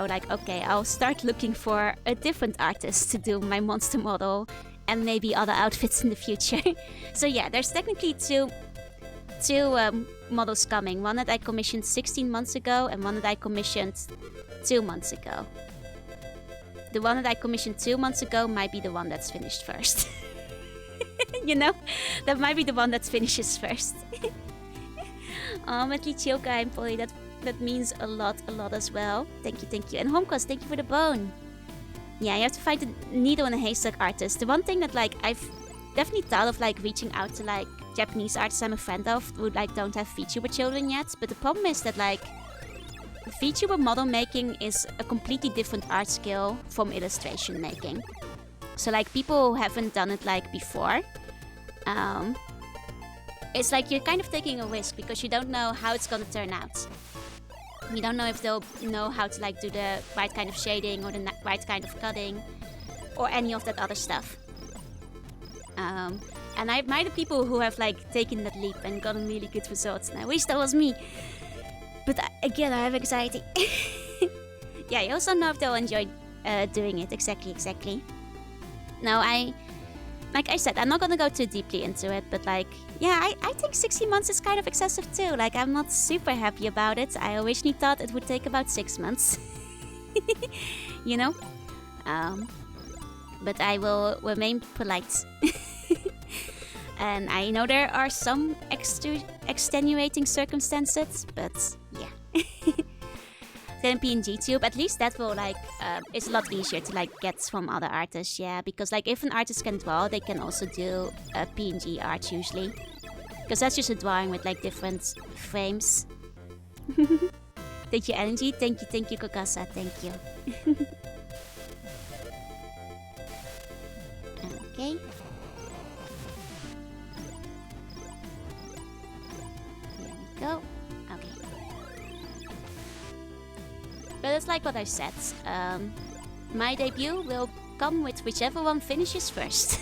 like, okay, I'll start looking for a different artist to do my monster model and maybe other outfits in the future. So yeah, there's technically two models coming. One that I commissioned 16 months ago and one that I commissioned 2 months ago. The one that I commissioned 2 months ago might be the one that's finished first. You know? That might be the one that finishes first. At least Chilka and Polly, that means a lot as well. Thank you. And Homecast, thank you for the bone. Yeah, you have to find a needle in a haystack artist. The one thing that like I've definitely thought of like reaching out to like Japanese artists I'm a friend of who like don't have VTuber children yet. But the problem is that like VTuber model making is a completely different art skill from illustration making. So like people who haven't done it like before, it's like you're kind of taking a risk because you don't know how it's gonna turn out. You don't know if they'll know how to like do the right kind of shading or the right kind of cutting or any of that other stuff. And I admire the people who have like taken that leap and gotten really good results, and I wish that was me. But again, I have anxiety. Yeah, I also know if they'll enjoy doing it. Exactly. Now, like I said, I'm not gonna go too deeply into it, but like, yeah, I think 16 months is kind of excessive too. Like, I'm not super happy about it. I originally thought it would take about 6 months. You know? But I will remain polite. And I know there are some extenuating circumstances, but yeah. Then PNG tube, at least that will like, it's a lot easier to like get from other artists, yeah. Because like if an artist can draw, they can also do PNG art usually. Because that's just a drawing with like different frames. Thank you, Energy. Thank you, Kokasa. Thank you. Okay. There we go. Okay. But it's like what I said. My debut will come with whichever one finishes first.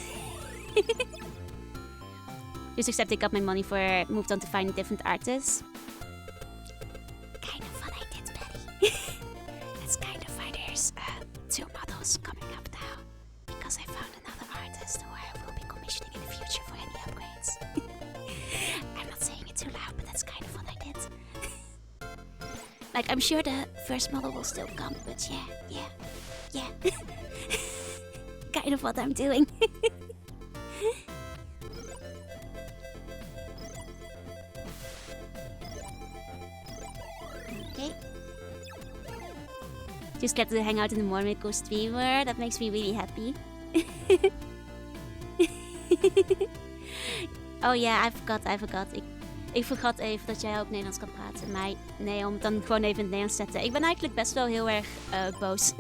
Just accept I got my money for moved on to find different artists. Kind of what I did, Betty. That's kind of why there's 2 models coming up now. Because I found another artist who I will be commissioning in the future for any upgrades. I'm not saying it too loud, but that's kind of what I did. Like, I'm sure the first model will still come, but yeah. Kind of what I'm doing. Okay. Just get to hang out in the morning with streamer. That makes me really happy. Oh ja, I forgot. Ik vergat even dat jij ook Nederlands kan praten. Maar nee, om het dan gewoon even in het Nederlands te zetten. Ik ben eigenlijk best wel heel erg boos.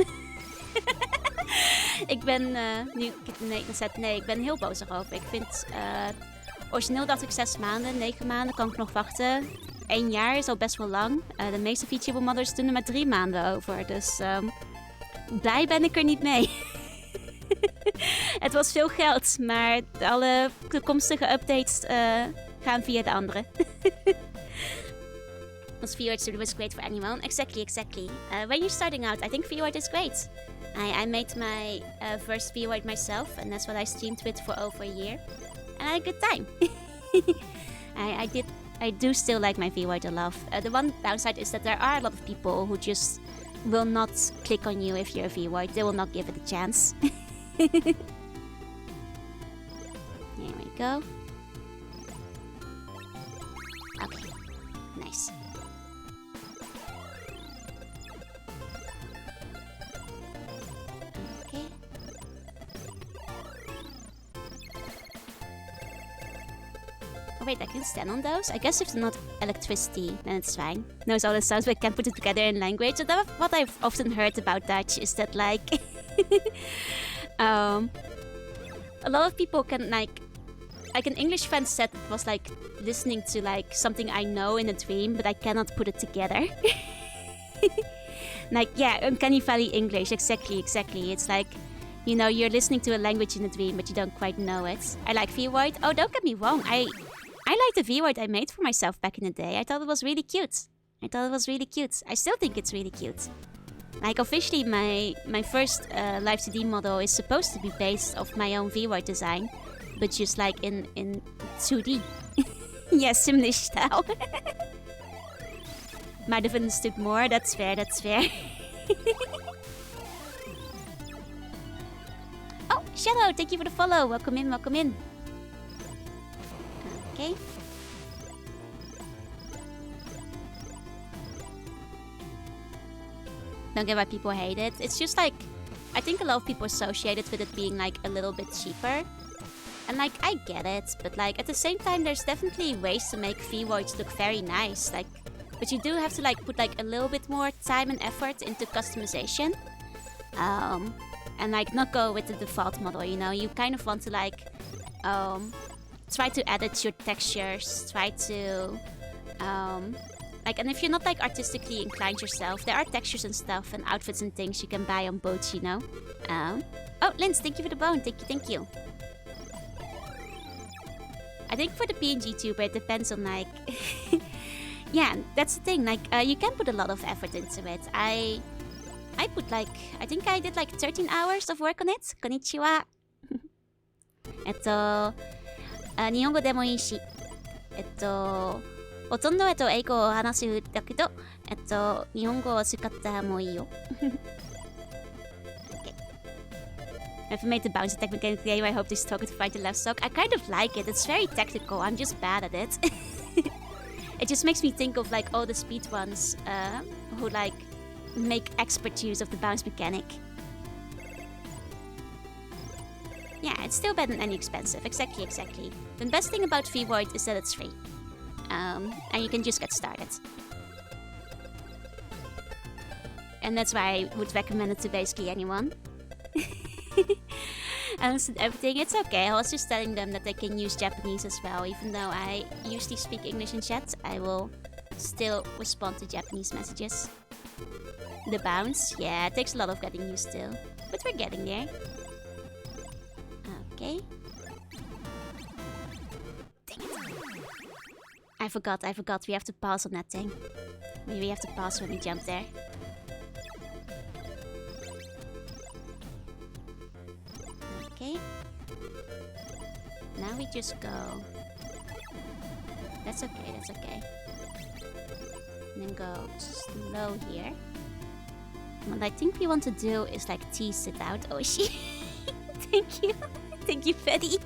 Ik ben, nu ik het in Nederlands zet, nee, ik ben heel boos erover. Ik vind, origineel dacht ik 6 maanden, 9 maanden kan ik nog wachten. 1 jaar is al best wel lang. De meeste VTuber modders doen er maar 3 maanden over. Dus blij ben ik er niet mee. Het was veel geld, maar alle toekomstige updates gaan via de andere. Was VWord studio was great for anyone? Exactly. When you're starting out, I think VWord is great. I made my first VWord myself, and that's what I streamed with for over a year. And I had a good time. I do still like my VWord a lot. The one downside is that there are a lot of people who just will not click on you if you're a VWord. They will not give it a chance. There we go. Okay, nice. Okay. Oh wait, I can stand on those? I guess if it's not electricity, then it's fine. Knows all the sounds, but I can't put it together in language. So that's what I've often heard about Dutch, is that like... a lot of people can like an English friend said it was like listening to like something I know in a dream, but I cannot put it together. Like, yeah, uncanny valley English, exactly. It's like, you know, you're listening to a language in a dream, but you don't quite know it. I like VWord. Oh, don't get me wrong, I like the VWord I made for myself back in the day. I thought it was really cute. I still think it's really cute. Like, officially, my first live 2D model is supposed to be based off my own VWord design, but just like in 2D. Yeah, Simlish style. Might have understood more. That's fair. Oh, Shadow, thank you for the follow. Welcome in. Okay. Don't get why people hate it. It's just like, I think a lot of people associate it with it being like a little bit cheaper. And like, I get it, but like at the same time, there's definitely ways to make VWords look very nice. Like, but you do have to like put like a little bit more time and effort into customization. And like not go with the default model, you know? You kind of want to like, try to edit your textures, try to, like, and if you're not like artistically inclined yourself, there are textures and stuff and outfits and things you can buy on boats, you know? Oh, Linz, thank you for the bone. Thank you. I think for the PNG tuber, it depends on like... yeah, that's the thing. Like, you can put a lot of effort into it. I put like... I think I did like 13 hours of work on it. Konnichiwa. 日本語でもいいし。ほとんど英語を話すだけど、日本語を使ったもいいよ。Okay. I've made the bounce attack mechanically. I hope this token to find the left sock. I kind of like it. It's very technical. I'm just bad at it. It just makes me think of like all the speedruns who like make expert use of the bounce mechanic. Yeah, it's still better than any expensive. Exactly. The best thing about VWord is that it's free. And you can just get started. And that's why I would recommend it to basically anyone. I understood everything. It's okay. I was just telling them that they can use Japanese as well. Even though I usually speak English in chat, I will still respond to Japanese messages. The bounce, yeah, it takes a lot of getting used to. But we're getting there. Okay. Dang it. I forgot. We have to pass on that thing. Maybe we have to pass when we jump there. Okay. Now we just go. That's okay. And then go slow here. What I think we want to do is like tease it out. Oh, she. Thank you. Thank you, Freddy.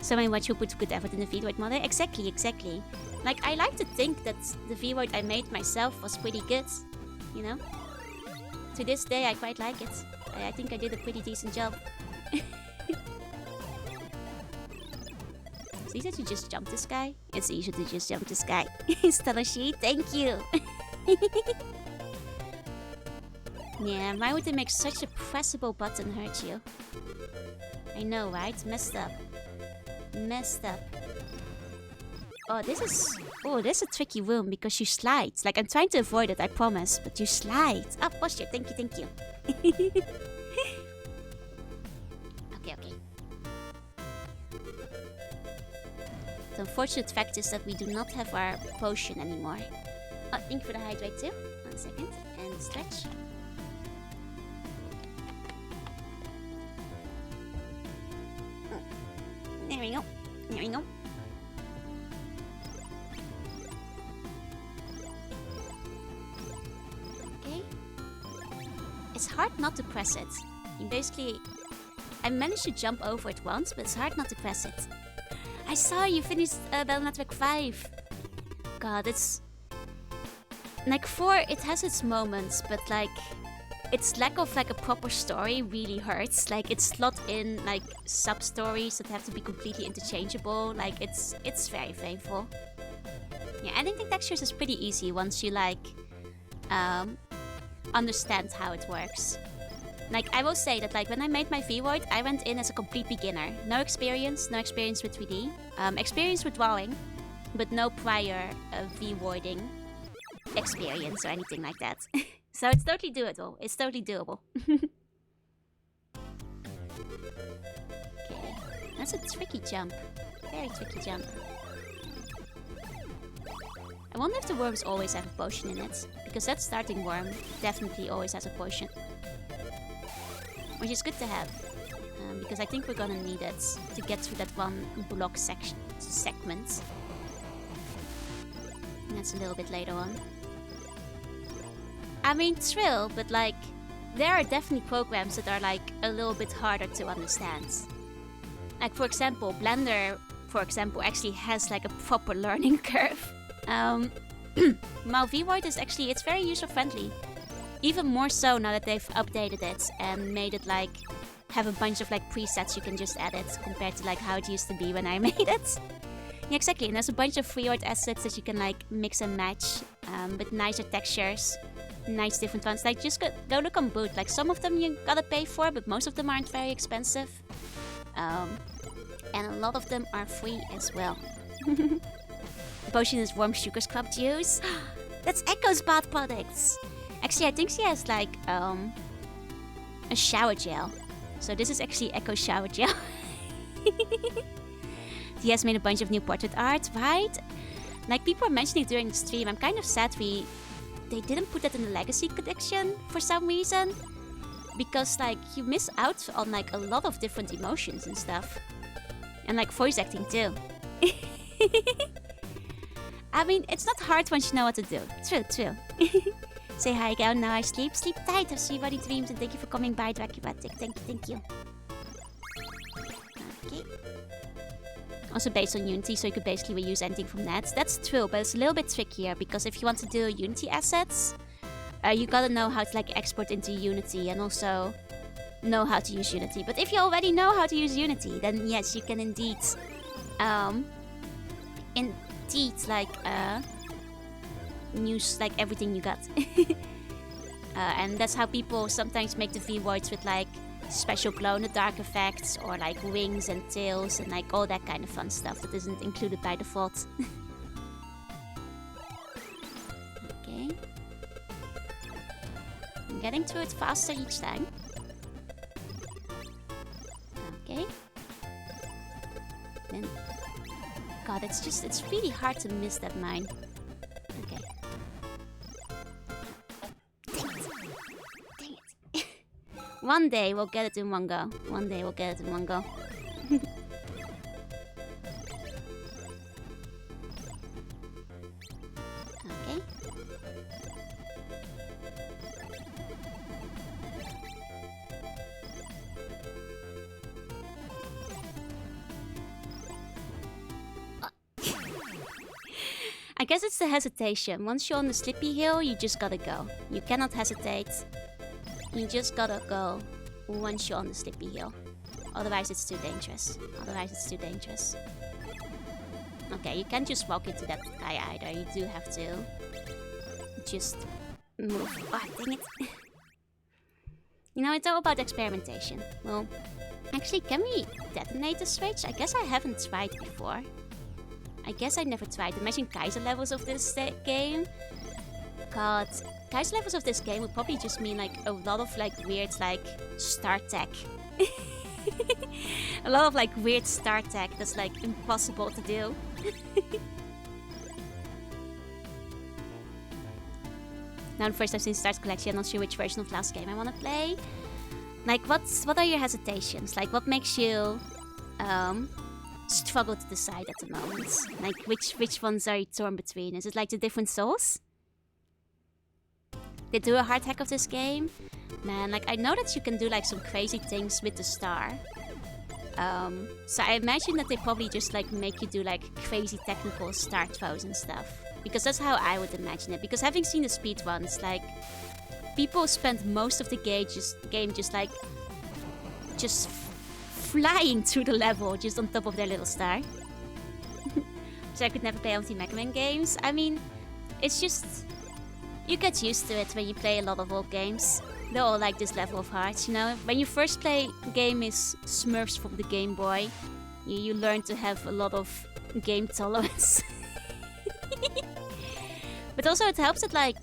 Someone watch who puts good effort in the V-Void model. Exactly, exactly. Like, I like to think that the V-Void I made myself was pretty good. You know? To this day, I quite like it. I think I did a pretty decent job. It's easy to just jump this guy. It's easy to just jump this guy. Stalashi, thank you. Yeah, why would they make such a pressable button hurt you? I know, right? Messed up. Messed up. Oh, this is a tricky room because you slide. Like, I'm trying to avoid it, I promise. But you slide. Ah, posture. Thank you, thank you. Okay. The unfortunate fact is that we do not have our potion anymore. Oh, thank you for the hydrate too. 1 second. And stretch. There we go. There we go. Okay. It's hard not to press it. I managed to jump over it once, but it's hard not to press it. I saw you finished Battle Network 5. God, it's... Like, 4, it has its moments, but like... Its lack of like a proper story really hurts. Like, it's slot in like sub-stories that have to be completely interchangeable. Like, it's very painful. Yeah, editing textures is pretty easy once you like understand how it works. Like, I will say that like when I made my V-Void, I went in as a complete beginner. No experience with 3D. Experience with drawing, but no prior V-Voiding experience or anything like that. So it's totally doable. It's totally doable. Okay. That's a tricky jump. Very tricky jump. I wonder if the worms always have a potion in it. Because that starting worm definitely always has a potion. Which is good to have. Because I think we're gonna need it to get through that one block segment. And that's a little bit later on. I mean, trill, but like, there are definitely programs that are like a little bit harder to understand. Like, for example, Blender, actually has like a proper learning curve. While V-Void is actually, it's very user-friendly. Even more so now that they've updated it and made it like, have a bunch of like presets you can just edit compared to like how it used to be when I made it. Yeah, exactly, and there's a bunch of free art assets that you can like mix and match with nicer textures. Nice different ones. Like, just go look on Boot. Like, some of them you gotta pay for, but most of them aren't very expensive. And a lot of them are free as well. The potion is warm sugar scrub juice. That's Echo's bath products. Actually, I think she has like a shower gel. So this is actually Echo shower gel. He has made a bunch of new portrait art, right? Like, people are mentioning during the stream. I'm kind of sad they didn't put that in the Legacy collection for some reason. Because, like, you miss out on, like, a lot of different emotions and stuff. And, like, voice acting, too. I mean, it's not hard once you know what to do. True. Say hi, Gal. Now I sleep. Sleep tight. Have sweet body dreams. And thank you for coming by, Dracubatic. Thank you. Okay. Also based on Unity, so you could basically reuse anything from that. That's true, but it's a little bit trickier because if you want to do Unity assets, you gotta know how to like export into Unity and also know how to use Unity. But if you already know how to use Unity, then yes, you can indeed like use like everything you got. And that's how people sometimes make the V-Voids with like special glow-in-the-dark effects or like wings and tails and like all that kind of fun stuff that isn't included by default. Okay. I'm getting through it faster each time. Okay. Then... God, it's really hard to miss that mine. Okay. Dang it. One day we'll get it in one go. guess it's the hesitation. Once you're on the Slippy Hill, you just gotta go. You cannot hesitate. You just gotta go once you're on the Slippy Hill. Otherwise, it's too dangerous. Okay, you can't just walk into that guy either. You do have to just move. Oh, dang it. You know, it's all about experimentation. Well, actually, can we detonate the switch? I guess I haven't tried before. I guess I never tried. Imagine Kaiser levels of this game. God, Kaiser levels of this game would probably just mean like a lot of like weird like star tech. A lot of like weird star tech that's like impossible to do. Now the first I've seen Stars Collection, I'm not sure which version of last game I want to play. Like what are your hesitations? Like what makes you struggle to decide at the moment? Like which ones are you torn between? Is it like the different souls? They do a hard hack of this game? Man, like I know that you can do like some crazy things with the star. So I imagine that they probably just like make you do like crazy technical star throws and stuff. Because that's how I would imagine it. Because having seen the speedruns, like people spend most of the game just flying through the level just on top of their little star. So I could never play empty Mega Man games. I mean, it's just you get used to it when you play a lot of old games. They're all like this level of hard, you know? When you first play a game is Smurfs from the Game Boy, you learn to have a lot of game tolerance. But also it helps that like,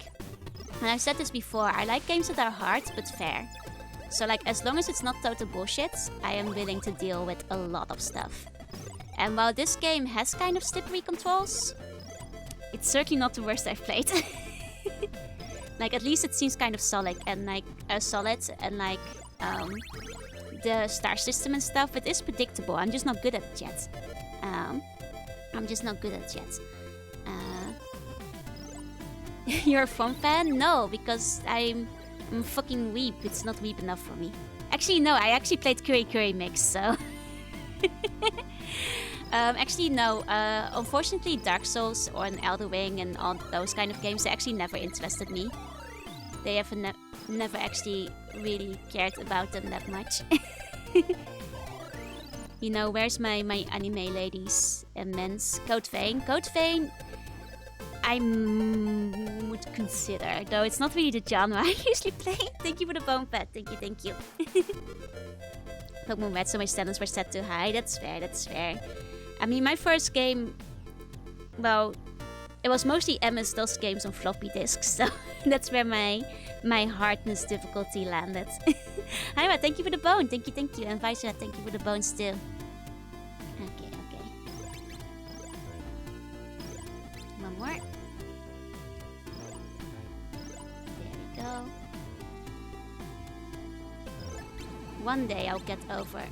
and I've said this before, I like games that are hard but fair. So like as long as it's not total bullshit, I am willing to deal with a lot of stuff. And while this game has kind of slippery controls, it's certainly not the worst I've played. Like at least it seems kind of solid and like the star system and stuff. It is predictable. I'm just not good at it yet. You're a Fun fan? No, because I'm fucking weep. It's not weep enough for me. Actually, no. I actually played Curry Mix, so. Actually, no. Unfortunately, Dark Souls or an Elder Ring and all those kind of games, they actually never interested me. They have never actually really cared about them that much. You know, where's my anime ladies and men's? Code Vein. Code Vein, I would consider, though it's not really the genre I usually play. Thank you for the bone pet. Thank you. Pokemon Red, so my standards were set too high. That's fair. I mean, my first game, well, it was mostly MS-DOS games on floppy disks, so that's where my hardness difficulty landed. Anyway, thank you for the bone. Thank you. And Vice, thank you for the bones too. Okay. One more. There we go. One day I'll get over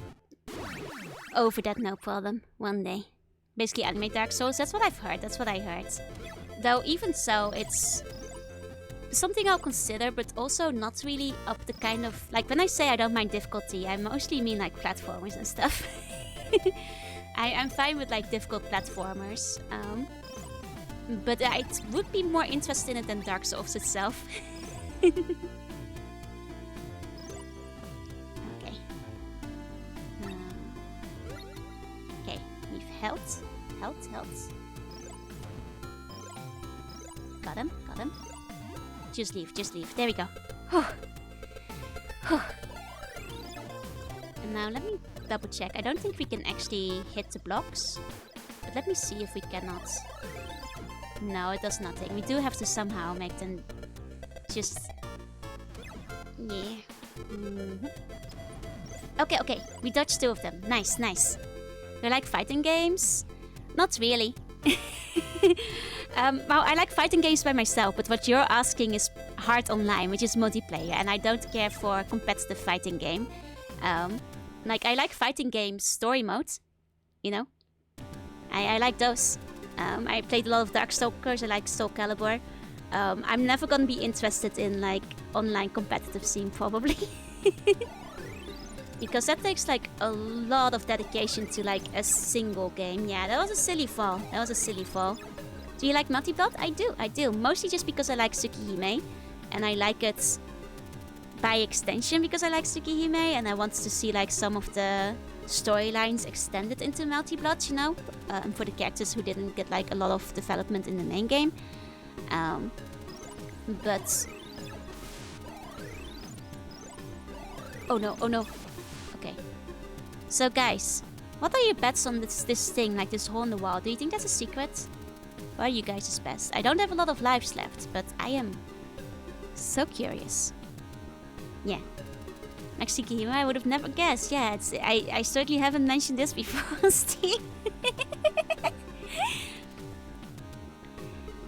that, no problem. One day. Basically anime Dark Souls, that's what I've heard, Though even so, it's something I'll consider, but also not really up the kind of... Like when I say I don't mind difficulty, I mostly mean like platformers and stuff. I'm fine with like difficult platformers. But I would be more interested in it than Dark Souls itself. Health. Got him. Just leave. There we go. And now let me double check. I don't think we can actually hit the blocks. But let me see if we cannot. No, it does nothing. We do have to somehow make them just... Yeah. Okay. We dodged 2 of them. Nice. Do I like fighting games? Not really. Well, I like fighting games by myself, but what you're asking is hard online, which is multiplayer, and I don't care for competitive fighting game. Like, I like fighting games story mode, you know? I like those. I played a lot of Darkstalkers, I like Soul Calibur. I'm never gonna be interested in, like, online competitive scene, probably. Because that takes like a lot of dedication to like a single game. Yeah, that was a silly fall. Do you like multi-plot? I do. Mostly just because I like Tsukihime. And I like it by extension because I like Tsukihime. And I want to see like some of the storylines extended into multi-plot, you know? And for the characters who didn't get like a lot of development in the main game. But... Oh no. Okay. So guys, what are your bets on this thing, like this hole in the wall? Do you think that's a secret? What are you guys' best? I don't have a lot of lives left, but I am so curious. Yeah. Next Tsukihime, I would have never guessed. Yeah, I certainly haven't mentioned this before on Steam.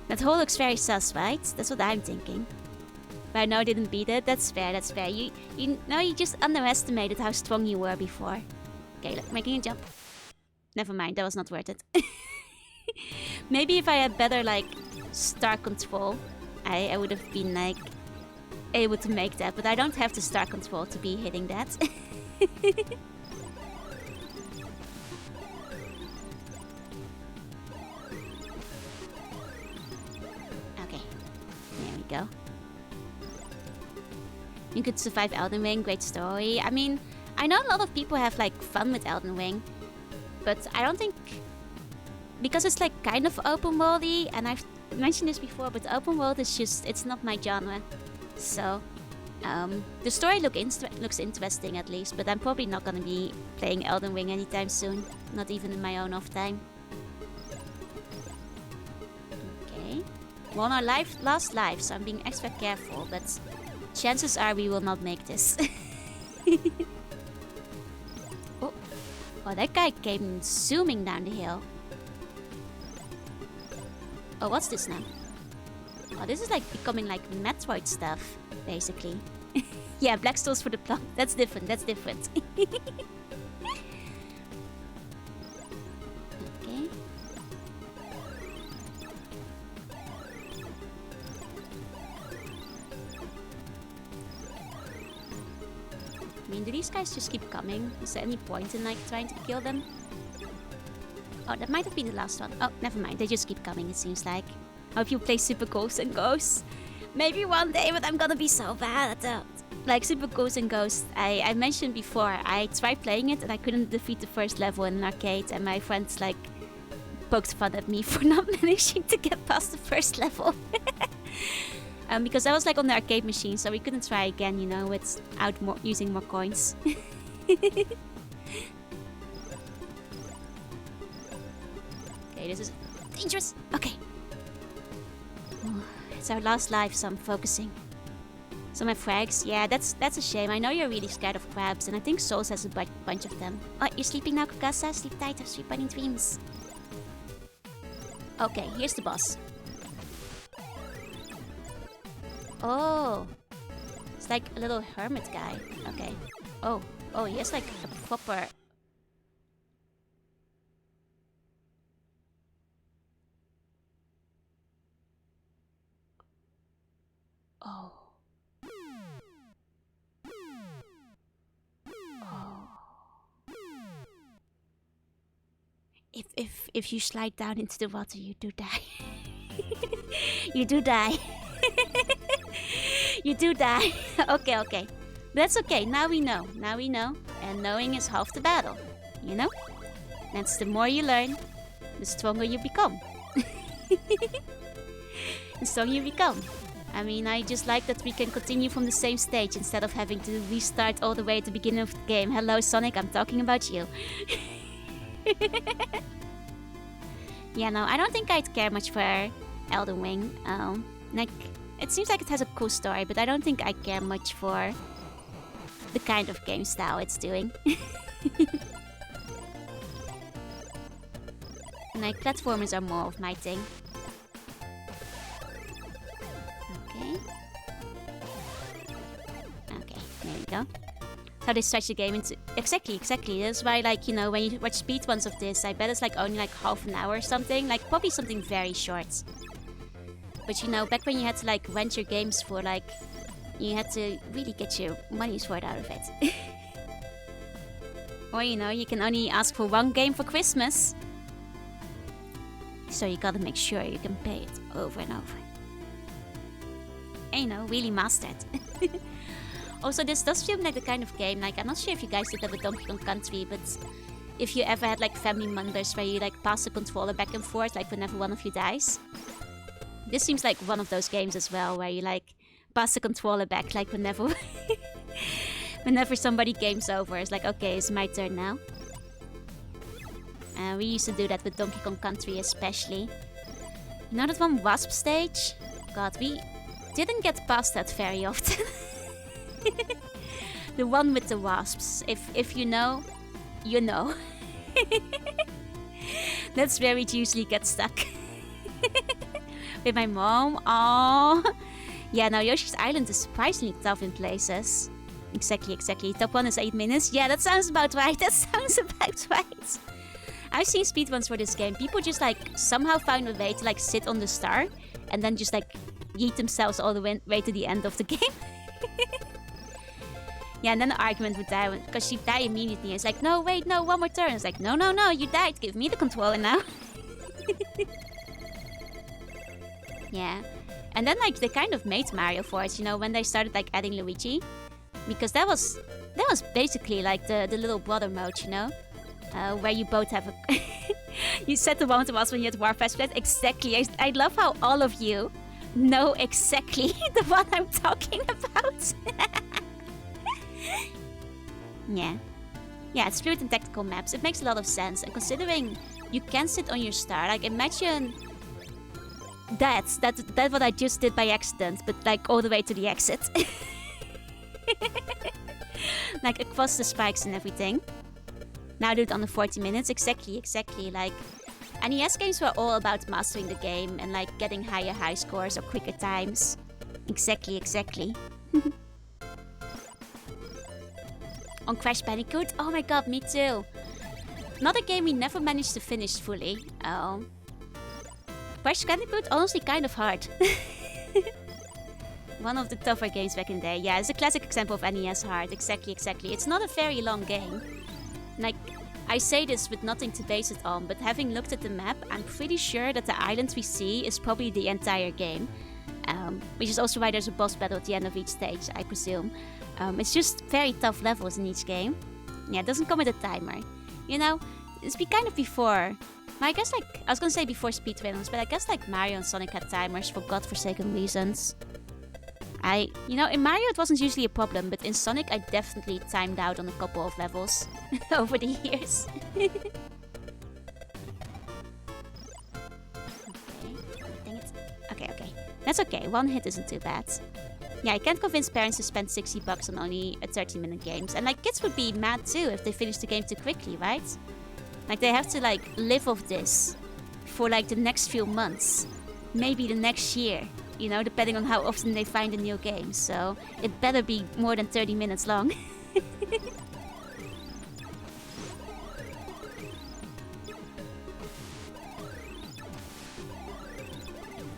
That hole looks very sus, right? That's what I'm thinking. But I know I didn't beat it. That's fair, that's fair. You know, you just underestimated how strong you were before. Okay, look, making a jump. Never mind, that was not worth it. Maybe if I had better, like, star control, I would have been, like, able to make that. But I don't have the star control to be hitting that. Okay, there we go. You could survive Elden Ring, great story. I mean, I know a lot of people have, like, fun with Elden Ring. But I don't think... Because it's like kind of open worldy, and I've mentioned this before, but open world is just, it's not my genre. So, the story looks interesting at least, but I'm probably not gonna be playing Elden Ring anytime soon. Not even in my own off time. Okay. We're on our last life, so I'm being extra careful, but chances are we will not make this. Oh, that guy came zooming down the hill. Oh, what's this now? Oh, this is like becoming like Metroid stuff, basically. Yeah, black stools for the plot. That's different, that's different. Okay. I mean, do these guys just keep coming? Is there any point in like trying to kill them? Oh, that might have been the last one. Oh, never mind. They just keep coming, it seems like. I hope you play Super Ghosts and Ghosts. Maybe one day, but I'm gonna be so bad at that. Like, Super Ghosts and Ghosts, I mentioned before, I tried playing it and I couldn't defeat the first level in an arcade. And my friends, like, poked fun at me for not managing to get past the first level. Because I was, like, on the arcade machine, so we couldn't try again, you know, without using more coins. Okay, this is dangerous. Okay. Oh, it's our last life, so I'm focusing. So my frags, yeah, that's a shame. I know you're really scared of crabs, and I think Souls has a bunch of them. Oh, you're sleeping now, Kakasa? Sleep tight, have sweet bunny dreams. Okay, here's the boss. Oh, it's like a little hermit guy. Okay. Oh, he has like a proper... Oh. If you slide down into the water, you do die. You do die. You do die. Okay. That's okay. Now we know. And knowing is half the battle. You know? That's the more you learn, the stronger you become. The stronger you become. I mean, I just like that we can continue from the same stage instead of having to restart all the way at the beginning of the game. Hello, Sonic, I'm talking about you. Yeah, no, I don't think I'd care much for Elden Ring. Like, it seems like it has a cool story, but I don't think I care much for the kind of game style it's doing. Like, platformers are more of my thing. Okay, there we go. How they stretch the game into... Exactly. That's why, like, you know, when you watch speedruns of this, I bet it's, like, only, like, half an hour or something. Like, probably something very short. But, you know, back when you had to, like, rent your games for, like... You had to really get your money's worth out of it. Or, you know, you can only ask for one game for Christmas. so you gotta make sure you can pay it over and over. And you know, really master it. Also, this does feel like the kind of game, like, I'm not sure if you guys did that with Donkey Kong Country, but if you ever had like family members where you like pass the controller back and forth, like whenever one of you dies. This seems like one of those games as well, where you like pass the controller back, like whenever whenever somebody games over. It's like, okay, it's my turn now. We used to do that with Donkey Kong Country especially. You know that one wasp stage? God, we didn't get past that very often. The one with the wasps. If you know, you know. That's where we usually get stuck. With my mom. Aww. Yeah, now Yoshi's Island is surprisingly tough in places. Exactly. Top 1 is 8 minutes. Yeah, that sounds about right. I've seen speedruns for this game. People just like somehow find a way to like sit on the star and then just like yeet themselves all the way to the end of the game. Yeah, and then the argument would die because she'd die immediately. It's like, no, wait, no, one more turn. It's like, no, you died. Give me the controller now. Yeah. And then like they kind of made Mario for it, you know, when they started like adding Luigi. Because that was basically like the little brother mode, you know? Where you both have a... You said the one with the was when you had Warpath Split. Exactly. I love how all of you know exactly the one I'm talking about. Yeah. Yeah, it's fluid and tactical maps. It makes a lot of sense. And considering you can sit on your star, like imagine... That's what I just did by accident, but like all the way to the exit. Like across the spikes and everything. Now do it under 40 minutes. Exactly. Like, NES games were all about mastering the game and like getting high scores or quicker times. Exactly. On Crash Bandicoot? Oh my god, me too. Not a game we never managed to finish fully. Oh. Crash Bandicoot, honestly kind of hard. One of the tougher games back in the day. Yeah, it's a classic example of NES hard. Exactly. It's not a very long game. Like, I say this with nothing to base it on, but having looked at the map, I'm pretty sure that the island we see is probably the entire game. Which is also why there's a boss battle at the end of each stage, I presume. It's just very tough levels in each game. Yeah, it doesn't come with a timer. You know, it's kind of before... I guess like... I was gonna say before speedrunners, but I guess like Mario and Sonic had timers for godforsaken reasons. You know, in Mario it wasn't usually a problem, but in Sonic I definitely timed out on a couple of levels over the years. Okay. That's okay, one hit isn't too bad. Yeah, I can't convince parents to spend $60 on only a 30-minute games. And like, kids would be mad too if they finish the game too quickly, right? Like, they have to like, live off this for like the next few months. Maybe the next year. You know, depending on how often they find a new game. So, it better be more than 30 minutes long.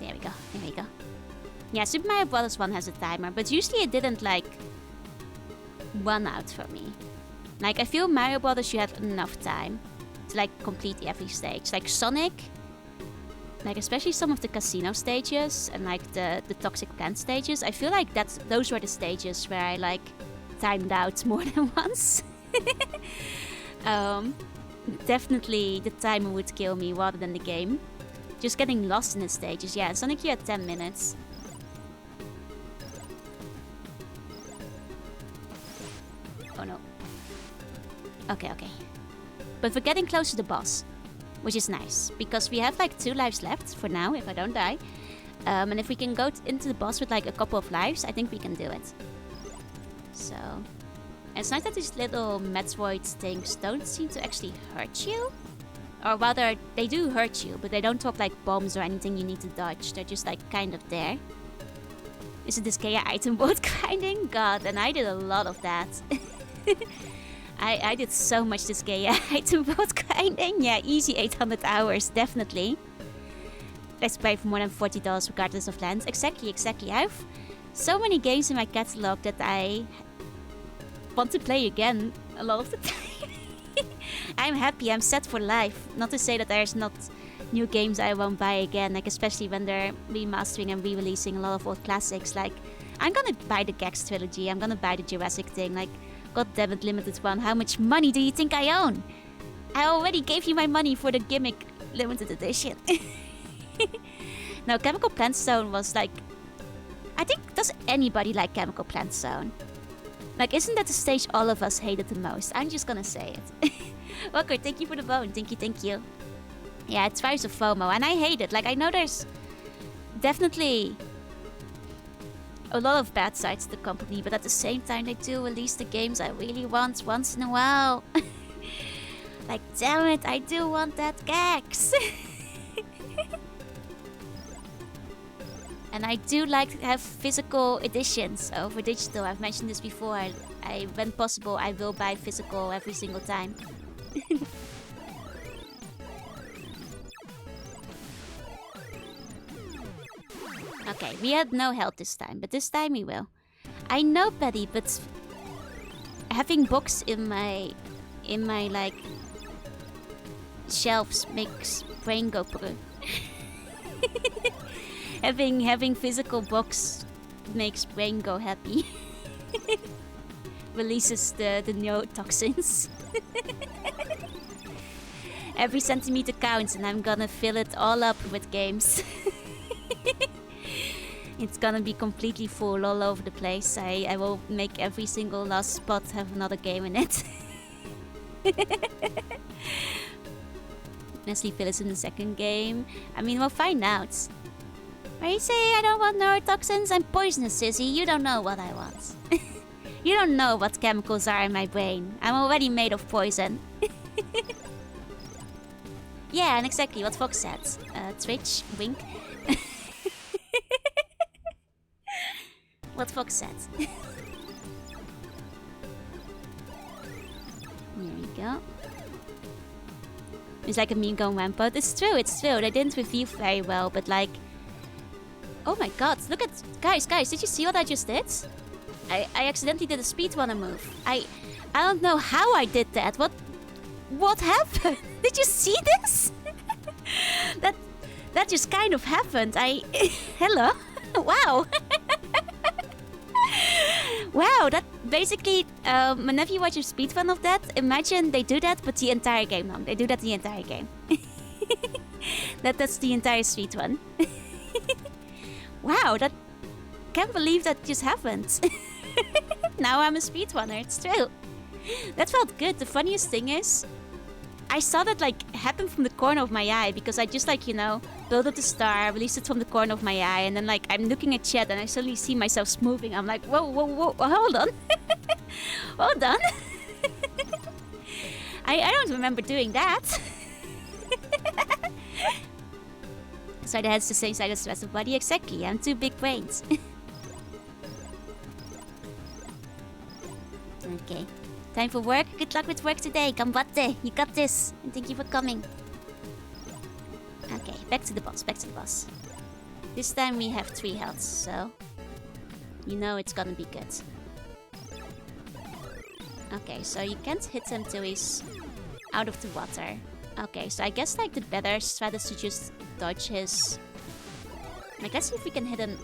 There we go. Yeah, Super Mario Bros. 1 has a timer, but usually it didn't, like, run out for me. Like, I feel Mario Bros. You had enough time to, like, complete every stage. Like, Sonic... Like, especially some of the casino stages and, like, the toxic plant stages. I feel like those were the stages where I, like, timed out more than once. Definitely the timer would kill me rather than the game. Just getting lost in the stages. Yeah, Sonic, you had 10 minutes. Oh, no. Okay. But we're getting close to the boss. Which is nice, because we have like 2 lives left for now, if I don't die. And if we can go into the boss with like a couple of lives, I think we can do it. So... And it's nice that these little Metroid things don't seem to actually hurt you. Or rather, they do hurt you, but they don't talk like bombs or anything you need to dodge. They're just like kind of there. Is it this Gaia item boat grinding? God, and I did a lot of that. I did so much this Gaia item boat grinding. Yeah, easy 800 hours, definitely. Let's play for more than $40 regardless of length. Exactly. I have so many games in my catalog that I want to play again a lot of the time. I'm happy, I'm set for life. Not to say that there's not new games I won't buy again, like especially when they're remastering and re-releasing a lot of old classics. Like, I'm gonna buy the Gex trilogy, I'm gonna buy the Jurassic thing, like, goddammit, Limited One, how much money do you think I own? I already gave you my money for the Gimmick limited edition. Now, Chemical Plant Zone was like... I think, does anybody like Chemical Plant Zone? Like, isn't that the stage all of us hated the most? I'm just gonna say it. Walker, thank you for the bone. Thank you, thank you. Yeah, it thrives of FOMO, and I hate it. Like, I know there's definitely a lot of bad sides to the company, but at the same time, they do release the games I really want once in a while. Like, damn it, I do want that Gex. And I do like to have physical editions over digital. I've mentioned this before. When possible, I will buy physical every single time. Okay, we had no health this time, but this time we will. I know, Paddy, but having books in my like shelves makes brain go purr. Having physical books makes brain go happy. Releases the neurotoxins. Every centimeter counts, and I'm gonna fill it all up with games. It's gonna be completely full all over the place. I will make every single last spot have another game in it. Nestle Phyllis in the second game. I mean, we'll find out. Why you say I don't want neurotoxins? I'm poisonous, sissy. You don't know what I want. You don't know what chemicals are in my brain. I'm already made of poison. Yeah, and exactly what Fox said. Twitch, wink. What Fox said. There we go. It's like a meme going rampant. It's true, it's true. They didn't review very well, but like... Oh my god, look at... Guys, did you see what I just did? I accidentally did a speedrunner move. I don't know how I did that. What happened? Did you see this? That just kind of happened. Hello? Wow. Wow, that basically... whenever you watch a speedrun of that, imagine they do that, but the entire game long. They do that the entire game. That's the entire speedrun. Wow, that... Can't believe that just happened. Now I'm a speedrunner, it's true. That felt good. The funniest thing is... I saw that like happen from the corner of my eye because I just like, you know, built up the star, released it from the corner of my eye, and then like I'm looking at chat and I suddenly see myself moving. I'm like, whoa, hold on. Hold on. I don't remember doing that. So the head's the same size as the rest of the body. Exactly, I'm two big brains. Okay. Time for work. Good luck with work today. Gambatte. You got this. And thank you for coming. Okay, back to the boss. Back to the boss. This time we have 3 healths, so... You know it's gonna be good. Okay, so you can't hit him till he's out of the water. Okay, so I guess like the better strat is to just dodge his... Like, let's see if we can hit him.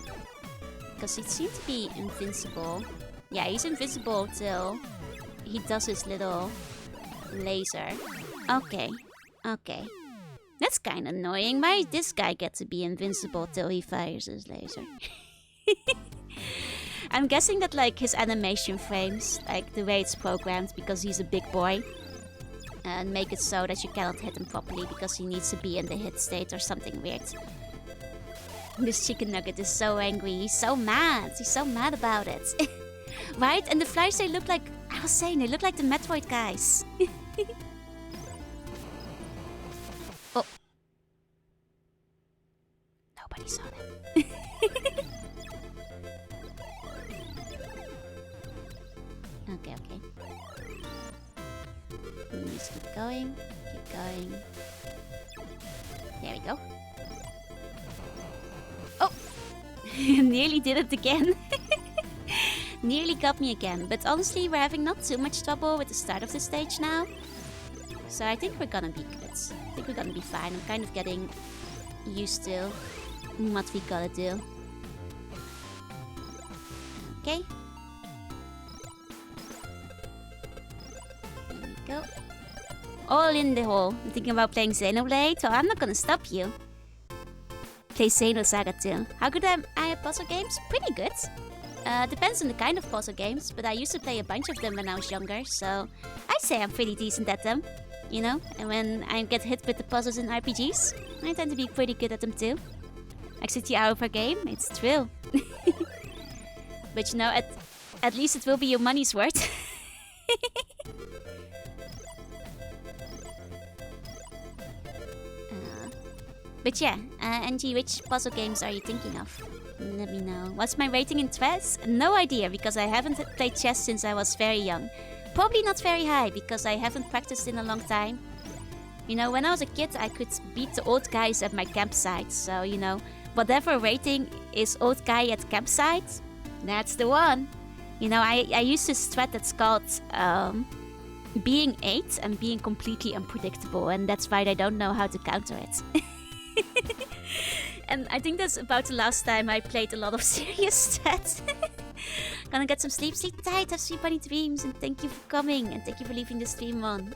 Because he seemed to be invincible. Yeah, he's invincible till... He does his little laser. Okay. Okay. That's kind of annoying. Why does this guy get to be invincible till he fires his laser? I'm guessing that like his animation frames, like the way it's programmed because he's a big boy, and make it so that you cannot hit him properly because he needs to be in the hit state or something weird. This chicken nugget is so angry. He's so mad. He's so mad about it. Right? And the flies, they look like... I was saying, they look like the Metroid guys. Oh. Nobody saw that. Okay. We just keep going. Keep going. There we go. Oh! Nearly did it again. Nearly got me again, but honestly we're having not too much trouble with the start of the stage now. So I think we're gonna be good. I think we're gonna be fine. I'm kind of getting used to what we gotta do. Okay. There we go. All in the hole. I'm thinking about playing Xenoblade, so I'm not gonna stop you. Play Xenosaga too. How good am I at puzzle games? Pretty good. Depends on the kind of puzzle games, but I used to play a bunch of them when I was younger, so I'd say I'm pretty decent at them. You know, and when I get hit with the puzzles in RPGs, I tend to be pretty good at them too. Like 60 hours per game, it's true. But you know, at least it will be your money's worth. But yeah, Angie, which puzzle games are you thinking of? Let me know. What's my rating in chess? No idea, because I haven't played chess since I was very young. Probably not very high, because I haven't practiced in a long time. You know, when I was a kid, I could beat the old guys at my campsite. So, you know, whatever rating is old guy at campsite, that's the one. You know, I use this thread that's called being 8 and being completely unpredictable. And that's why I don't know how to counter it. And I think that's about the last time I played a lot of serious stats. Gonna get some sleep. Sleep tight, have sweet bunny dreams, and thank you for coming, and thank you for leaving the stream on.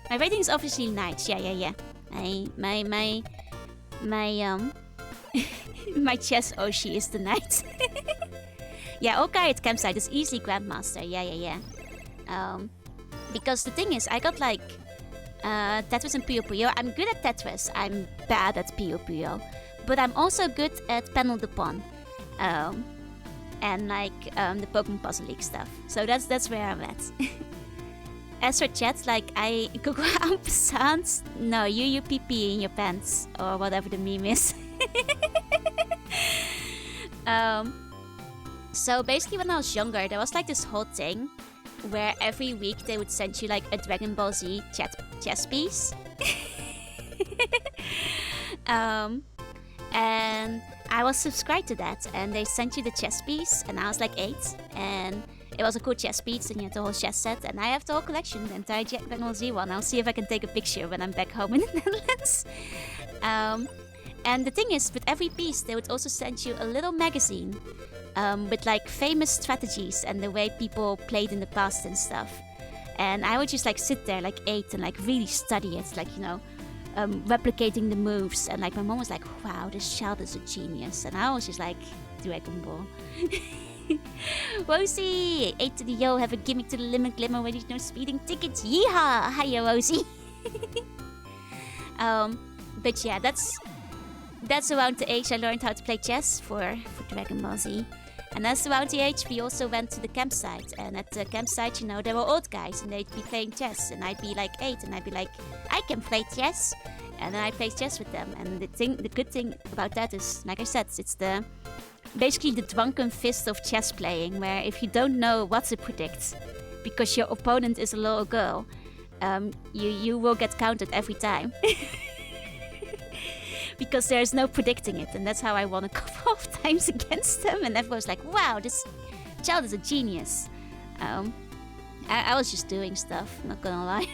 My rating is obviously knights. Yeah. My my chess Oshi is the knight. Yeah, okay, at campsite is easily grandmaster. Yeah. Because the thing is, I got like Tetris and Puyo Puyo. I'm good at Tetris. I'm bad at Puyo Puyo. But I'm also good at Panel de Pon. And like the Pokemon Puzzle League stuff. So that's where I'm at. As for chat, like I Google ampersand. No, you pee pee in your pants or whatever the meme is. So basically when I was younger, there was like this whole thing where every week they would send you like a Dragon Ball Z chess piece. And I was subscribed to that, and they sent you the chess piece, and I was like 8, and it was a cool chess piece, and you had the whole chess set, and I have the whole collection, the entire Dragon Ball Z one. I'll see if I can take a picture when I'm back home in the Netherlands. And the thing is, with every piece, they would also send you a little magazine with like famous strategies and the way people played in the past and stuff. And I would just like sit there like 8 and like really study it, like, you know, replicating the moves. And like my mom was like, wow, this child is a genius. And I was just like, Dragon Ball. Rosie, 8 to the yo, have a gimmick to the limit, glimmer when there's no speeding tickets. Yeehaw! Hiya, Rosie. But yeah, that's around the age I learned how to play chess for Dragon Ball Z. And that's around the age we also went to the campsite. And at the campsite, you know, there were old guys and they'd be playing chess. And I'd be like 8 and I'd be like, I can play chess. And then I play chess with them. And the good thing about that is, like I said, it's basically the drunken fist of chess playing, where if you don't know what to predict, because your opponent is a little girl, you will get counted every time. Because there's no predicting it, and that's how I won a couple of times against them, and everyone's like, wow, this child is a genius. I was just doing stuff, not gonna lie.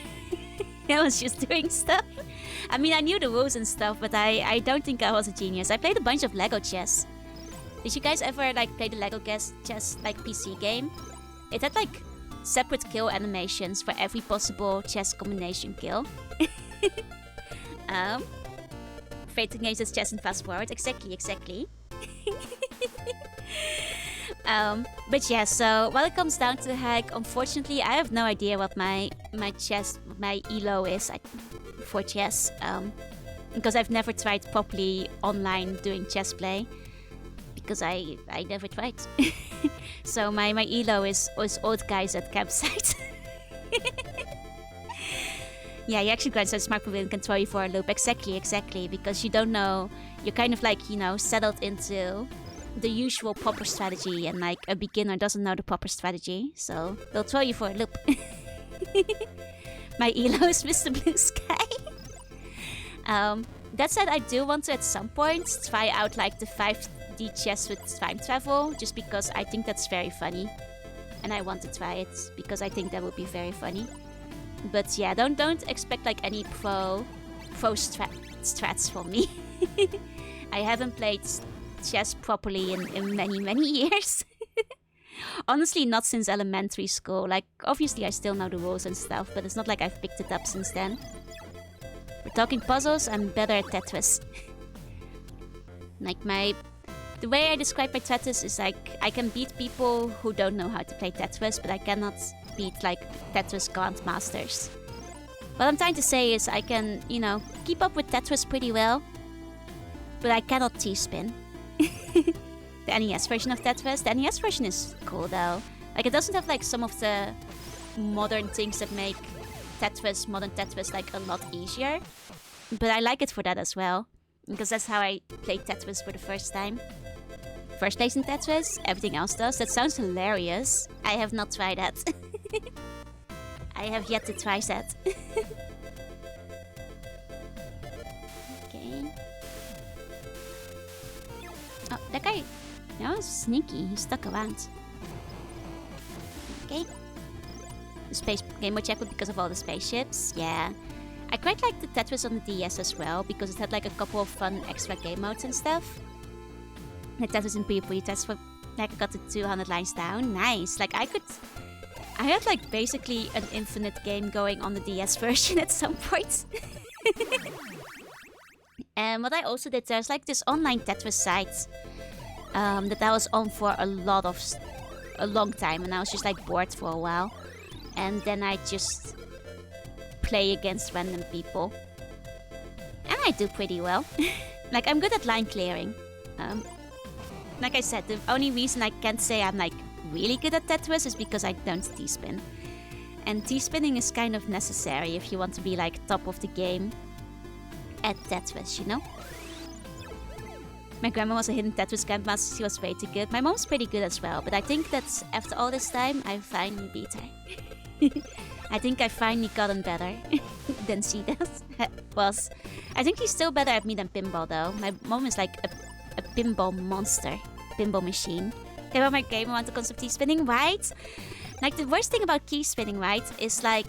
I was just doing stuff. I mean, I knew the rules and stuff, but I don't think I was a genius. I played a bunch of Lego chess. Did you guys ever like play the Lego chess like PC game? It had like separate kill animations for every possible chess combination kill. Fighting games as chess and fast forward. Exactly. But yeah, so when it comes down to the hack, unfortunately, I have no idea what my elo is for chess. Because I've never tried properly online doing chess play. Because I never tried. So my elo is old guys at campsite. Yeah, you actually got a smart pavilion can throw you for a loop. Exactly. Because you don't know, you're kind of like, you know, settled into the usual proper strategy, and like a beginner doesn't know the proper strategy, so they'll throw you for a loop. My elo is Mr. Blue Sky. That said, I do want to at some point try out like the 5D chess with time travel, just because I think that's very funny. And I want to try it because I think that would be very funny. But yeah, don't expect like any pro strats from me. I haven't played chess properly in many years. Honestly, not since elementary school. Like, obviously I still know the rules and stuff, but it's not like I've picked it up since then. We're talking puzzles, I'm better at Tetris. Like the way I describe my Tetris is like, I can beat people who don't know how to play Tetris, but I cannot beat like Tetris Grandmasters. What I'm trying to say is I can, you know, keep up with Tetris pretty well, but I cannot T-spin. The NES version of Tetris. The NES version is cool though. Like, it doesn't have like some of the modern things that make modern Tetris like a lot easier. But I like it for that as well, because that's how I played Tetris for the first time. First place in Tetris, everything else does. That sounds hilarious. I have not tried that. I have yet to try that. Okay. Oh, that guy... that was sneaky. He stuck around. Okay. The space game mode check because of all the spaceships. Yeah. I quite like the Tetris on the DS as well, because it had like a couple of fun extra game modes and stuff. The Tetris in Pre-Pre test for like I got to 200 lines down. Nice. Like I had like basically an infinite game going on the DS version at some point. And what I also did, there's like this online Tetris site that I was on for a long time, and I was just like bored for a while. And then I just play against random people. And I do pretty well. Like, I'm good at line clearing. Like I said, the only reason I can't say I'm like really good at Tetris is because I don't T-spin. And T-spinning is kind of necessary if you want to be like top of the game at Tetris, you know? My grandma was a hidden Tetris grandmaster, she was way too good. My mom's pretty good as well, but I think that after all this time, I finally beat her. I think I finally gotten better than she was. I think she's still better at me than pinball though. My mom is like a pinball monster, pinball machine. Okay, about my game, I want the concept key spinning, right? Like, the worst thing about key spinning, right, is like,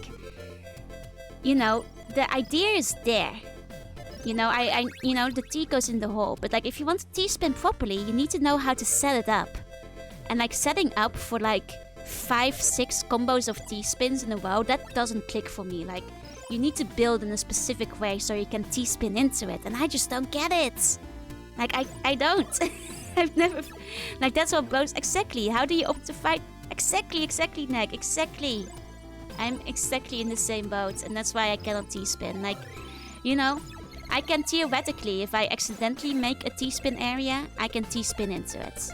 you know, the idea is there. You know, you know, the T goes in the hole, but like, if you want to T-spin properly, you need to know how to set it up. And like, setting up for like 5-6 combos of T-spins in a row, that doesn't click for me. Like, you need to build in a specific way so you can T-spin into it, and I just don't get it. Like, I don't. I've never... Like, that's what blows... Exactly. How do you optify... Exactly, Neg. Exactly. I'm exactly in the same boat, and that's why I cannot T-spin. Like, you know, I can theoretically, if I accidentally make a T-spin area, I can T-spin into it.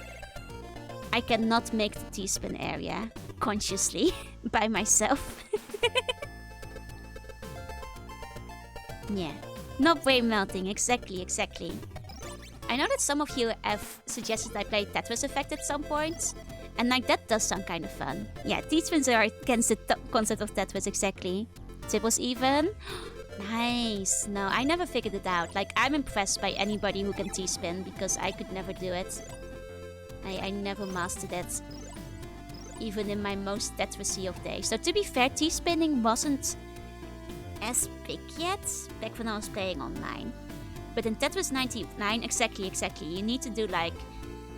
I cannot make the T-spin area consciously by myself. Yeah. Not brain melting. Exactly. I know that some of you have suggested I play Tetris Effect at some point, and like, that does sound kind of fun. Yeah, T-spins are against the concept of Tetris, exactly. Triples even. Nice. No, I never figured it out. Like, I'm impressed by anybody who can T-spin, because I could never do it. I never mastered it, even in my most Tetrisy of days. So to be fair, T-spinning wasn't as big yet, back when I was playing online. But in Tetris 99, exactly, you need to do like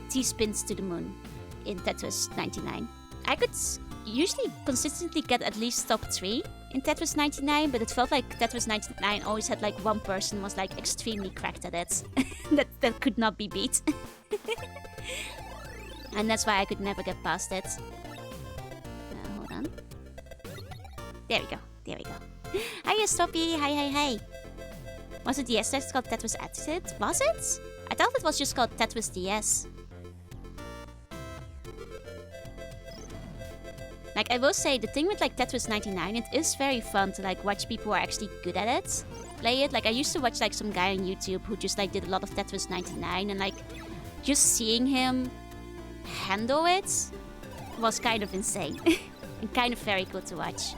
T-spins to the moon in Tetris 99. I could usually consistently get at least top 3 in Tetris 99, but it felt like Tetris 99 always had like one person was like extremely cracked at it. that could not be beat. And that's why I could never get past it. Hold on. There we go. Hiya, Stoppy. Hi. Was it DS that's called Tetris Exit? Was it? I thought it was just called Tetris DS. Like, I will say, the thing with like Tetris 99, it is very fun to like watch people who are actually good at it play it. Like, I used to watch like some guy on YouTube who just like did a lot of Tetris 99, and like just seeing him handle it was kind of insane. And kind of very cool to watch.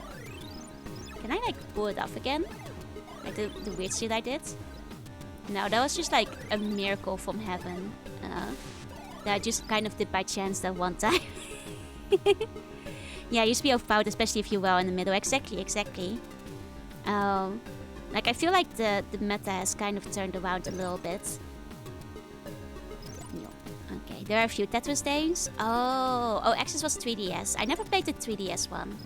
Can I like pull it off again? Like the weird shit I did? No, that was just like a miracle from heaven. That I just kind of did by chance that one time. Yeah, I used to be overpowered, especially if you're well in the middle. Exactly. Like, I feel like the meta has kind of turned around a little bit. Okay, there are a few Tetris games. Oh, Access was 3DS. I never played the 3DS one.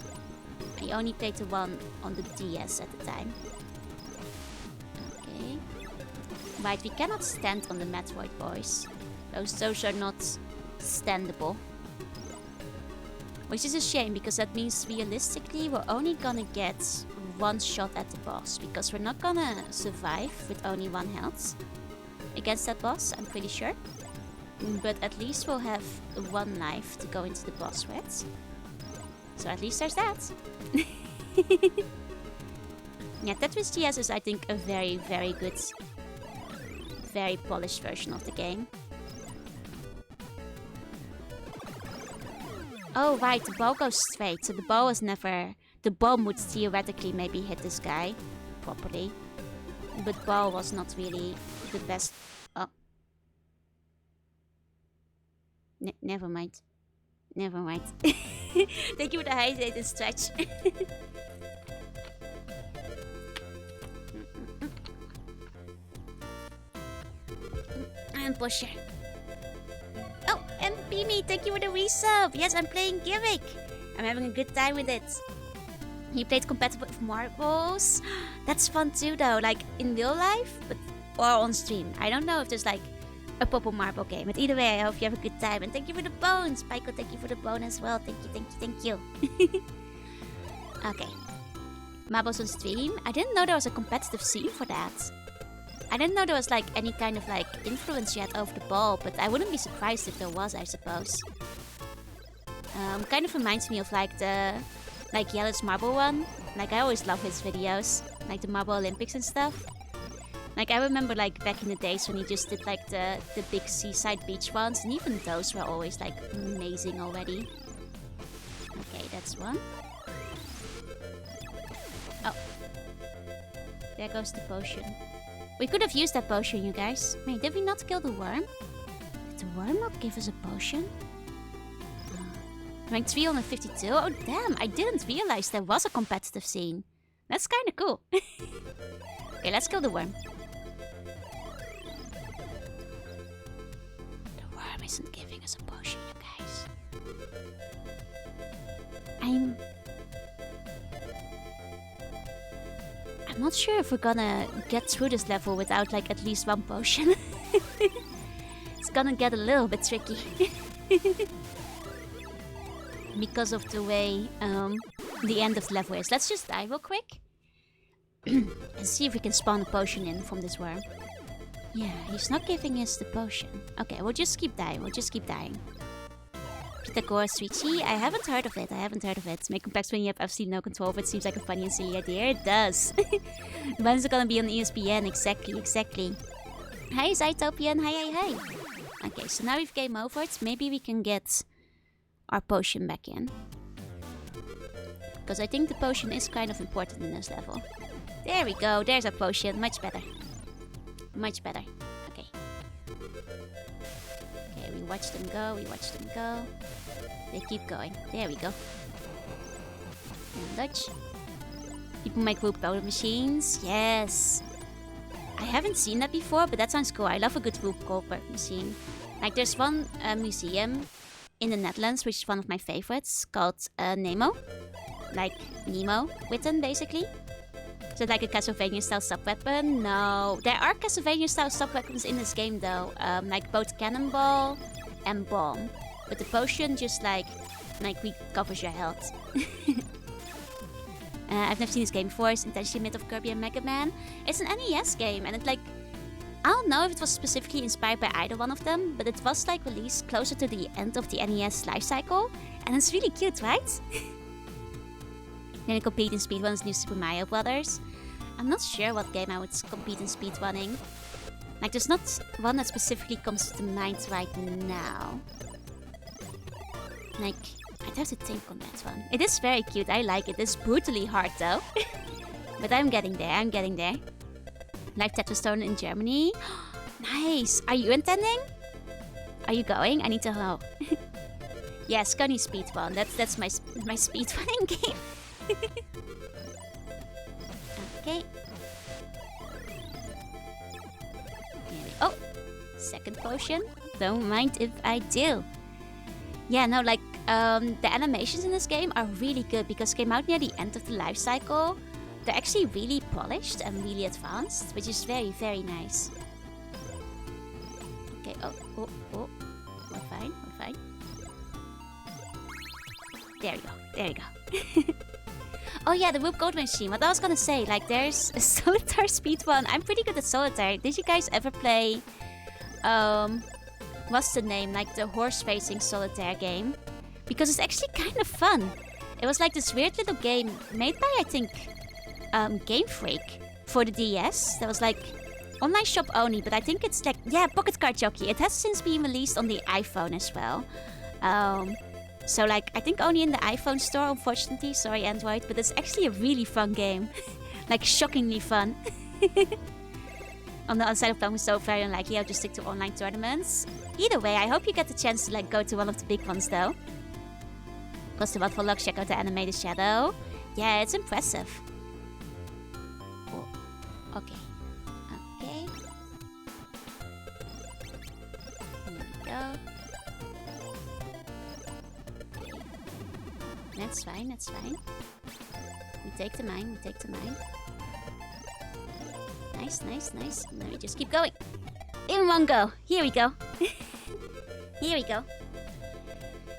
I only played the one on the DS at the time. Okay. Right, we cannot stand on the Metroid, boys. Those are not standable. Which is a shame, because that means realistically we're only gonna get one shot at the boss. Because we're not gonna survive with only 1 health against that boss, I'm pretty sure. But at least we'll have 1 life to go into the boss with. So at least there's that. Yeah, Tetris DS is, I think, a very, very good, very polished version of the game. Oh, right, the ball goes straight, so the ball was never... The bomb would theoretically maybe hit this guy properly. But ball was not really the best... Oh. Never mind. Never mind. Thank you for the hydrated stretch. And pusher. Oh, and Beamy, thank you for the resub. Yes, I'm playing Gimmick. I'm having a good time with it. He played compatible with marbles. That's fun too, though. Like in real life, or on stream. I don't know if there's like a proper marble game. But either way, I hope you have a good time. And thank you for the bones. Pyko, thank you for the bone as well. Thank you, thank you, thank you. Okay. Marbles on stream. I didn't know there was a competitive scene for that. I didn't know there was like any kind of like influence yet over the ball, but I wouldn't be surprised if there was, I suppose. Kind of reminds me of like the Yellow's Marble one. Like I always love his videos, like the Marble Olympics and stuff. Like I remember like back in the days when he just did like the big seaside beach ones, and even those were always like amazing already. Okay, that's one. Oh. There goes the potion. We could have used that potion, you guys. Wait, did we not kill the worm? Did the worm not give us a potion? Rank 352? Oh damn, I didn't realize there was a competitive scene. That's kinda cool. Okay, let's kill the worm. The worm isn't giving us a potion, you guys. I'm not sure if we're gonna get through this level without like at least 1 potion. It's gonna get a little bit tricky. Because of the way the end of the level is. Let's just die real quick. And see if we can spawn a potion in from this worm. Yeah, he's not giving us the potion. Okay, we'll just keep dying. We'll just keep dying. Pythagoras 3G? I haven't heard of it. I haven't heard of it. Make complex when you have absolutely no control of it. Seems like a funny and silly idea. It does. When is it gonna be on ESPN? Exactly, exactly. Hi, Zytopian. Hi. Okay, so now we've game over it. Maybe we can get our potion back in. Because I think the potion is kind of important in this level. There we go. There's our potion. Much better. Much better. Okay. Okay, we watch them go. We watch them go. They keep going. There we go. And Dutch. People make rope powder machines. Yes. I haven't seen that before, but that sounds cool. I love a good rope powder machine. Like there's one museum in the Netherlands, which is one of my favorites, called Nemo. Like Nemo written, basically. So like a Castlevania-style sub-weapon? No. There are Castlevania-style sub-weapons in this game, though. Like both Cannonball and Bomb. But the potion just like recovers your health. I've never seen this game before. It's intentionally made of Kirby and Mega Man. It's an NES game, and it like... I don't know if it was specifically inspired by either one of them, but it was like released closer to the end of the NES life cycle. And it's really cute, right? Then compete in speedruns New Super Mario Brothers. I'm not sure what game I would compete in speedrunning. Like there's not one that specifically comes to mind right now. Like, I'd have to think on that one. It is very cute, I like it. It's brutally hard though. But I'm getting there, I'm getting there. Live Tetris tournament in Germany. Nice! Are you attending? Are you going? I need to know. Yeah, Scunny speedrun. That's my speedrunning game. Okay. Oh! Second potion. Don't mind if I do. Yeah, no, like, the animations in this game are really good because it came out near the end of the life cycle. They're actually really polished and really advanced, which is very, very nice. Okay, oh. We're fine. There you go. Oh yeah, the Whoop Gold machine. What I was gonna say, like, there's a solitaire speedrun. I'm pretty good at solitaire. Did you guys ever play, what's the name? Like, the horse racing solitaire game? Because it's actually kind of fun. It was like this weird little game made by, I think, Game Freak for the DS. That was like online shop only, but I think it's like, yeah, Pocket Card Jockey. It has since been released on the iPhone as well. So like, I think only in the iPhone store, unfortunately. Sorry, Android, but it's actually a really fun game. Like, shockingly fun. On the other side of the phone, so very unlikely. I'll just stick to online tournaments. Either way, I hope you get the chance to like go to one of the big ones though. Plus the What for Luck, check out the animated shadow. Yeah, it's impressive. Oh, okay. Here we go. That's fine. We take the mine. Nice. Let me just keep going. In one go. Here we go.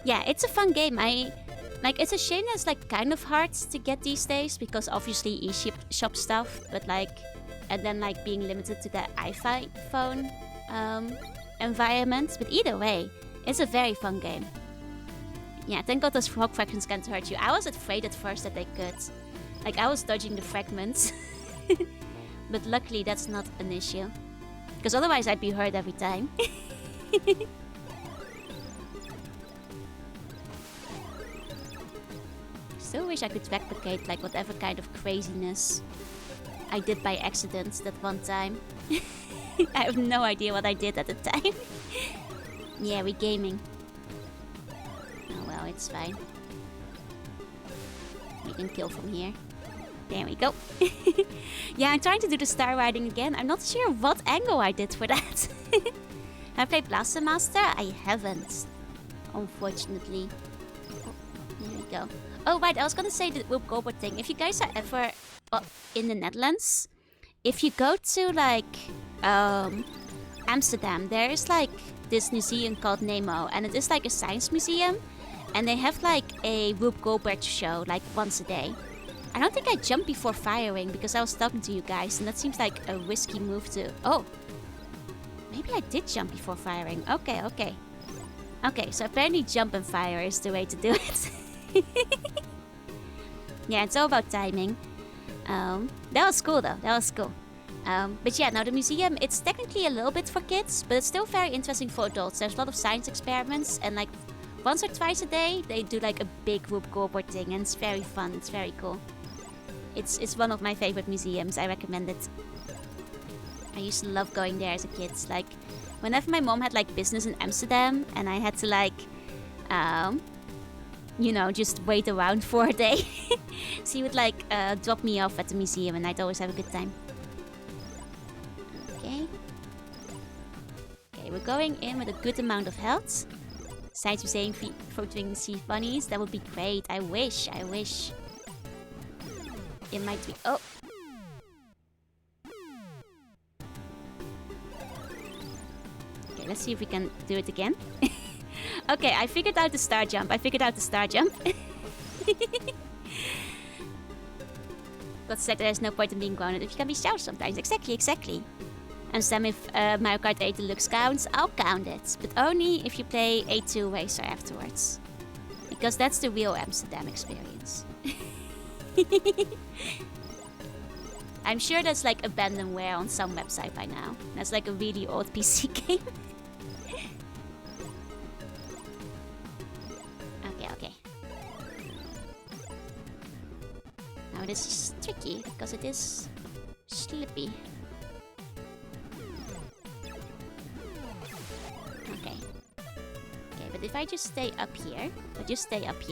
Yeah, it's a fun game. It's a shame that it's like kind of hard to get these days because obviously eShop stuff, but like, and then like being limited to the iPhone environment. But either way, it's a very fun game. Yeah, thank God those rock fragments can't hurt you. I was afraid at first that they could. Like, I was dodging the fragments. But luckily that's not an issue. Because otherwise I'd be hurt every time. Still wish I could replicate like whatever kind of craziness I did by accident that one time. I have no idea what I did at the time. Yeah, we're gaming. Oh well, it's fine. We can kill from here. There we go. Yeah, I'm trying to do the star riding again. I'm not sure what angle I did for that. Have I played Blaster Master? I haven't. Unfortunately. Oh, there we go. Oh, right, I was gonna say the Whoop Goldberg thing. If you guys are ever in the Netherlands, if you go to, like, Amsterdam, there is, like, this museum called Nemo. And it is, like, a science museum. And they have, like, a Whoop Goldberg show, like, once a day. I don't think I jumped before firing because I was talking to you guys. And that seems like a risky move to... Oh. Maybe I did jump before firing. Okay. Okay, so apparently jump and fire is the way to do it. Yeah, it's all about timing. That was cool though. But yeah, now the museum, it's technically a little bit for kids, but it's still very interesting for adults. There's a lot of science experiments, and like once or twice a day, they do like a big Whoop Goldberg thing, and it's very fun. It's very cool. It's one of my favorite museums. I recommend it. I used to love going there as a kid. Like, whenever my mom had like business in Amsterdam, and I had to like, you know, just wait around for a day. She would like drop me off at the museum, and I'd always have a good time. Okay, we're going in with a good amount of health. Science museum featuring sea bunnies. That would be great. I wish. It might be. Oh. Okay, let's see if we can do it again. Okay, I figured out the star jump. But said there's no point in being grounded if you can be shouted sometimes. Exactly. And Sam, if Mario Kart 8 Deluxe counts, I'll count it. But only if you play A2 Racer afterwards. Because that's the real Amsterdam experience. I'm sure that's like abandonware on some website by now. That's like a really old PC game. Okay. Now this is tricky because it is slippy. Okay, but if I just stay up here,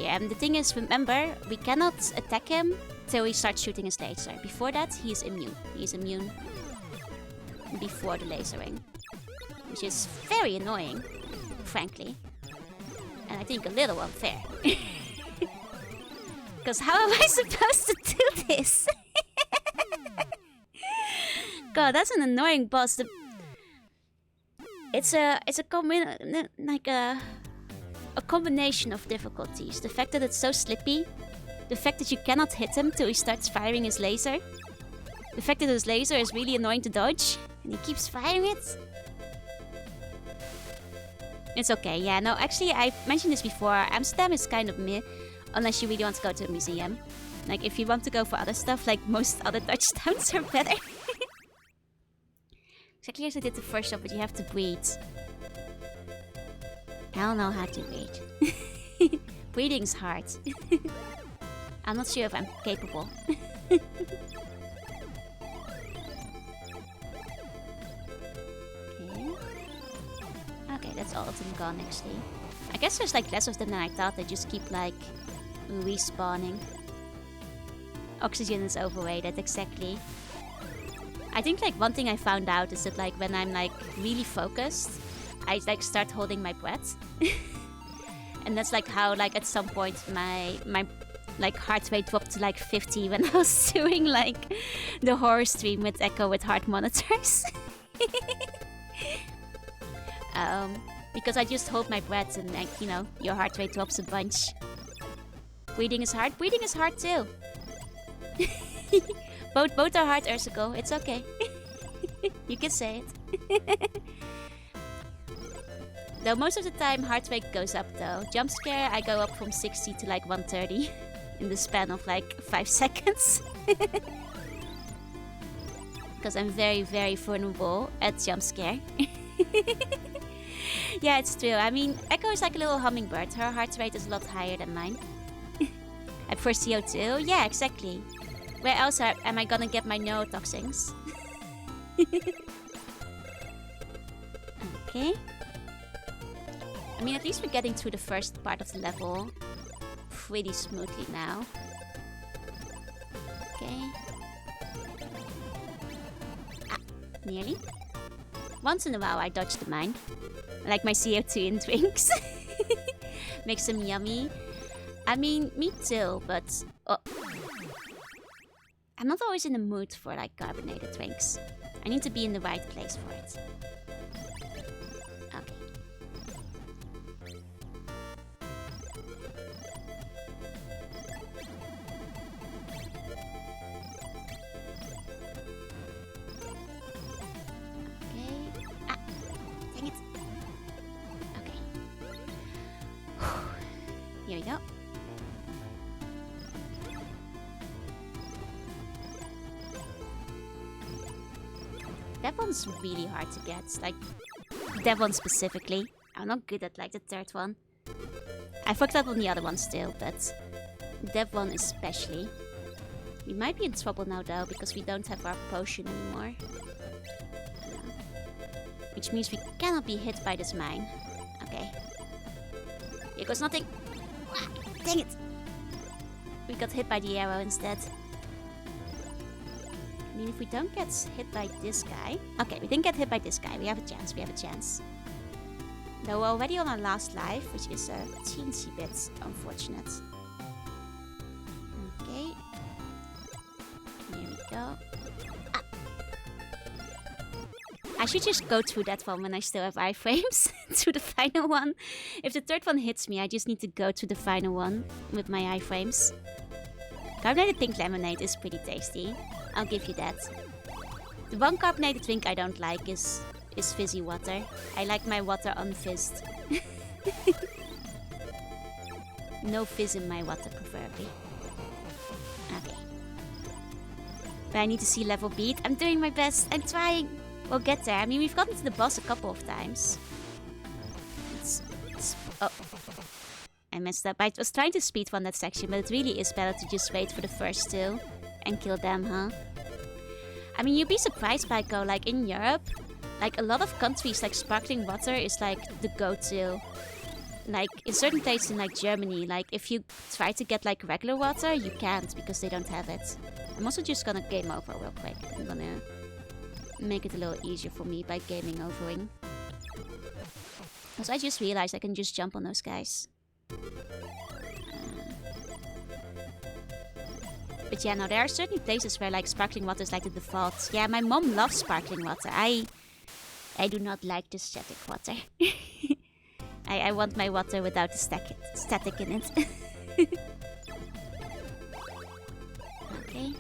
and the thing is, remember, we cannot attack him till he starts shooting his laser. Before that, he's immune. He's immune before the lasering, which is very annoying, frankly, and I think a little unfair. Because how am I supposed to do this? God, that's an annoying boss. It's a combination of difficulties. The fact that it's so slippy, the fact that you cannot hit him till he starts firing his laser, the fact that his laser is really annoying to dodge, and he keeps firing it. It's okay, yeah, no, actually, I mentioned this before, Amsterdam is kind of meh, unless you really want to go to a museum. Like, if you want to go for other stuff, like, most other Dutch towns are better. Exactly as I did the first shot, but you have to breathe. I don't know how to breathe. Breathing's hard. I'm not sure if I'm capable. Okay, that's all of them gone actually. I guess there's like less of them than I thought. They just keep like respawning. Oxygen is overrated, exactly. I think like one thing I found out is that like when I'm like really focused, I like start holding my breath. And that's like how like at some point my like heart rate dropped to like 50 when I was doing like the horror stream with Echo with heart monitors. Because I just hold my breath and like, you know, your heart rate drops a bunch. Breathing is hard. Breathing is hard too. Both are hard, Ursicle. It's okay. You can say it. Though most of the time heart rate goes up though. Jump scare, I go up from 60 to like 130 in the span of like 5 seconds. Because I'm very, very vulnerable at jump scare. Yeah, it's true. I mean, Echo is like a little hummingbird. Her heart rate is a lot higher than mine. And for CO2, yeah, exactly. Where else am I gonna get my neurotoxins? Okay. I mean, at least we're getting through the first part of the level pretty smoothly now. Okay. Ah, nearly. Once in a while I dodge the mine. Like my CO2 in drinks. Makes them yummy. I mean, me too, but... Oh. I'm not always in the mood for like carbonated drinks. I need to be in the right place for it. Okay. Okay. Ah! Dang it! Okay. Here we go. That one's really hard to get. Like, that one specifically. I'm not good at like the third one. I fucked up on the other one still, but that one especially. We might be in trouble now though, because we don't have our potion anymore. Which means we cannot be hit by this mine. Okay. Here goes nothing. Ah, dang it! We got hit by the arrow instead. I mean, if we don't get hit by this guy... Okay, we didn't get hit by this guy. We have a chance. We have a chance. Though we're already on our last life, which is a teensy bit unfortunate. Okay. Here we go. Ah. I should just go through that one when I still have iframes. To the final one. If the third one hits me, I just need to go to the final one with my iframes. Carbonated pink lemonade is pretty tasty. I'll give you that. The one carbonated drink I don't like is fizzy water. I like my water unfizzed. No fizz in my water, preferably. Okay. But I need to see level beat. I'm doing my best. I'm trying. We'll get there. I mean, we've gotten to the boss a couple of times. Oh. I messed up. I was trying to speedrun that section, but it really is better to just wait for the first two. And kill them, huh? I mean, you'd be surprised, Pyco, like in Europe, like a lot of countries, like sparkling water is like the go-to like in certain places in like Germany, like if you try to get like regular water, you can't because they don't have it. I'm also just gonna game over real quick. I'm gonna make it a little easier for me by gaming overing. Because I just realized I can just jump on those guys. But yeah, no, there are certain places where like sparkling water is like the default. Yeah, my mom loves sparkling water. I do not like the static water. I want my water without the static in it. Okay.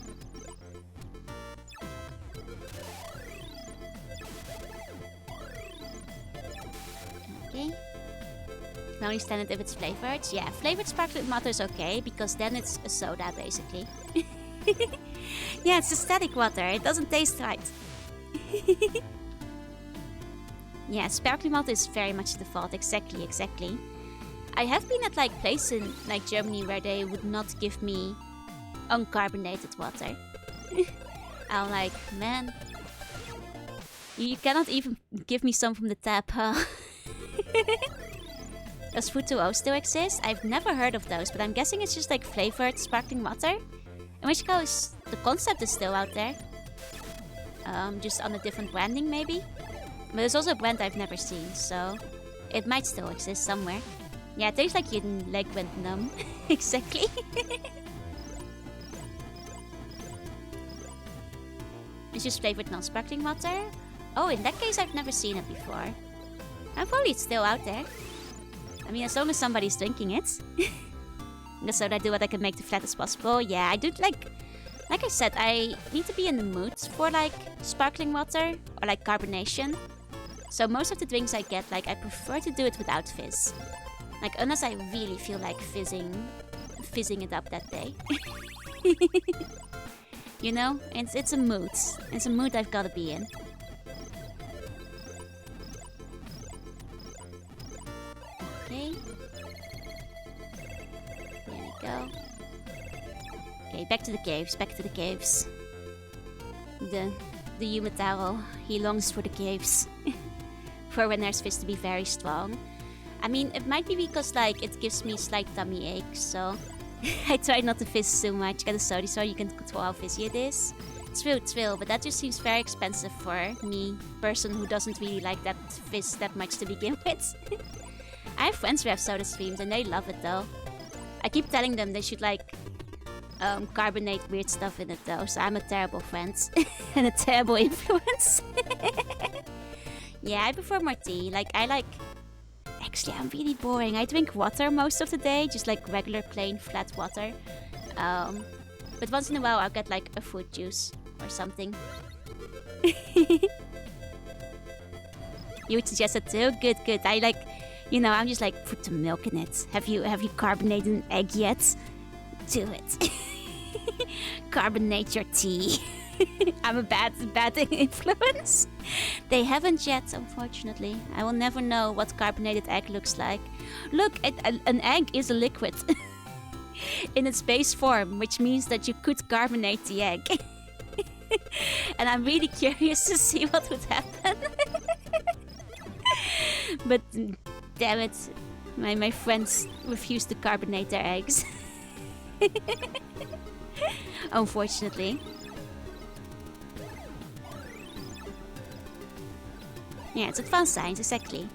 Okay. Can only stand it if it's flavored. Yeah, flavored sparkling water is okay because then it's a soda basically. Yeah, it's a static water. It doesn't taste right. Yeah, sparkling water is very much the default. Exactly. I have been at like places in like Germany where they would not give me uncarbonated water. I'm like, man, you cannot even give me some from the tap, huh? Does Food to O still exist? I've never heard of those, but I'm guessing it's just like flavored sparkling water. In which case, the concept is still out there. Just on a different branding maybe. But there's also a brand I've never seen, so it might still exist somewhere. Yeah, it tastes like your leg went numb. Exactly. It's just flavored non-sparkling water? Oh, in that case I've never seen it before. And probably it's still out there. I mean, as long as somebody's drinking it. So I do what I can make the flat as possible. Yeah, I do like I said, I need to be in the mood for like sparkling water or like carbonation. So most of the drinks I get, like I prefer to do it without fizz. Like unless I really feel like fizzing it up that day. You know, it's a mood. It's a mood I've got to be in. Okay. There we go. Okay, back to the caves. The Yumetaro, he longs for the caves. For when there's fizz to be very strong. I mean, it might be because like it gives me slight tummy aches, so I try not to fizz too much. Get a soda so you can control how fizzy it is. True, but that just seems very expensive for me, person who doesn't really like that fizz that much to begin with. I have friends who have soda streams and they love it though. I keep telling them they should like carbonate weird stuff in it though, so I'm a terrible friend and a terrible influence. Yeah, I prefer more tea. Actually, I'm really boring. I drink water most of the day, just like regular plain flat water. But once in a while I'll get like a fruit juice or something. You would suggest it too? Good. I like, you know, I'm just like, put the milk in it. Have you carbonated an egg yet? Do it. Carbonate your tea. I'm a bad influence. They haven't yet, unfortunately. I will never know what carbonated egg looks like. Look, an egg is a liquid. In its base form, which means that you could carbonate the egg. And I'm really curious to see what would happen. But damn it, my friends refuse to carbonate their eggs. Unfortunately. Yeah, it's advanced science, exactly.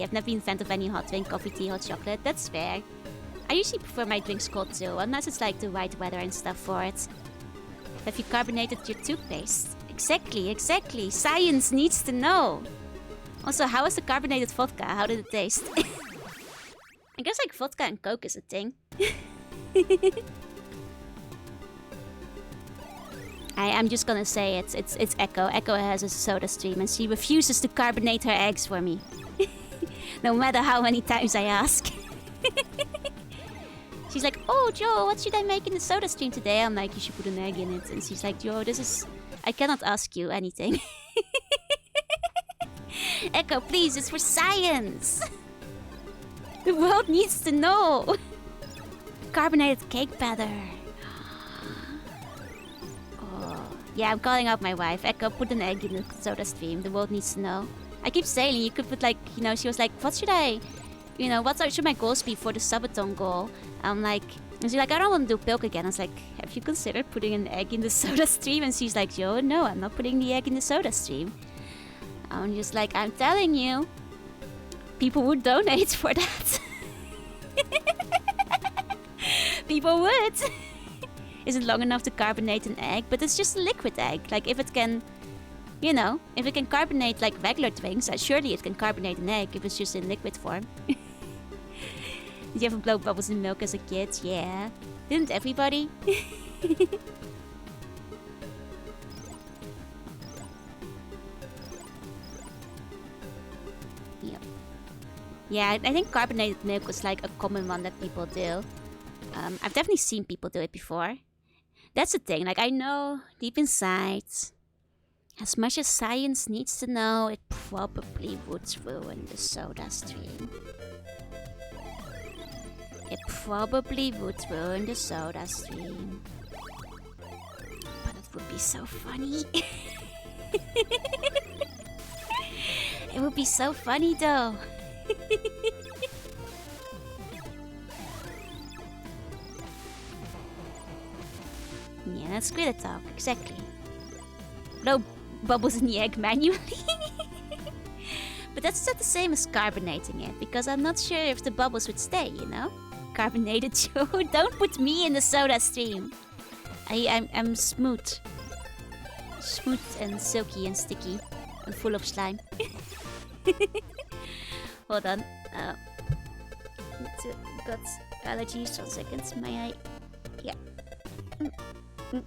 I've never been a fan of any hot drink, coffee, tea, hot chocolate. That's fair. I usually prefer my drinks cold too, unless it's like the right weather and stuff for it. Have you carbonated your toothpaste? Exactly. Science needs to know. Also, how was the carbonated vodka? How did it taste? I guess like vodka and Coke is a thing. I'm just gonna say it's Echo. Echo has a soda stream and she refuses to carbonate her eggs for me. No matter how many times I ask. She's like, oh Joe, what should I make in the soda stream today? I'm like, you should put an egg in it. And she's like, Joe, I cannot ask you anything. Echo, please, it's for science. The world needs to know. Carbonated cake batter. Yeah, I'm calling out my wife. Echo, put an egg in the soda stream. The world needs to know. I keep saying you could put like, you know, she was like, what should I you know, what should my goals be for the Sabaton goal? I'm like, and she's like, I don't want to do milk again. I was like, have you considered putting an egg in the soda stream? And she's like, yo, no, I'm not putting the egg in the soda stream. I'm just like, I'm telling you, people would donate for that. People would. Is it long enough to carbonate an egg? But it's just a liquid egg. Like, if it can, you know, if it can carbonate like regular drinks, surely it can carbonate an egg if it's just in liquid form. Did you ever blow bubbles in milk as a kid? Yeah. Didn't everybody? Yep. Yeah, I think carbonated milk was like a common one that people do. I've definitely seen people do it before. That's the thing, like I know deep inside, as much as science needs to know, it probably would ruin the soda stream. It probably would ruin the soda stream. But it would be so funny. It would be so funny though. Yeah, that's good talk, exactly. Blow bubbles in the egg manually. But that's not the same as carbonating it, because I'm not sure if the bubbles would stay, you know? Carbonated Joe, don't put me in the soda stream. I'm smooth. Smooth and silky and sticky and full of slime. Hold on. Got allergies. 1 second. May I? Yeah. There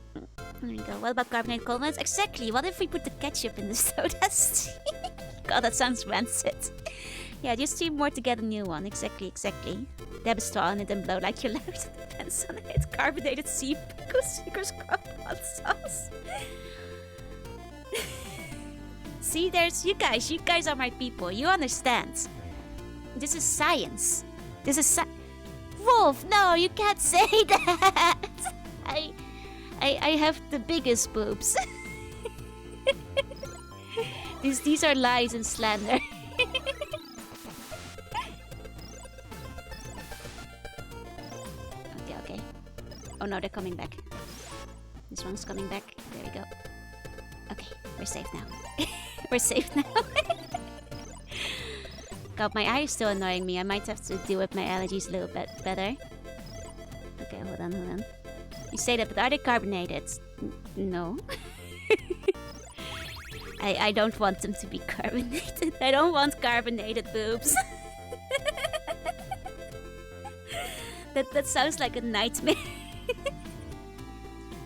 we go. What about carbonated cold nuts? Exactly. What if we put the ketchup in the soda stream? God, that sounds rancid. Yeah, just stream more to get a new one. Exactly. Dab a straw in it and blow like you're loud. It depends on it. Carbonated sea pickle sugars hot sauce. See, there's you guys. You guys are my people. You understand. This is science. This is Wolf, no, you can't say that. I have the biggest boobs. These are lies and slander. Okay. Oh no, they're coming back. This one's coming back. There we go. Okay, we're safe now. We're safe now. God, my eye is still annoying me. I might have to deal with my allergies a little bit better. Okay, hold on. You say that, but are they carbonated? No. I don't want them to be carbonated. I don't want carbonated boobs. That sounds like a nightmare.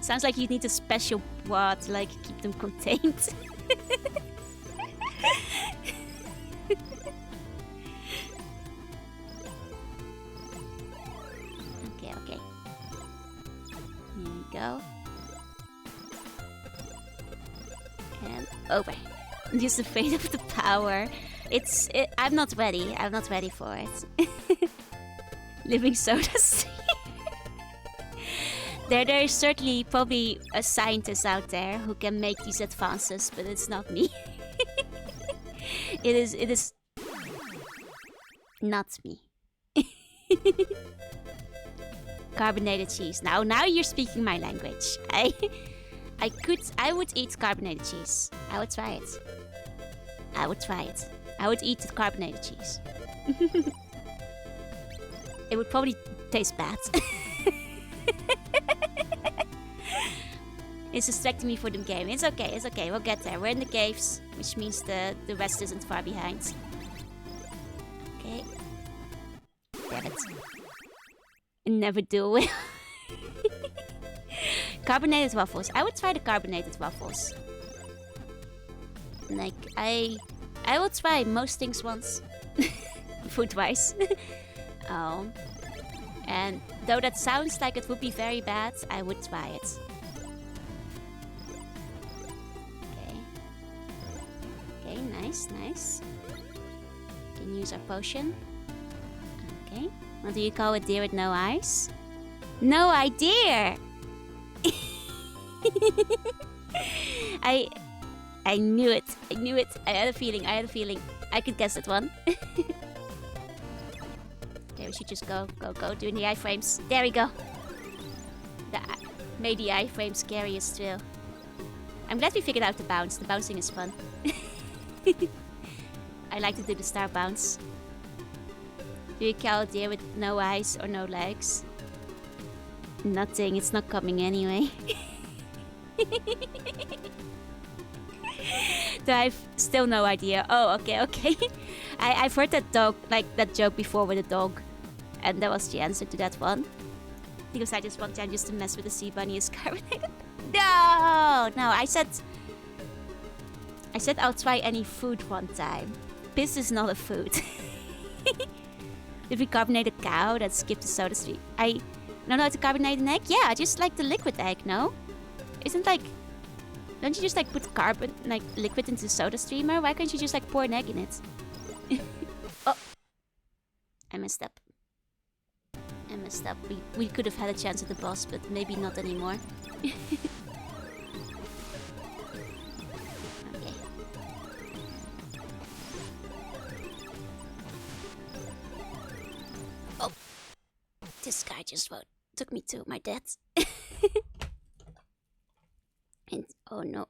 Sounds like you need a special wad to like keep them contained. Okay. Here we go. And over. I'm just afraid of the power. I'm not ready. I'm not ready for it. Living sodas. There is certainly probably a scientist out there who can make these advances, but it's not me. It is not me. Carbonated cheese. Now you're speaking my language. I would eat carbonated cheese. I would try it. I would eat the carbonated cheese. It would probably taste bad. It's distracting me for the game. It's okay. We'll get there. We're in the caves, which means the rest isn't far behind. Okay. Damn it. Never do it. Carbonated waffles. I would try the carbonated waffles. Like, I will try most things once. Food-wise. And though that sounds like it would be very bad, I would try it. Okay, nice. Can use our potion. Okay. What do you call a deer with no eyes? No idea! I knew it. I had a feeling. I could guess that one. we should just go, doing the iframes. There we go. Made the iframe scariest too. I'm glad we figured out the bounce. The bouncing is fun. I like to do the star bounce. Do you cow deer with no eyes or no legs? Nothing, it's not coming anyway. So I've still no idea. Oh, okay. I've heard that joke before with a dog. And that was the answer to that one. Because I just one time used to mess with the sea bunny is carbonated. No, I said I'll try any food one time. Piss is not a food. Did we carbonate a cow that skipped the soda stream? I don't know how to carbonate an egg? Yeah, just like the liquid egg, no? Don't you just like put liquid into the soda streamer? Why can't you just like pour an egg in it? Oh, I messed up. We could have had a chance at the boss, but maybe not anymore. Okay. Oh, this guy just took me to my death. And oh no.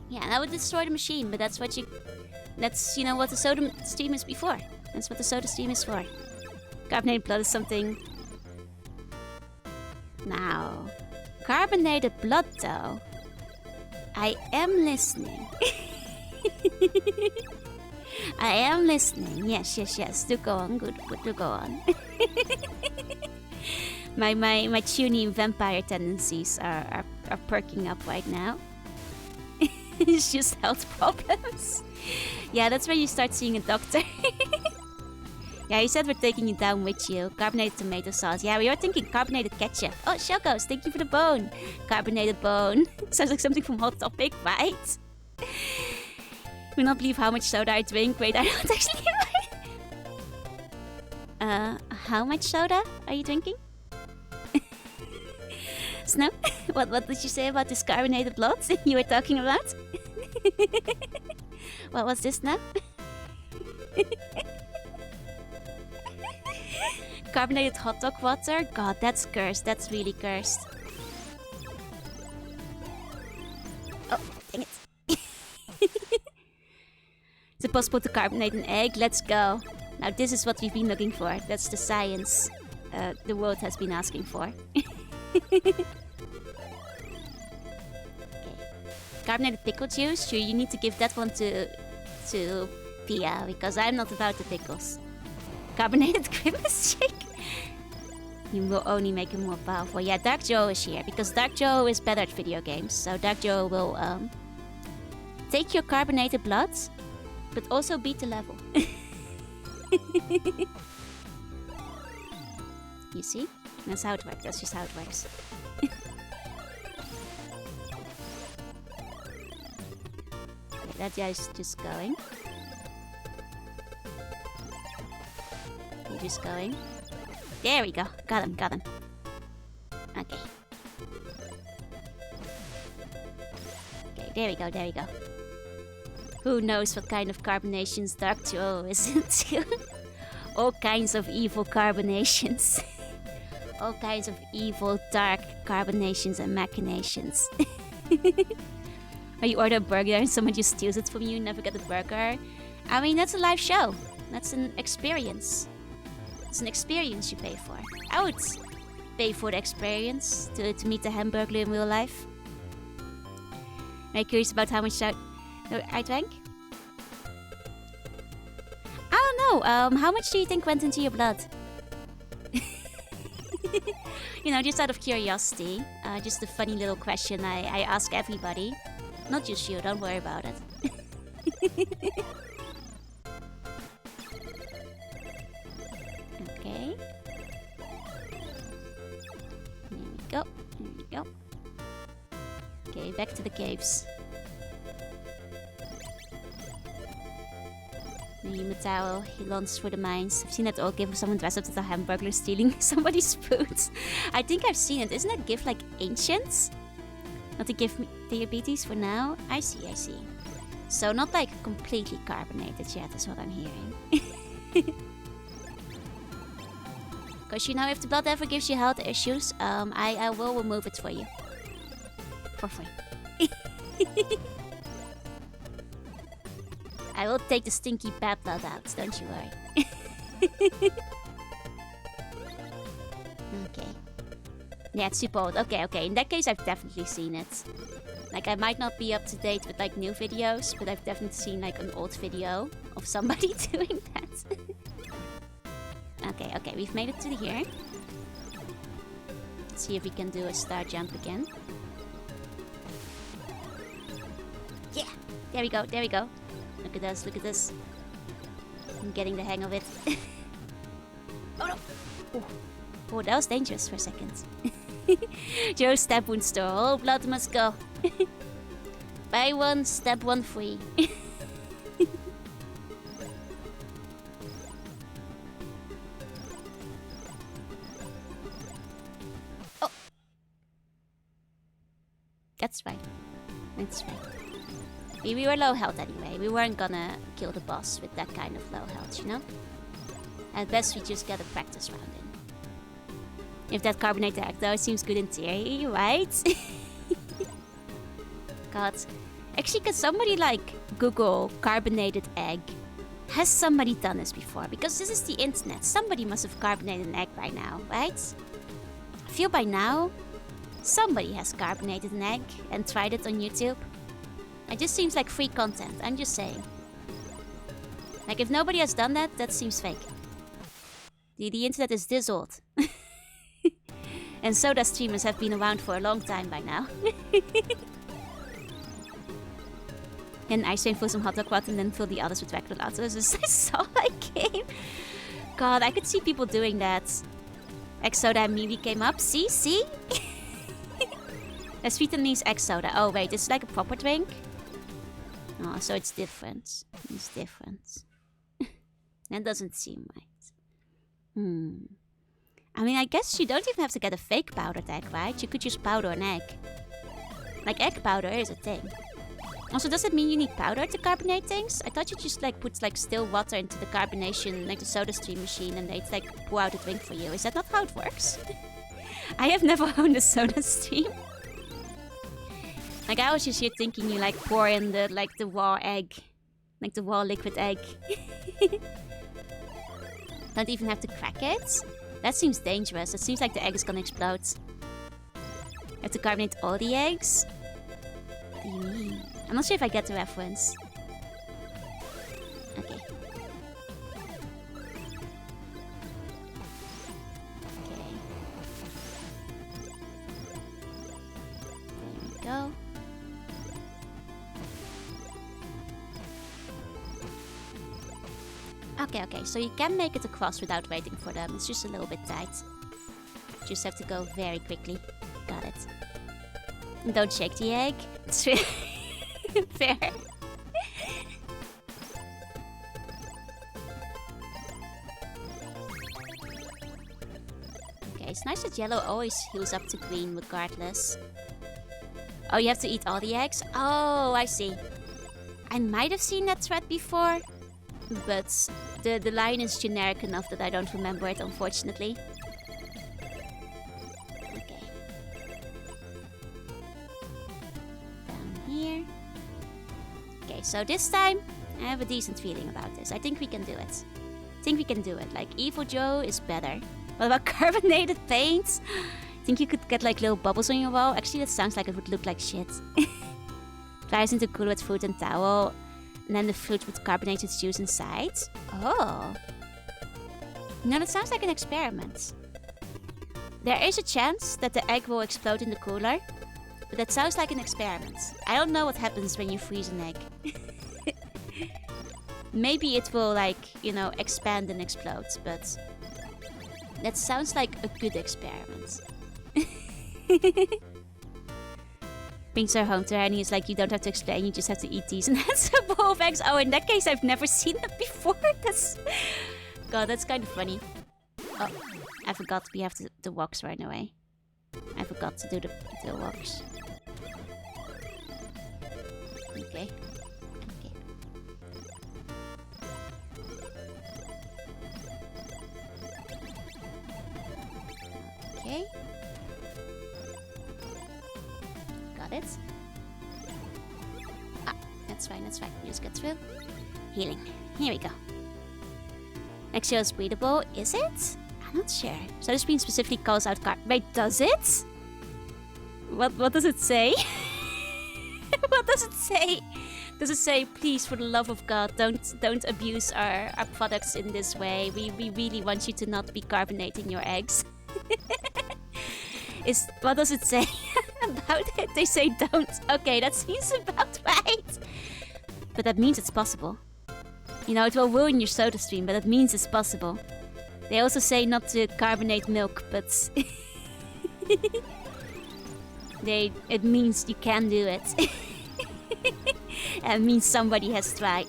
Yeah, that would destroy the machine, but that's what the soda stream is before. That's what the soda stream is for. Carbonated blood is something. Now, carbonated blood though. I am listening. I am listening. Yes. Do go on. Good. Do go on. My tuning vampire tendencies are perking up right now. It's just health problems. Yeah, that's when you start seeing a doctor. Yeah, he said we're taking you down with you. Carbonated tomato sauce. Yeah, we were thinking carbonated ketchup. Oh, Shellghost, thank you for the bone. Carbonated bone. Sounds like something from Hot Topic, right? Will not believe how much soda I drink. Wait, I don't actually how much soda are you drinking? Snow? What did you say about this carbonated blood you were talking about? What was this now? Carbonated hot dog water? God, that's cursed. That's really cursed. Oh, dang it. Is it possible to carbonate an egg? Let's go. Now this is what we've been looking for. That's the science the world has been asking for. Okay. Carbonated pickle juice? Sure, you need to give that one to Pia, because I'm not about the pickles. Carbonated grimace shake? You will only make him more powerful. Yeah, Dark Joe is here, because Dark Joe is better at video games. So Dark Joe will take your carbonated blood, but also beat the level. You see? That's how it works. That's just how it works. Okay, that guy's just going. He's just going. There we go. Got him. Okay. Okay, there we go. Who knows what kind of carbonations Dark Joe is into? All kinds of evil carbonations. All kinds of evil, dark carbonations and machinations. Or you order a burger and someone just steals it from you and never get the burger. I mean, that's a live show. That's an experience. It's an experience you pay for. I would pay for the experience to meet the Hamburglar in real life. Am I curious about how much I drank? I don't know. How much do you think went into your blood? You know, just out of curiosity. Just a funny little question I ask everybody. Not just you, don't worry about it. Okay. There we go. Okay, back to the caves. Matao, he launched for the mines. I've seen that old gif of someone dressed up as a Hamburglar stealing somebody's food. I think I've seen it. Isn't that gif like ancient? Not to give me diabetes for now? I see. So not like completely carbonated yet is what I'm hearing. Because you know, if the blood ever gives you health issues, I will remove it for you. For free. I will take the stinky bad blood out, don't you worry. Okay. Yeah, it's super old. Okay, okay. In that case, I've definitely seen it. Like, I might not be up to date with, like, new videos, but I've definitely seen, like, an old video of somebody doing that. Okay, okay. We've made it to here. Let's see if we can do a star jump again. Yeah! There we go, there we go. Look at this, look at this. I'm getting the hang of it. Oh no! Oh. Oh, that was dangerous for a second. Joe's stab wound store. All blood must go. Buy one, stab one free. Oh! That's fine. That's fine. We were low health anyway. We weren't gonna kill the boss with that kind of low health, you know? At best, we just get a practice round in. If that carbonated egg though seems good in theory, right? God. Actually, could somebody like Google carbonated egg? Has somebody done this before? Because this is the internet. Somebody must have carbonated an egg by now, right? I feel by now, somebody has carbonated an egg and tried it on YouTube. It just seems like free content, I'm just saying. Like, if nobody has done that, that seems fake. The internet is this old. And soda streamers have been around for a long time by now. And ice cream for some hot dog water and then fill the others with regular water. That's all I came. God, I could see people doing that. Egg soda and Mimi came up. See? See? That's Vietnamese egg soda. Oh, wait. It's like a proper drink? Oh, so it's different. It's different. That doesn't seem right. I mean, I guess you don't even have to get a fake powdered egg, right? You could just powder an egg. Like, egg powder is a thing. Also, does it mean you need powder to carbonate things? I thought you just, like, put, like, still water into the carbonation, like the soda stream machine, and they'd, like, pour out a drink for you. Is that not how it works? I have never owned a soda stream. Like, I was just here thinking you, like, pour in the, like, the raw egg. Like, the raw liquid egg. Don't even have to crack it? That seems dangerous. It seems like the egg is gonna explode. You have to carbonate all the eggs? What do you mean? I'm not sure if I get the reference. Okay. Okay. There we go. Okay, okay, so you can make it across without waiting for them. It's just a little bit tight. Just have to go very quickly. Got it. And don't shake the egg. It's fair. Fair. Okay, it's nice that yellow always heals up to green regardless. Oh, you have to eat all the eggs? Oh, I see. I might have seen that thread before. But the line is generic enough that I don't remember it, unfortunately. Okay. Down here. Okay, so this time I have a decent feeling about this. I think we can do it. I think we can do it. Like, Evil Joe is better. What about carbonated paint? Think you could get like little bubbles on your wall? Actually, that sounds like it would look like shit. Dries into cool with fruit and towel. And then the fruit with carbonated juice inside. Oh. No, that sounds like an experiment. There is a chance that the egg will explode in the cooler. But that sounds like an experiment. I don't know what happens when you freeze an egg. Maybe it will, like, you know, expand and explode. But that sounds like a good experiment. Brings her home to her and he's like, you don't have to explain, you just have to eat these. And that's a bowl of eggs. Oh, in that case, I've never seen that before. That's... God, that's kind of funny. Oh, I forgot we have the walks right away. I forgot to do the walks. Okay. Okay. it. Ah, that's fine, that's fine. You just get through. Healing. Here we go. Next show is breathable. Is it? I'm not sure. So this beam specifically calls out card. Wait, does it? What does it say? What does it say? Does it say, please, for the love of God, don't abuse our products in this way. We really want you to not be carbonating your eggs. What does it say about it? They say don't. Okay, that seems about right. But that means it's possible. You know, it will ruin your soda stream, but that means it's possible. They also say not to carbonate milk, but it means you can do it. It means somebody has tried.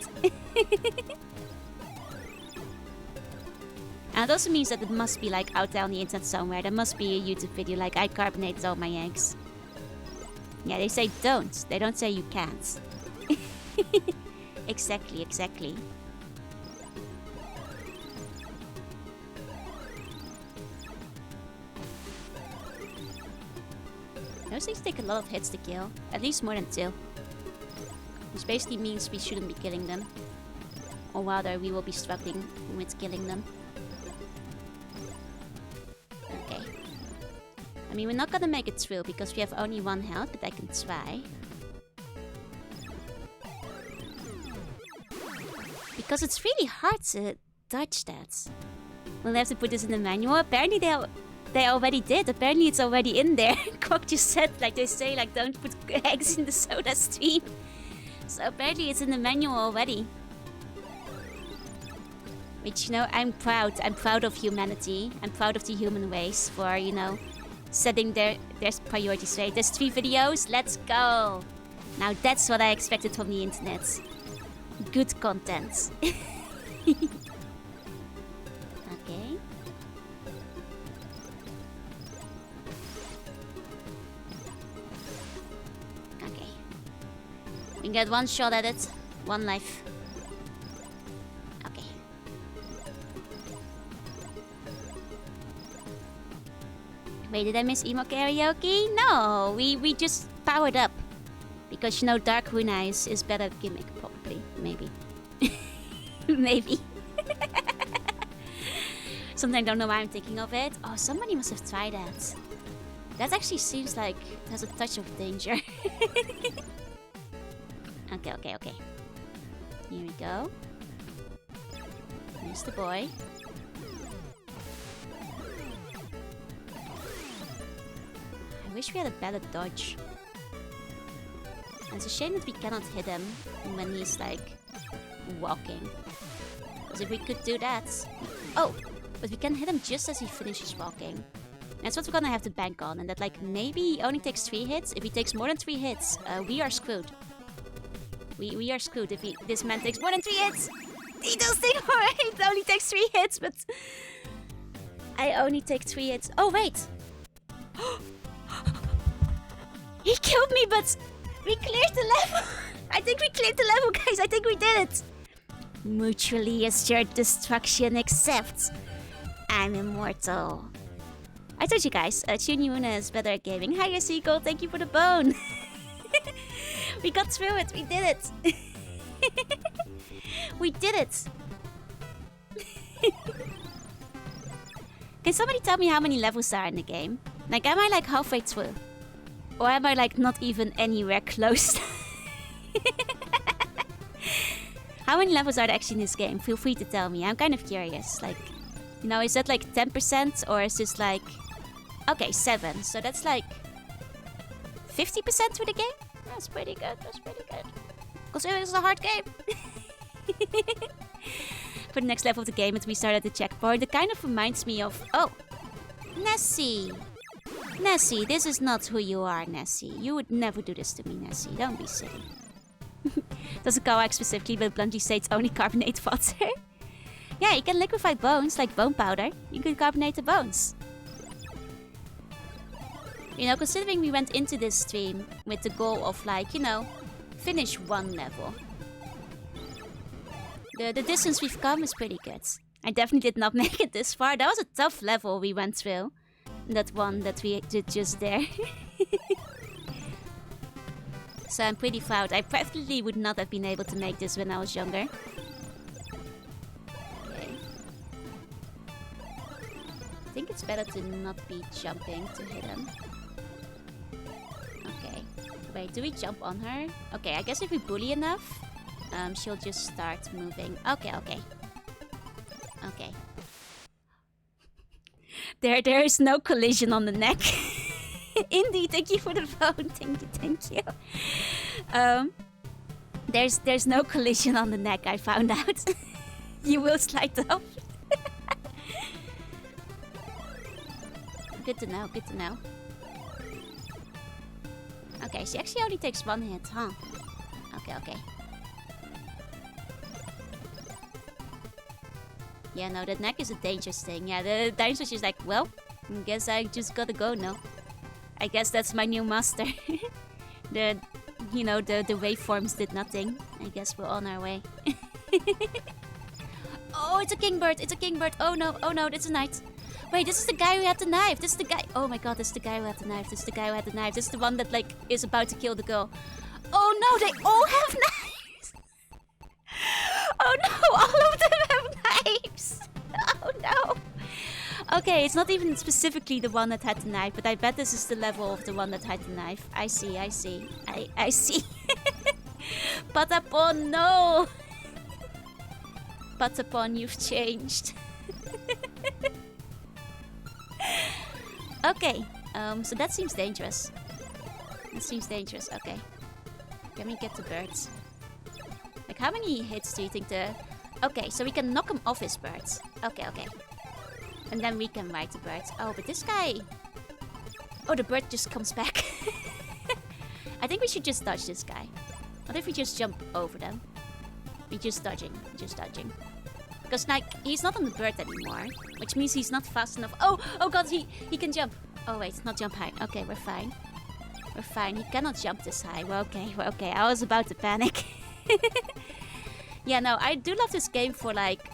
And it also means that it must be like out there on the internet somewhere. There must be a YouTube video like I carbonated all my eggs. Yeah, they say don't. They don't say you can't. Exactly, exactly. Those things take a lot of hits to kill. At least more than 2. Which basically means we shouldn't be killing them. Or rather, we will be struggling with killing them. Okay. I mean, we're not gonna make it through because we have only 1 health, but I can try. Because it's really hard to dodge that. We'll have to put this in the manual. Apparently they already did. Apparently it's already in there. Quack just said, like they say, like don't put eggs in the soda stream. So apparently it's in the manual already. Which, you know, I'm proud. I'm proud of humanity. I'm proud of the human race for, you know, setting their priorities right. There's 3 videos. Let's go. Now that's what I expected from the internet. Good content. Okay. Okay. We get 1 shot at it. 1 life. Okay. Wait, did I miss emo karaoke? No, we just powered up. Because, you know, Dark Rune Eyes is better Gimmick, probably. Maybe. Maybe. Sometimes I don't know why I'm thinking of it. Oh, somebody must have tried that. That actually seems like it has a touch of danger. Okay, okay, okay. Here we go. Here's the boy. I wish we had a better dodge. And it's a shame that we cannot hit him when he's like walking. Because if we could do that... Oh! But we can hit him just as he finishes walking. That's what we're gonna have to bank on. And that like maybe he only takes 3 hits. If he takes more than 3 hits, we are screwed. We are screwed if this man takes more than 3 hits. He does take more. He only takes 3 hits, but I only take 3 hits. Oh wait, he killed me, but we cleared the level. I think we cleared the level, guys. I think we did it. Mutually assured destruction, except I'm immortal. I told you guys, Chunyuna is better at gaming. Hi, Seagull. Thank you for the bone. We got through it. We did it. We did it. Can somebody tell me how many levels there are in the game? Like, am I like halfway through? Or am I like not even anywhere close? How many levels are there actually in this game? Feel free to tell me. I'm kind of curious. Like, you know, is that like 10% or is this like... Okay, 7. So that's like 50% through the game? That's pretty good. That's pretty good. Considering it's a hard game. For the next level of the game, it's we start at the checkpoint. It kind of reminds me of... Oh! Nessie! Nessie, this is not who you are, Nessie. You would never do this to me, Nessie. Don't be silly. Doesn't call out specifically, but bluntly states only carbonate water. Yeah, you can liquefy bones, like bone powder. You can carbonate the bones. You know, considering we went into this stream with the goal of, like, you know, finish 1 level. The distance we've come is pretty good. I definitely did not make it this far. That was a tough level we went through. That one that we did just there. So I'm pretty proud. I probably would not have been able to make this when I was younger. Okay. I think it's better to not be jumping to hit him. Okay. Wait, do we jump on her? Okay, I guess if we bully enough, she'll just start moving. Okay, okay. Okay. There is no collision on the neck. Indy, thank you for the phone. Thank you. There's no collision on the neck, I found out. You will slide off. Good to know, good to know. Okay, she actually only takes one hit, huh? Okay, okay. Yeah, no, that neck is a dangerous thing. Yeah, the dinosaur's just like, well, I guess I just gotta go now. I guess that's my new master. the waveforms did nothing. I guess we're on our way. Oh, it's a kingbird! It's a kingbird! Oh no, that's a knight. Wait, this is the guy who had the knife! This is the guy— oh my god, this is the guy who had the knife. This is the guy who had the knife. This is the one that, like, is about to kill the girl. Oh no, they all have knives! Oh no, all of them have knives! Oh no! Okay, it's not even specifically the one that had the knife, but I bet this is the level of the one that had the knife. I see. I see. Patapon, no! Patapon, you've changed. Okay, so that seems dangerous. Okay. Can we get the birds? Like, how many hits do you think the... okay, so we can knock him off his birds. Okay, okay. And then we can ride the birds. Oh, but this guy... oh, the bird just comes back. I think we should just dodge this guy. What if we just jump over them? We're just dodging. Because, like, he's not on the bird anymore. Which means he's not fast enough. Oh god, he can jump. Oh wait, not jump high. Okay, we're fine. We're fine. He cannot jump this high. We're okay. I was about to panic. Yeah, no, I do love this game for, like...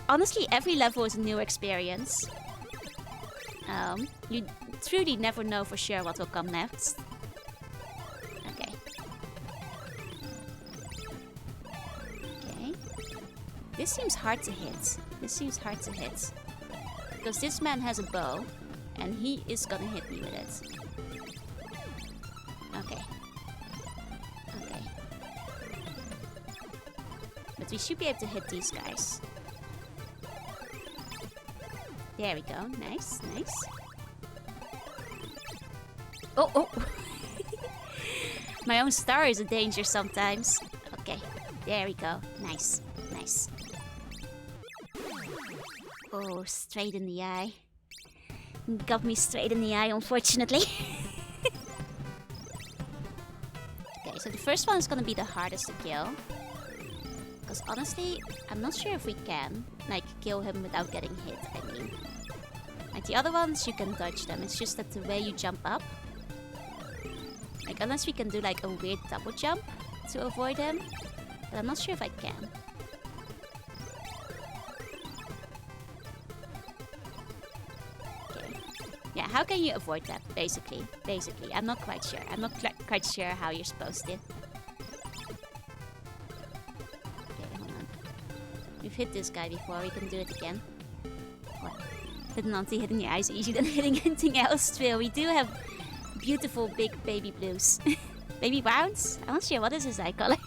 honestly, every level is a new experience. You truly never know for sure what will come next. Okay. Okay. This seems hard to hit. Because this man has a bow, and he is gonna hit me with it. Okay. Okay. But we should be able to hit these guys. There we go. Nice. Oh! My own star is a danger sometimes. Okay. There we go. Nice. Oh, straight in the eye. Got me straight in the eye, unfortunately. Okay, so the first one is gonna be the hardest to kill. Because honestly, I'm not sure if we can, like, kill him without getting hit, I mean. Like, the other ones, you can dodge them. It's just that the way you jump up... like, unless we can do, like, a weird double jump to avoid him. But I'm not sure if I can. Okay. Yeah, how can you avoid that, basically? I'm not quite sure. I'm not quite sure how you're supposed to. We've hit this guy before, we can do it again. What? Hitting Auntie, hitting the eyes easier than hitting anything else, Trill. We do have beautiful big baby blues. Baby browns? I'm not sure what is his eye color.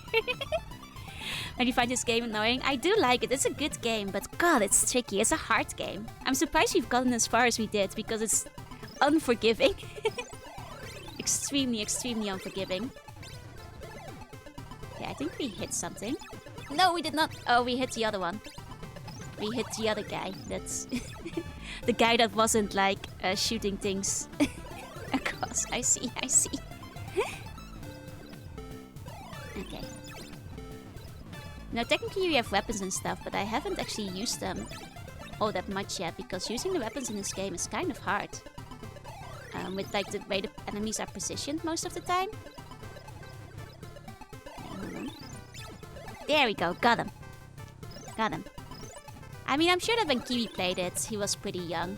When you find this game annoying, I do like it. It's a good game, but god, it's tricky. It's a hard game. I'm surprised we've gotten as far as we did, because it's unforgiving. Extremely unforgiving. Okay, I think we hit something. No, we did not. Oh, we hit the other one. We hit the other guy. That's the guy that wasn't, like, shooting things across. I see. Okay. Now, technically we have weapons and stuff, but I haven't actually used them all that much yet, because using the weapons in this game is kind of hard. With, like, the way the enemies are positioned most of the time. There we go, got him. I mean, I'm sure that when Kiwi played it, he was pretty young.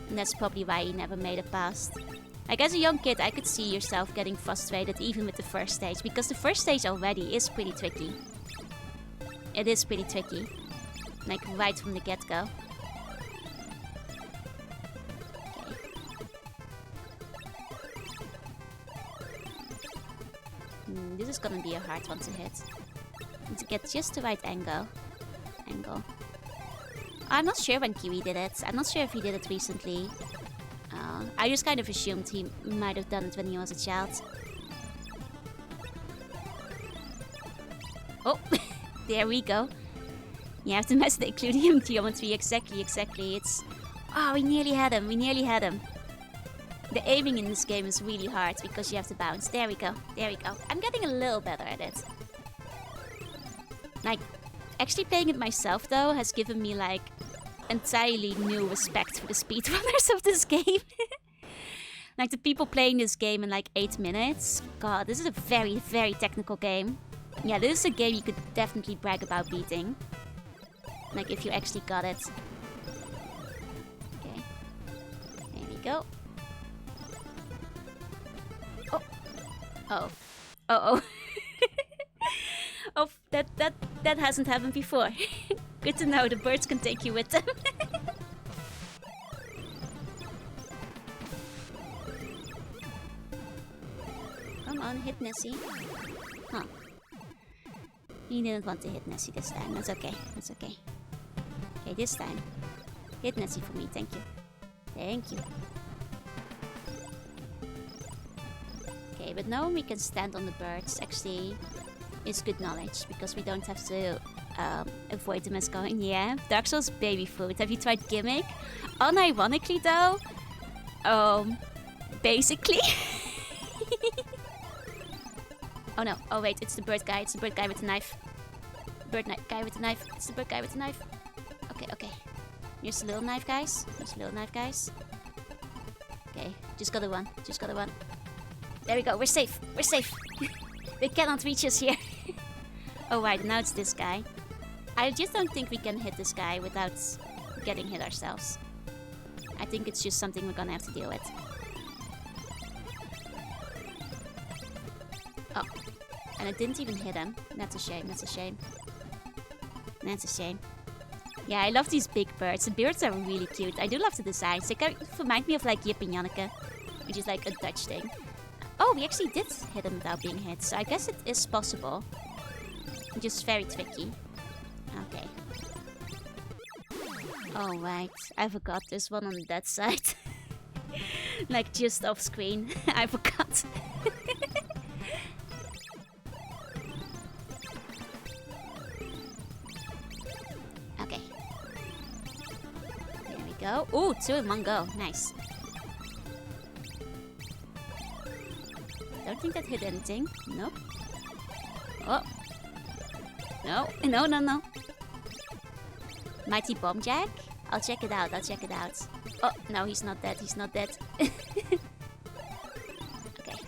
And that's probably why he never made it past. Like, as a young kid, I could see yourself getting frustrated even with the first stage, because the first stage already is pretty tricky. It is pretty tricky. Like, right from the get-go. This is gonna be a hard one to hit. Need to get just the right angle. I'm not sure when Kiwi did it. I'm not sure if he did it recently. I just kind of assumed he might have done it when he was a child. Oh, there we go. You have to mess the Euclidean geometry. Exactly. It's... Oh, we nearly had him. The aiming in this game is really hard because you have to bounce. There we go. I'm getting a little better at it. Like, actually playing it myself though has given me like entirely new respect for the speedrunners of this game. Like the people playing this game in like 8 minutes. God, this is a very, very technical game. Yeah, this is a game you could definitely brag about beating. Like if you actually got it. Okay. There we go. Oh. Uh-oh. Oh, that hasn't happened before. Good to know, the birds can take you with them. Come on, hit Nessie. Huh. He didn't want to hit Nessie this time. That's okay. Okay, this time. Hit Nessie for me, thank you. Okay, but now we can stand on the birds. Actually, it's good knowledge because we don't have to avoid them as going. Yeah, Dark Souls baby food. Have you tried Gimmick? Unironically though, basically. Oh no! Oh wait, it's the bird guy. It's the bird guy with the knife. Guy with the knife. It's the bird guy with the knife. Okay. Here's the little knife, guys. Okay, just got a one. There we go. We're safe. They cannot reach us here. Oh right, now it's this guy. I just don't think we can hit this guy without getting hit ourselves. I think it's just something we're gonna have to deal with. Oh, and I didn't even hit him. That's a shame. Yeah, I love these big birds. The birds are really cute. I do love the designs. They kind of remind me of like Jip and Janneke, which is like a Dutch thing. Oh, we actually did hit him without being hit, so I guess it is possible. Just very tricky. Okay. Oh, right. I forgot there's one on that side. Like, just off screen. I forgot. Okay. There we go. Ooh, 2 in one go. Nice. Don't think that hit anything. Nope. Oh. No. Mighty Bomb Jack? I'll check it out. Oh, no, he's not dead. Okay.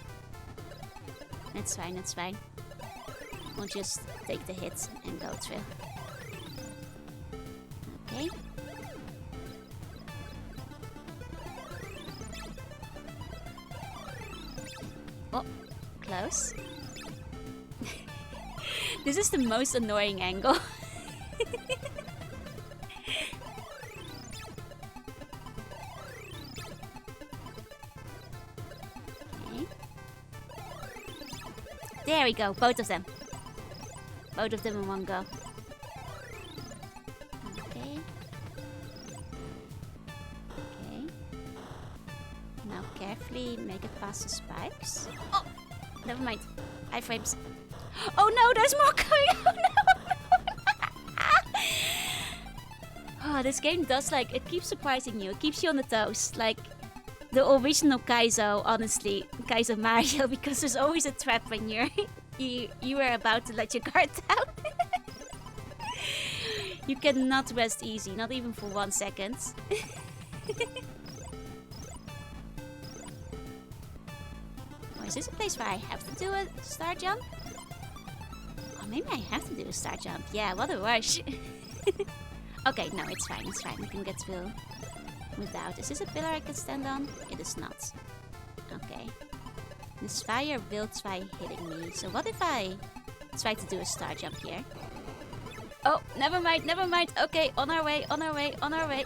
That's fine. We'll just take the hit and go through. Okay. Oh, close. This is the most annoying angle. Okay. There we go, both of them. Both of them in one go. Okay. Now carefully make it past the spikes. Oh! Never mind. Iframes. Oh no, there's more coming! Oh no! Oh, this game does like, it keeps surprising you. It keeps you on the toes. Like the original Kaizo, honestly. Kaizo Mario, because there's always a trap when you are about to let your guard down. You cannot rest easy, not even for 1 second. Is this a place where I have to do a star jump? Oh, maybe I have to do a star jump. Yeah, what a rush. Okay, no, it's fine. We can get through without. Is this a pillar I can stand on? It is not. Okay. This fire will try hitting me. So what if I try to do a star jump here? Oh, never mind, never mind. Okay, on our way, on our way, on our way.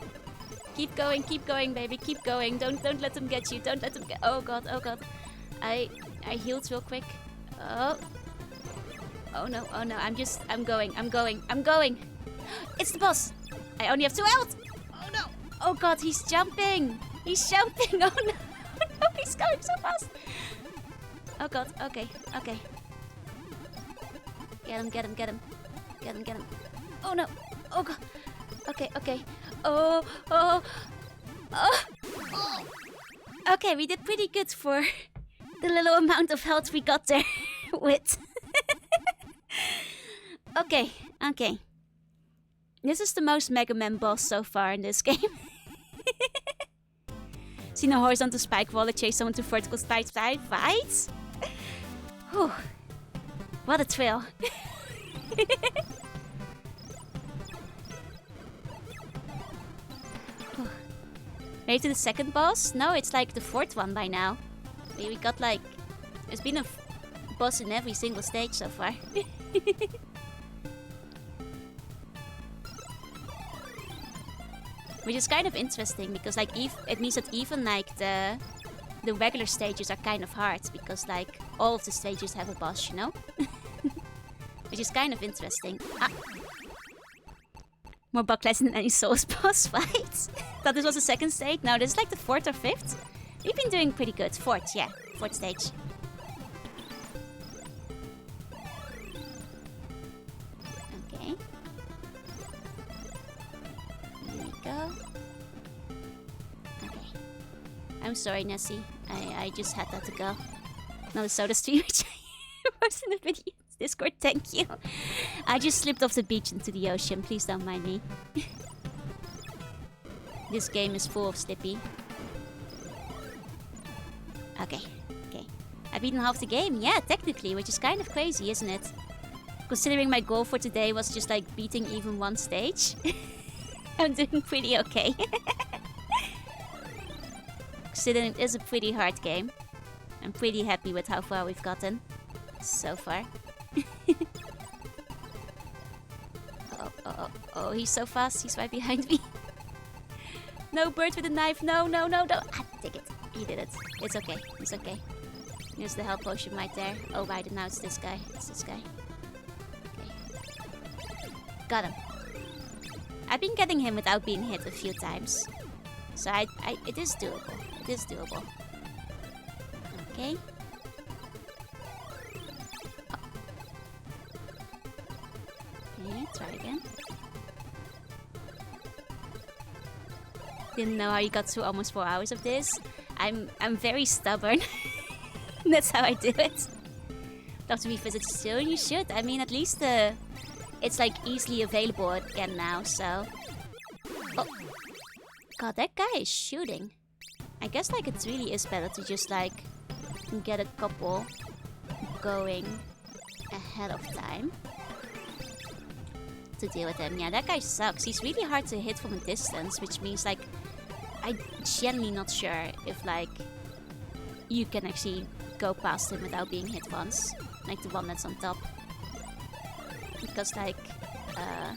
Keep going, baby. Keep going. Don't let them get you. Don't let them get. Oh god, oh god. I healed real quick. Oh. Oh no, oh no. I'm going. It's the boss. I only have 2 health. Oh no. Oh god, he's jumping. He's jumping. Oh no. Oh no, he's going so fast. Oh god, okay, okay. Get him, get him, get him. Get him, get him. Oh no. Oh god. Okay, okay. Oh, oh, oh. Okay, we did pretty good for the little amount of health we got there with. Okay, okay. This is the most Mega Man boss so far in this game. Seen a horizontal spike wall that chase someone to vertical spike fights? Whew. What a thrill. Ready to the second boss? No, it's like the 4th one by now. We got like... There's been a boss in every single stage so far. Which is kind of interesting because like it means that even like the regular stages are kind of hard because like all of the stages have a boss, you know? Which is kind of interesting. Ah. More backlash than any Souls boss fights. Thought this was the 2nd stage. No, this is like the 4th or 5th. We've been doing pretty good. 4th, yeah. 4th stage. Okay. Here we go. Okay. I'm sorry, Nessie. I just had that to go. Not a soda stream, which I was in the video. Discord, thank you. I just slipped off the beach into the ocean. Please don't mind me. This game is full of Slippy. Okay, okay. I've beaten half the game. Yeah, technically, which is kind of crazy, isn't it? Considering my goal for today was just like beating even 1 stage. I'm doing pretty okay. Considering it is a pretty hard game. I'm pretty happy with how far we've gotten so far. Oh, he's so fast. He's right behind me. No, bird with a knife. No, no, no, no. Ah, take it. He did it. It's okay. It's okay. There's the health potion right there. Oh, right. And now it's this guy. It's this guy. Okay. Got him. I've been getting him without being hit a few times. So it is doable. It is doable. Okay. Okay, try again. Didn't know how you got through almost 4 hours of this. I'm very stubborn. That's how I do it. Love to revisit soon. You should. I mean, at least it's like easily available again now. So, oh god, that guy is shooting. I guess like it really is better to just like get a couple going ahead of time to deal with him. Yeah, that guy sucks. He's really hard to hit from a distance, which means like I'm genuinely not sure if like you can actually go past him without being hit once, like the one that's on top. Because like I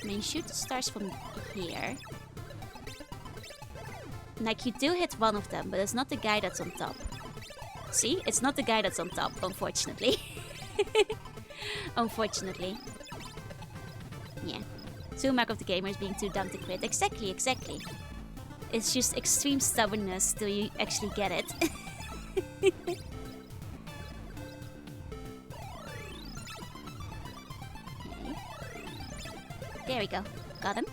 mean, shoot the stars from here. Like you do hit one of them, but it's not the guy that's on top. See, it's not the guy that's on top, unfortunately. Unfortunately. Yeah. True mark of the gamer is being too dumb to quit. Exactly, exactly. It's just extreme stubbornness till you actually get it. Okay. There we go. Got him.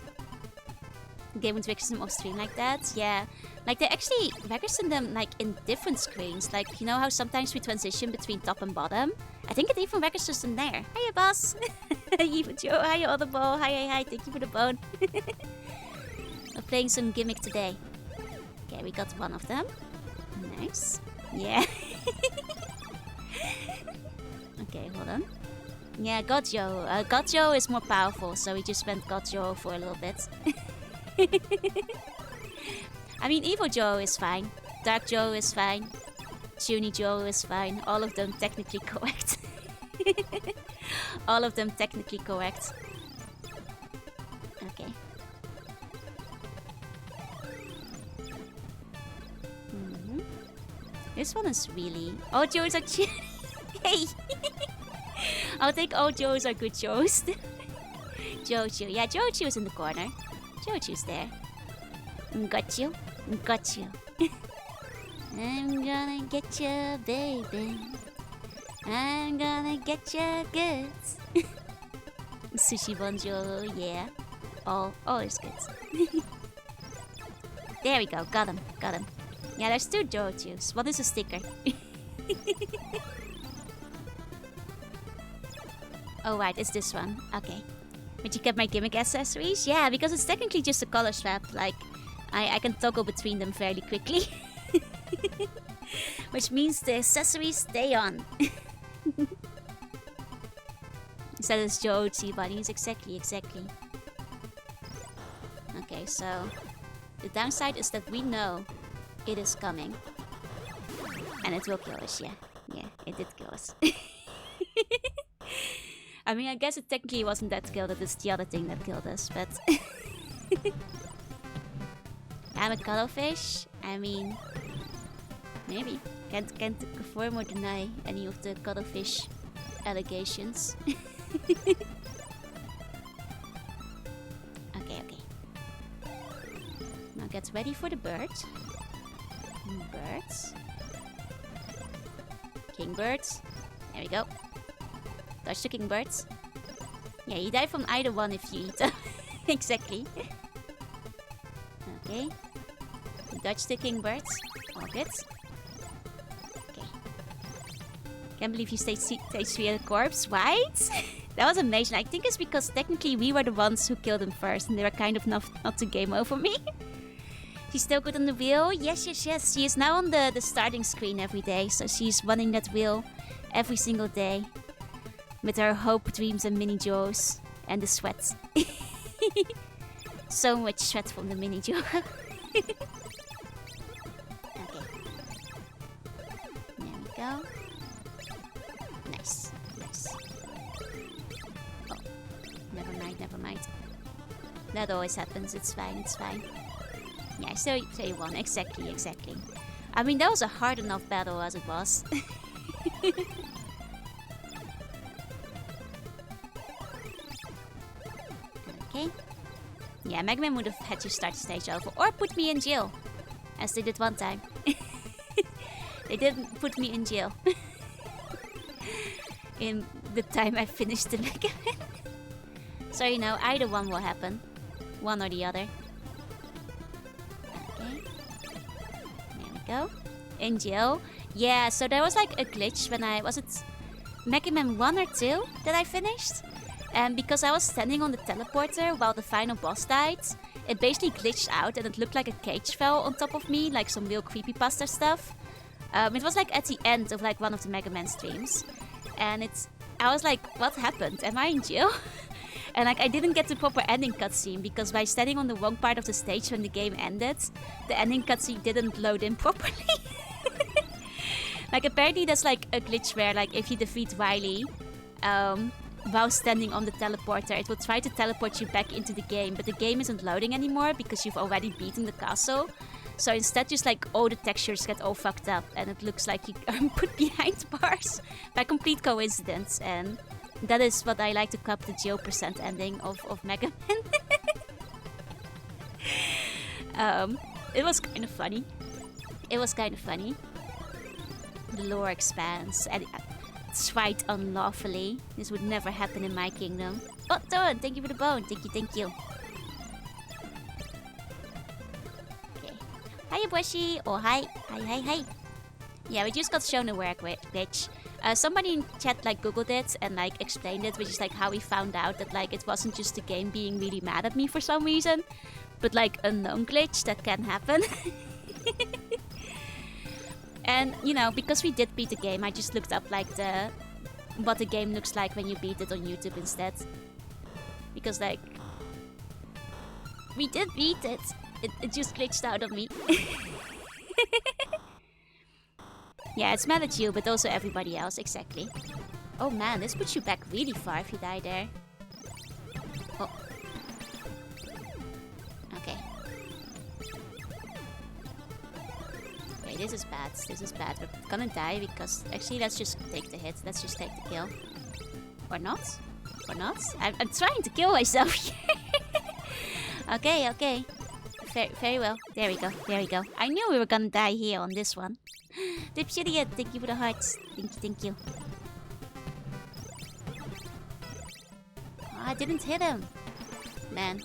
Game would register them off stream like that. Yeah. Like they actually register them like in different screens. Like, you know how sometimes we transition between top and bottom? I think it even registers them there. Hiya, boss. Hiya, Joe. Hiya, Audible. Hi. Thank you for the bone. We're playing some Gimmick today. Okay, we got one of them. Nice. Yeah. Okay, hold on. Yeah, Gojo. Gojo is more powerful, so we just went Gojo for a little bit. I mean, Evil Joe is fine. Dark Joe is fine. Junie Joe is fine. All of them technically correct. All of them technically correct. Okay. This one is really... All Joes are Hey! I'll take all Joes are good Joes. Joju. Yeah, Joju is in the corner. Joju's there. Got you. Got you. I'm gonna get you, baby. I'm gonna get you good. Sushi bonjour, yeah. All is good. There we go. Got him. Got him. Yeah, there's 2 Jojus. One is a sticker. Oh, right. It's this one. Okay. But you kept my gimmick accessories? Yeah, because it's technically just a color swap. Like, I can toggle between them fairly quickly. Which means the accessories stay on. Instead of Joji bunnies. Exactly. Okay, so... The downside is that we know it is coming. And it will kill us, yeah. Yeah, it did kill us. I mean, I guess it technically wasn't that kill, that it's the other thing that killed us, but... I'm a cuttlefish. I mean... Maybe. Can't confirm or deny any of the cuttlefish allegations. Okay. Now get ready for the bird. Birds. Kingbirds. There we go. Touch the kingbirds. Yeah, you die from either one if you eat them. Exactly. Okay. Dodge the kingbirds. All good. Okay. Can't believe you stayed stage 3 at a corpse. Right? That was amazing. I think it's because technically we were the ones who killed him first, and they were kind of not to game over me. She's still good on the wheel? Yes. She is now on the starting screen every day, so she's running that wheel every single day. With her hope, dreams, and mini Joes. And the sweat. So much sweat from the mini Joe. Okay. There we go. Nice. Oh, never mind. That always happens, it's fine. Yeah, so you won. Exactly. I mean, that was a hard enough battle as it was. Okay. Yeah, Mega Man would have had to start the stage over. Or put me in jail. As they did one time. They didn't put me in jail. In the time I finished the Mega Man. So, you know, either one will happen. One or the other. Okay. There we go. In jail. Yeah, so there was like a glitch when I... Was it Mega Man 1 or 2 that I finished? And because I was standing on the teleporter while the final boss died, it basically glitched out and it looked like a cage fell on top of me, like some real creepypasta stuff. It was like at the end of like one of the Mega Man streams. And I was like, what happened? Am I in jail? And like I didn't get the proper ending cutscene because by standing on the wrong part of the stage when the game ended, the ending cutscene didn't load in properly. Like apparently there's like a glitch where like if you defeat Wily, while standing on the teleporter, it will try to teleport you back into the game, but the game isn't loading anymore because you've already beaten the castle. So instead, just like all the textures get all fucked up, and it looks like you are put behind bars by complete coincidence. And that is what I like to call the 0% ending of Mega Man. It was kind of funny. The lore expands, and it's right unlawfully. This would never happen in my kingdom. Oh, Don, thank you for the bone. Thank you. Okay. Hiya, Bushy. Oh, hi. Hi. Yeah, we just got shown a work glitch. Somebody in chat like googled it and like explained it, which is like how we found out that like it wasn't just the game being really mad at me for some reason, but like a known glitch that can happen. And, you know, because we did beat the game, I just looked up, like, what the game looks like when you beat it on YouTube instead. Because, like, we did beat it. It just glitched out of me. Yeah, it's mad at you, but also everybody else, exactly. Oh man, this puts you back really far if you die there. Oh. Okay. Okay, this is bad. This is bad. We're gonna die because... Actually, let's just take the hit. Let's just take the kill. Or not? Or not? I'm trying to kill myself. Okay, okay. Very well. There we go. There we go. I knew we were gonna die here on this one. Dipshit, thank you for the hearts. Thank you, thank you. Oh, I didn't hit him. Man.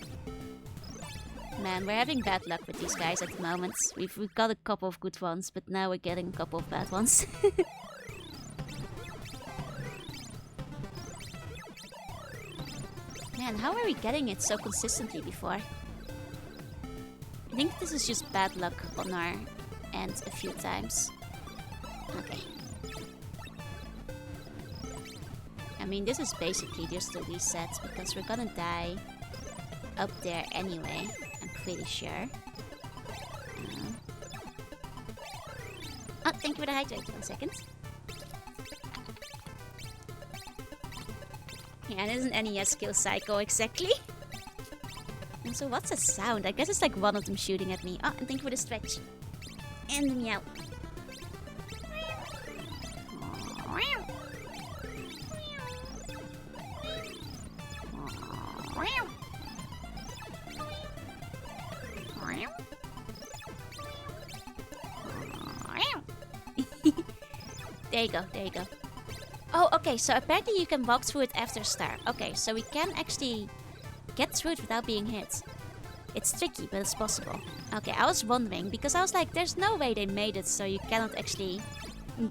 Man, we're having bad luck with these guys at the moment. We've got a couple of good ones, but now we're getting a couple of bad ones. Man, how are we getting it so consistently before? I think this is just bad luck on our end a few times. Okay. I mean, this is basically just a reset because we're gonna die up there anyway. I'm pretty sure. Oh, thank you for the hydrate. 1 second. Yeah, it isn't NES skill cycle exactly. And so what's the sound? I guess it's like one of them shooting at me. Oh, and thank you for the stretch. And the meow. There you go, there you go. Oh, okay, so apparently you can walk through it after a star. Okay, so we can actually get through it without being hit. It's tricky, but it's possible. Okay, I was wondering, because I was like, there's no way they made it so you cannot actually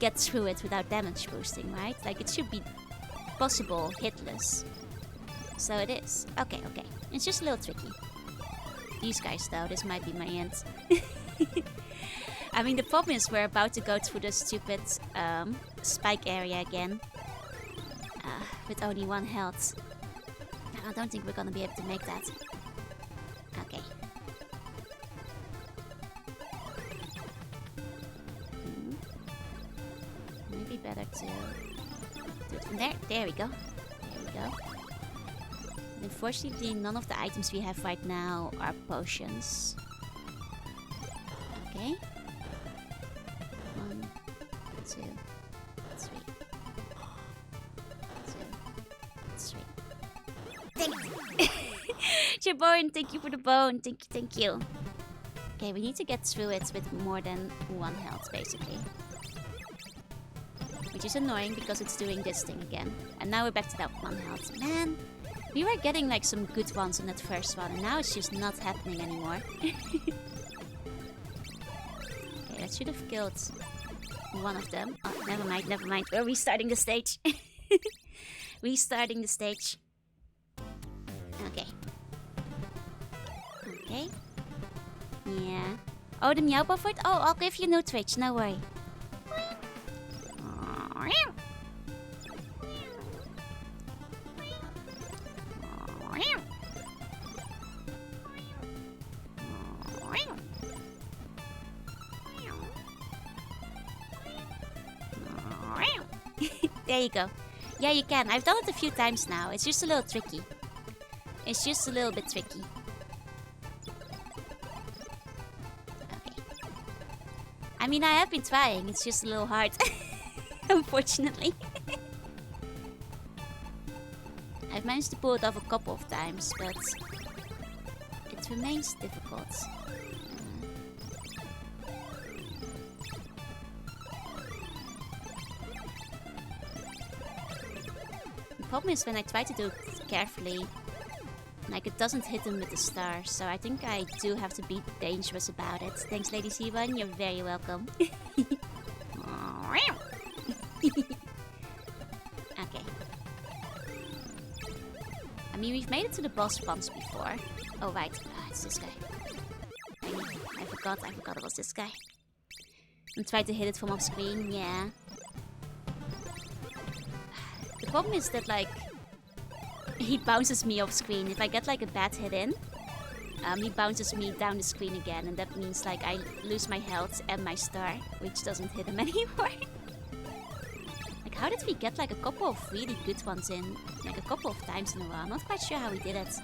get through it without damage boosting, right? Like, it should be possible hitless. So it is. Okay, okay. It's just a little tricky. These guys, though, this might be my end. I mean, the problem is we're about to go through the stupid spike area again. With only 1 health. I don't think we're gonna be able to make that. Okay. Maybe better to do it from there. There we go. There we go. Unfortunately, none of the items we have right now are potions. Okay. 1, 2, 3. 2, 3. Thank you. Jaborn, thank you for the bone. Thank you, thank you. Okay, we need to get through it with more than 1 health, basically. Which is annoying because it's doing this thing again. And now we're back to that 1 health. Man, we were getting like some good ones in that first one, and now it's just not happening anymore. Okay, that should have killed one of them. Oh, never mind, never mind. We're restarting the stage. Restarting the stage. Okay. Okay. Yeah. Oh, the meow buffet? Oh, I'll give you no Twitch, no worry. There you go. Yeah, you can. I've done it a few times now. It's just a little tricky. It's just a little bit tricky. Okay. I mean, I have been trying. It's just a little hard. Unfortunately. I've managed to pull it off a couple of times, but it remains difficult. The problem is when I try to do it carefully, like it doesn't hit him with the star, so I think I do have to be dangerous about it. Thanks, Lady C1, you're very welcome. Okay. I mean, we've made it to the boss once before. Oh, right. It's this guy. I forgot it was this guy. And try to hit it from off screen, yeah. The problem is that, like, he bounces me off screen. If I get, like, a bad hit in, he bounces me down the screen again, and that means like I lose my health and my star, which doesn't hit him anymore. Like, how did we get like a couple of really good ones in, like a couple of times in a row? I'm not quite sure how we did it.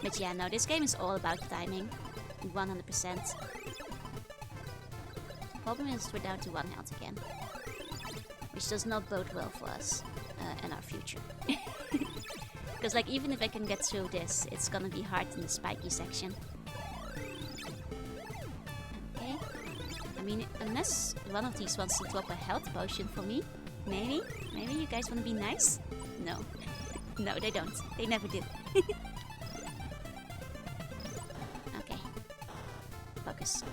But yeah, no, this game is all about timing. 100%. Problem is we're down to 1 health again. Which does not bode well for us and our future. Because like even if I can get through this, it's gonna be hard in the spiky section. Okay. I mean, unless one of these wants to drop a health potion for me. Maybe? Maybe you guys wanna be nice? No. No, they don't. They never do. Okay. Focus.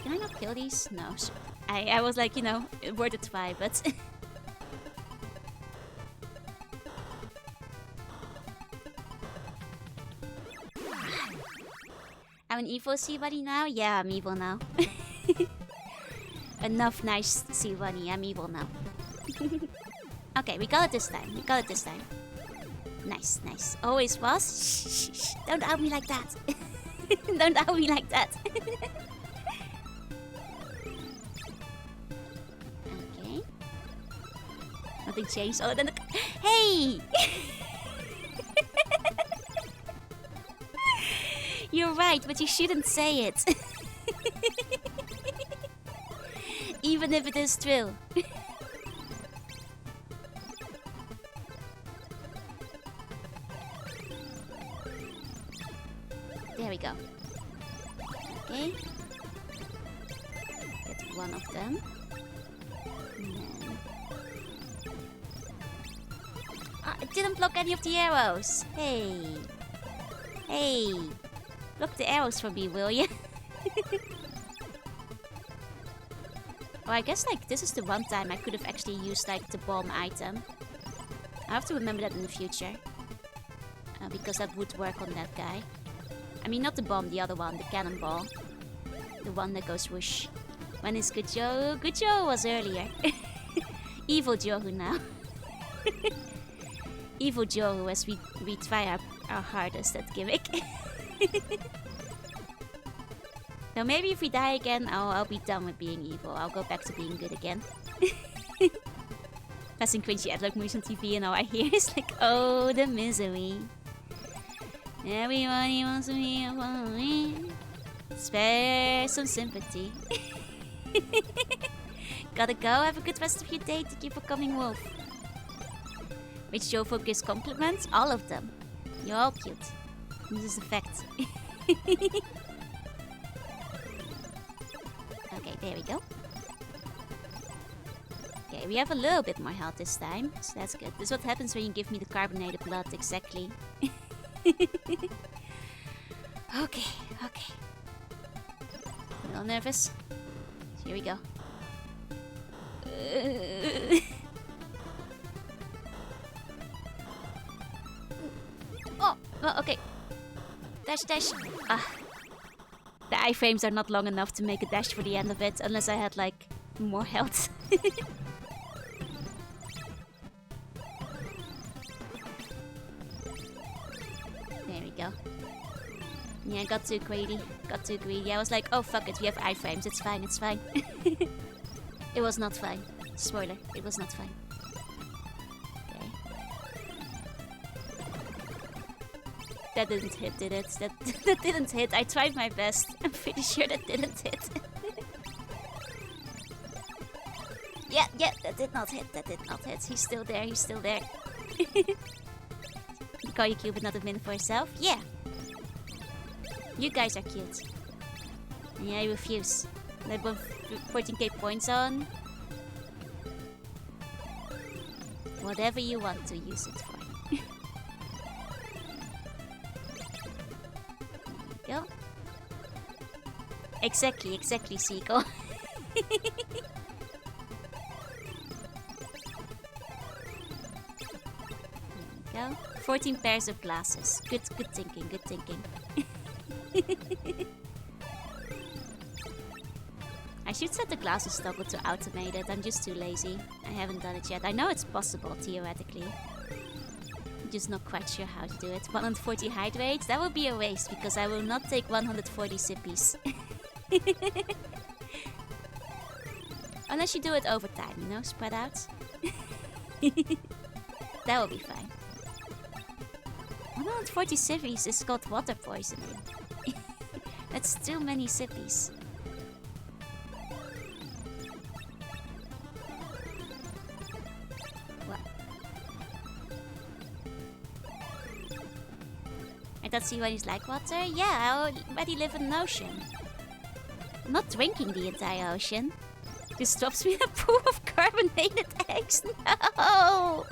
Can I not kill these? No. I was like, you know, worth a try, but... I'm an evil sea bunny now? Yeah, I'm evil now. Enough nice sea bunny, I'm evil now. Okay, we got it this time. We got it this time. Nice, nice. Always was? Shh, shh, shh. Don't out me like that. Don't out me like that. Okay. Nothing changed. Oh, then the... Hey! You're right, but you shouldn't say it. Even if it is true. There we go. Okay. Get one of them. And then... Ah, it didn't block any of the arrows. Hey. Hey. Block the arrows for me, will you? Well, I guess like this is the one time I could have actually used like the bomb item. I have to remember that in the future. Because that would work on that guy. I mean, not the bomb, the other one, the cannonball. The one that goes whoosh. When is Good Joe? Good Joe was earlier. Evil Joe now. Evil Joe as we try our hardest at Gimmick. Now maybe if we die again, I'll be done with being evil. I'll go back to being good again. That's in cringy adlock movies on TV and all I hear is like, oh, the misery. Everybody wants to be a me. Spare some sympathy. Gotta go, have a good rest of your day. Thank you for coming, Wolf. Which Joe focus compliments? All of them. You're all cute. This is a fact. Okay, there we go. Okay, we have a little bit more health this time, so that's good. This is what happens when you give me the carbonated blood, exactly. Okay, okay. A little nervous. Here we go. Oh, okay. Dash, dash. Ah. The iframes are not long enough to make a dash for the end of it, unless I had, like, more health. There we go. Yeah, got too greedy. Got too greedy. I was like, oh fuck it, we have iframes. It's fine, it's fine. It was not fine. Spoiler, it was not fine. That didn't hit, did it? That didn't hit. I tried my best. I'm pretty sure that didn't hit. Yeah, that did not hit. That did not hit. He's still there. He's still there. You call you cute but not a minute for yourself? Yeah. You guys are cute. Yeah, I refuse. I put 14k points on. Whatever you want to use it for. Go. Exactly, Seagull. There we go. 14 pairs of glasses. Good thinking, good thinking. I should set the glasses toggle to automated. I'm just too lazy. I haven't done it yet. I know it's possible, theoretically. Just not quite sure how to do it. 140 hydrate? That would be a waste because I will not take 140 sippies. Unless you do it over time, you know, spread out. That will be fine. 140 sippies is called water poisoning. That's too many sippies. What? I thought sea bunnies like water? Yeah, I already live in an ocean. I'm not drinking the entire ocean. Just drops me in a pool of carbonated eggs. No!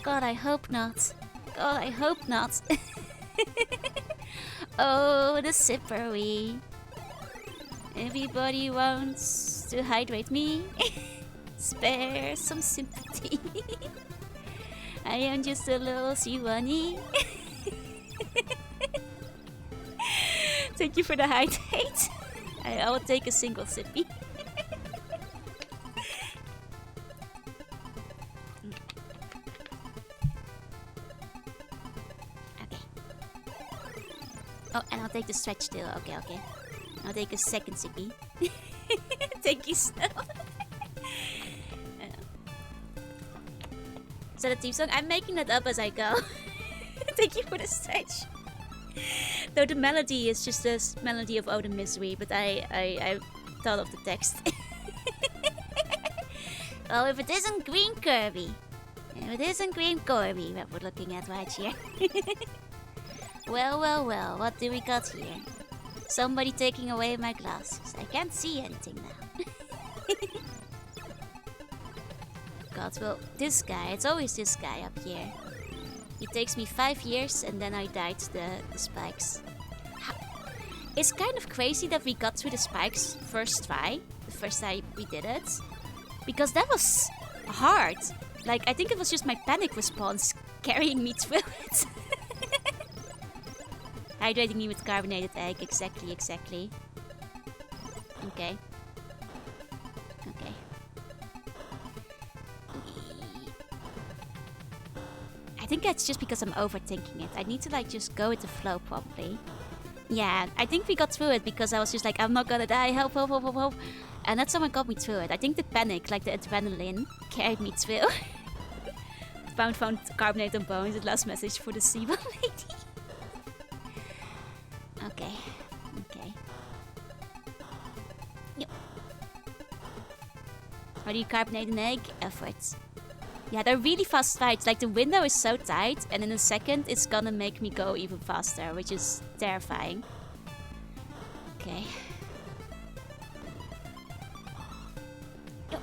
God, I hope not. God, I hope not. Oh, the sippery. Everybody wants to hydrate me. Spare some sympathy. I am just a little sea bunny. Thank you for the hydrate. I will take a single sippy. Oh, and I'll take the stretch too. Okay, okay. I'll take a second sippy. Thank you, Snow. Is that a theme song? I'm making that up as I go. Thank you for the stretch. Though the melody is just the melody of Oh the Misery, but I thought of the text. Oh, if it isn't Green Kirby. If it isn't Green Kirby that we're looking at right here. Well, well, well, what do we got here? Somebody taking away my glasses. I can't see anything now. God, well, this guy, it's always this guy up here. It takes me 5 years and then I died to the spikes. It's kind of crazy that we got through the spikes first try. The first time we did it. Because that was hard. Like, I think it was just my panic response carrying me through it. Hydrating me with carbonated egg. Exactly, exactly. Okay. Okay. I think that's just because I'm overthinking it. I need to like just go with the flow probably. Yeah, I think we got through it because I was just like, I'm not gonna die, help, help, help, help, help. And that's someone got me through it. I think the panic, like the adrenaline, carried me through. found carbonated bones, the last message for the Seabull lady. Okay, okay. Yep. How do you carbonate an egg? Efforts. Yeah, they're really fast fights. Like, the window is so tight, and in a second, it's gonna make me go even faster, which is terrifying. Okay. Yep.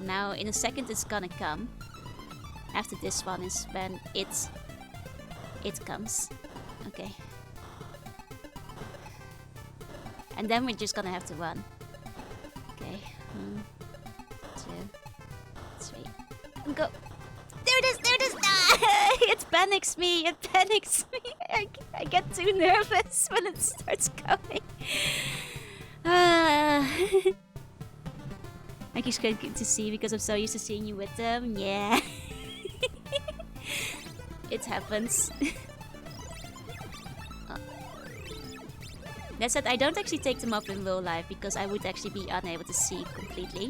Now, in a second, it's gonna come. After this one is when it comes. Okay. And then we're just gonna have to run. Okay. 1, 2, 3. Go. There it is! There it is! Ah! It panics me! It panics me! I get too nervous when it starts going. I just can't get to see because I'm so used to seeing you with them. Yeah. It happens. That said, I don't actually take them up in real life because I would actually be unable to see completely.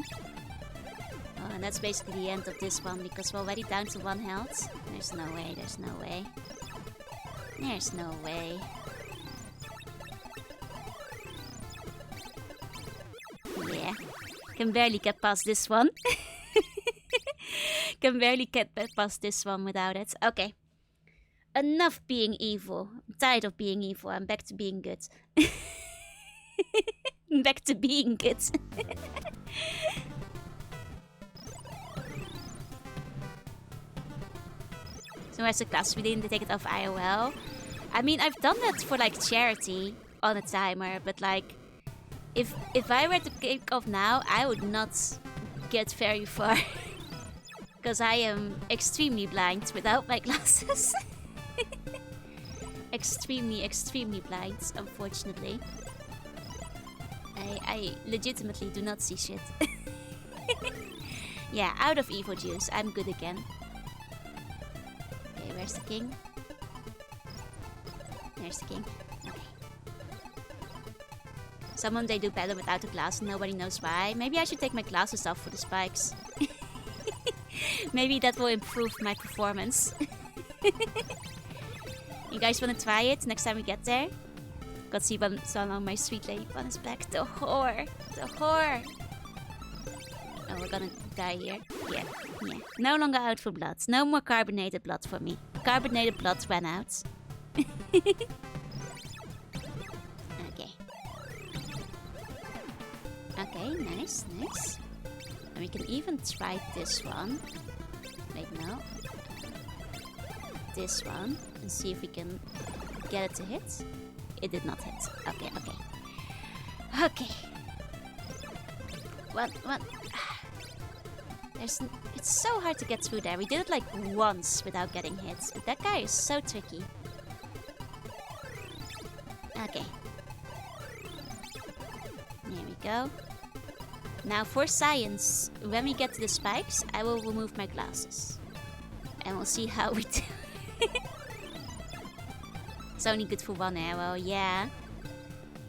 Oh, and that's basically the end of this one because we're already down to 1 health. There's no way, there's no way. There's no way. Yeah. Can barely get past this one. Can barely get past this one without it. Okay. Enough being evil. I'm tired of being evil. I'm back to being good. Back to being good. So as a class, we didn't take it off IOL. I mean, I've done that for like charity on a timer, but like, if I were to kick off now, I would not get very far. Because I am extremely blind without my glasses. Extremely, extremely blind, unfortunately. I legitimately do not see shit. Yeah, out of evil juice. I'm good again. There's the king. There's the king. Okay. Someone they do better without the glass, nobody knows why. Maybe I should take my glasses off for the spikes. Maybe that will improve my performance. You guys wanna try it next time we get there? Got see one on my sweet lady on his back. The whore! The whore! Oh, we're gonna die here. Yeah, yeah. No longer out for blood. No more carbonated blood for me. Carbonated blood ran out. Okay. Okay, nice, nice. And we can even try this one. Wait, no. This one. And see if we can get it to hit. It did not hit. Okay, okay. Okay. What? It's so hard to get through there. We did it like once without getting hit. But that guy is so tricky. Okay. There we go. Now for science, when we get to the spikes, I will remove my glasses. And we'll see how we do. It's only good for one arrow, yeah.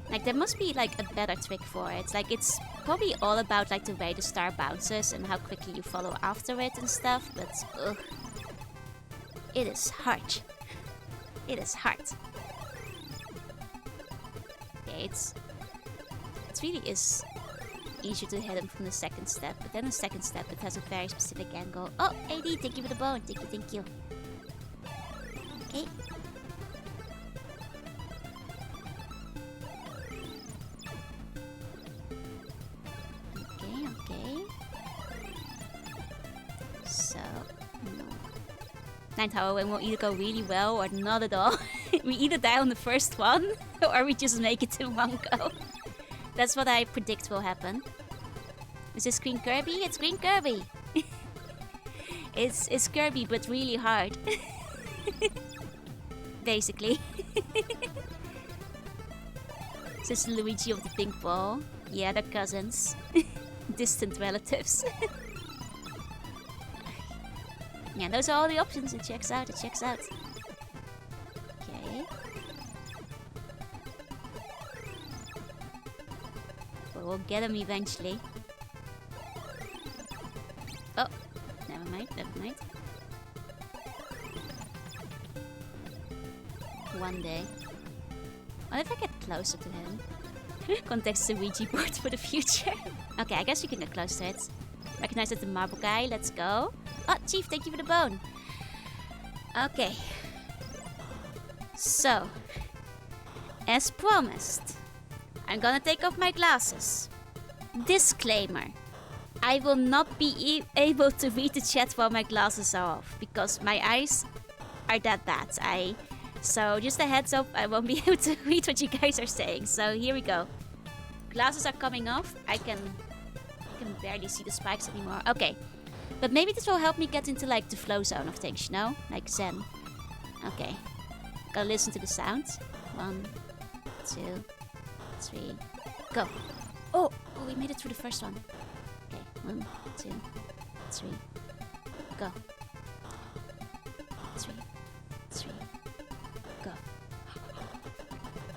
Like, there must be, like, a better trick for it. Like, it's probably all about, like, the way the star bounces and how quickly you follow after it and stuff, but, ugh. It is hard. It is hard. Okay, it really is easier to hit him from the second step, but then the second step, it has a very specific angle. Oh, AD, thank you for the bone. Thank you, thank you. Okay. Ninth Tower will either go really well or not at all. We either die on the first one or we just make it in one go. That's what I predict will happen. Is this Green Kirby? It's Green Kirby! It's Kirby but really hard. Basically. This is Luigi of the pink ball. Yeah, they're cousins. Distant relatives. Yeah, those are all the options. It checks out, it checks out. Okay. But we'll get him eventually. Oh, never mind, never mind. One day. What if I get closer to him? Context the Ouija board for the future. Okay, I guess we can get close to it. Recognize that the marble guy, let's go. Oh, Chief, thank you for the bone. Okay. So, as promised, I'm gonna take off my glasses. Disclaimer. I will not be able to read the chat while my glasses are off, because my eyes are that bad. So just a heads up, I won't be able to read what you guys are saying. So here we go. Glasses are coming off. I can barely see the spikes anymore. Okay. But maybe this will help me get into like the flow zone of things, you know? Like Zen. Okay. Gotta listen to the sounds. 1, 2, 3, go. Oh, we made it through the first one. Okay, 1, 2, 3, go. 3, 3, go.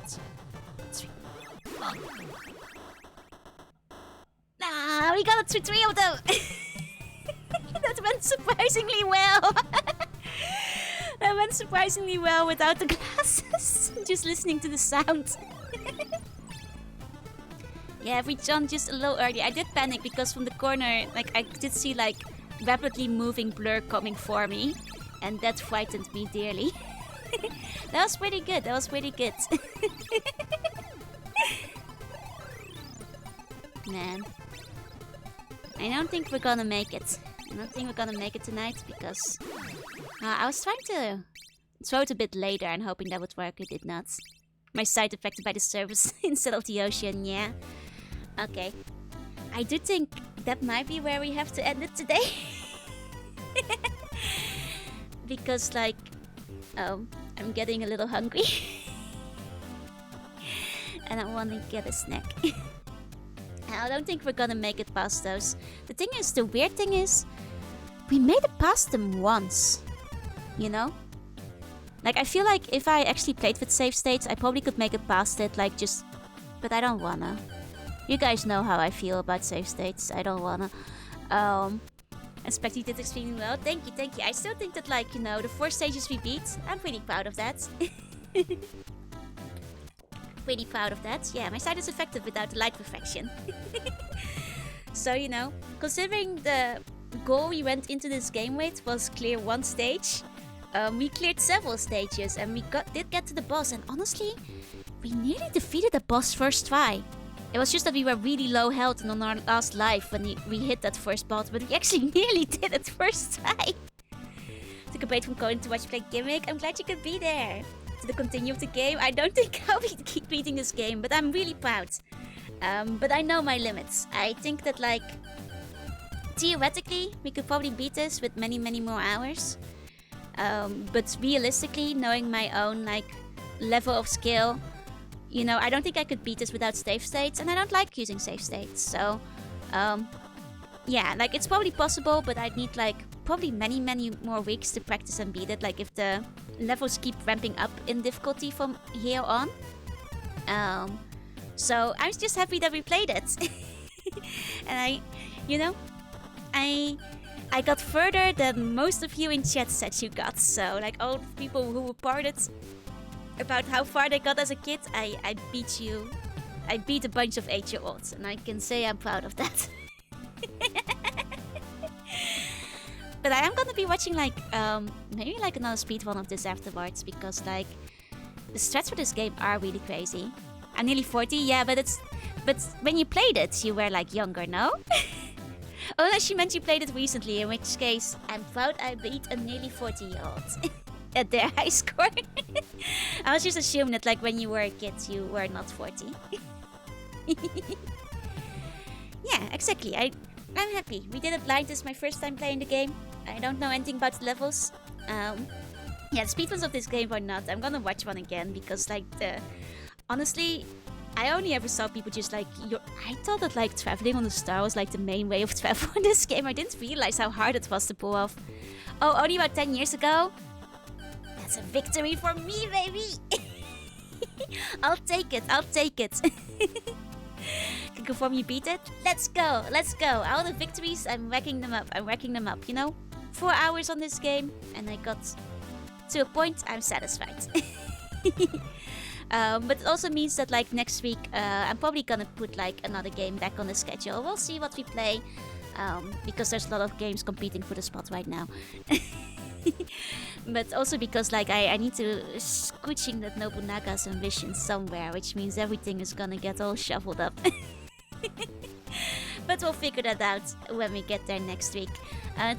2, 3. Oh. Nah, we got it through 3 of them. That went surprisingly well. That went surprisingly well without the glasses. Just listening to the sound. Yeah, if we jumped just a little early. I did panic because from the corner, like I did see like rapidly moving blur coming for me. And that frightened me dearly. That was pretty good. That was pretty good. Man. I don't think we're gonna make it. I don't think we're gonna make it tonight because I was trying to throw it a bit later and hoping that would work. It did not. My sight affected by the surface instead of the ocean, yeah. Okay. I do think that might be where we have to end it today. Because like, I'm getting a little hungry. And I want to get a snack. I don't think we're gonna make it past those. The thing is, the weird thing is, we made it past them once. You know? Like, I feel like if I actually played with save states, I probably could make it past it, like, just... But I don't wanna. You guys know how I feel about save states. I don't wanna. Expect you did extremely well. Thank you, thank you. I still think that, like, you know, the 4 stages we beat, I'm pretty proud of that. Pretty proud of that. Yeah, my side is effective without the light perfection. So, you know, considering the goal we went into this game with was clear 1 stage, we cleared several stages and we did get to the boss. And honestly, we nearly defeated the boss first try. It was just that we were really low health and on our last life when we hit that first boss, but we actually nearly did it first try. Took a break from going to watch you play Gimmick. I'm glad you could be there. To the continue of the game, I don't think I'll keep beating this game, but I'm really proud. But I know my limits. I think that, like, theoretically, we could probably beat this with many, many more hours. But realistically, knowing my own, like, level of skill, you know, I don't think I could beat this without save states, and I don't like using save states. So, yeah, like, it's probably possible, but I'd need, like, probably many, many more weeks to practice and beat it. Like, if the levels keep ramping up in difficulty from here on. So, I'm just happy that we played it. And I got further than most of you in chat said you got. So, like, all the people who reported about how far they got as a kid, I beat you. I beat a bunch of 8-year-olds, and I can say I'm proud of that. But I am gonna be watching, like, maybe like another speedrun of this afterwards, because, like, the strats for this game are really crazy. I'm nearly 40, yeah, but when you played it, you were, like, younger, no? Unless you meant you played it recently, in which case, I'm proud I beat a nearly 40-year-old at their high score. I was just assuming that, like, when you were a kid, you were not 40. Yeah, exactly. I'm happy. We did it blind. This is my first time playing the game. I don't know anything about the levels. Yeah, the speedruns of this game were not. I'm gonna watch one again because, like, honestly, I only ever saw people just, like, I thought that, like, traveling on the star was, like, the main way of travel in this game. I didn't realize how hard it was to pull off. Oh, only about 10 years ago? That's a victory for me, baby! I'll take it, I'll take it. Can confirm you beat it? Let's go, let's go. All the victories, I'm racking them up, you know? 4 hours on this game, and I got to a point I'm satisfied. But it also means that, like, next week, I'm probably gonna put, like, another game back on the schedule. We'll see what we play, because there's a lot of games competing for the spot right now. But also because, like, I need to squishing that Nobunaga's ambition somewhere, which means everything is gonna get all shuffled up. But we'll figure that out when we get there next week.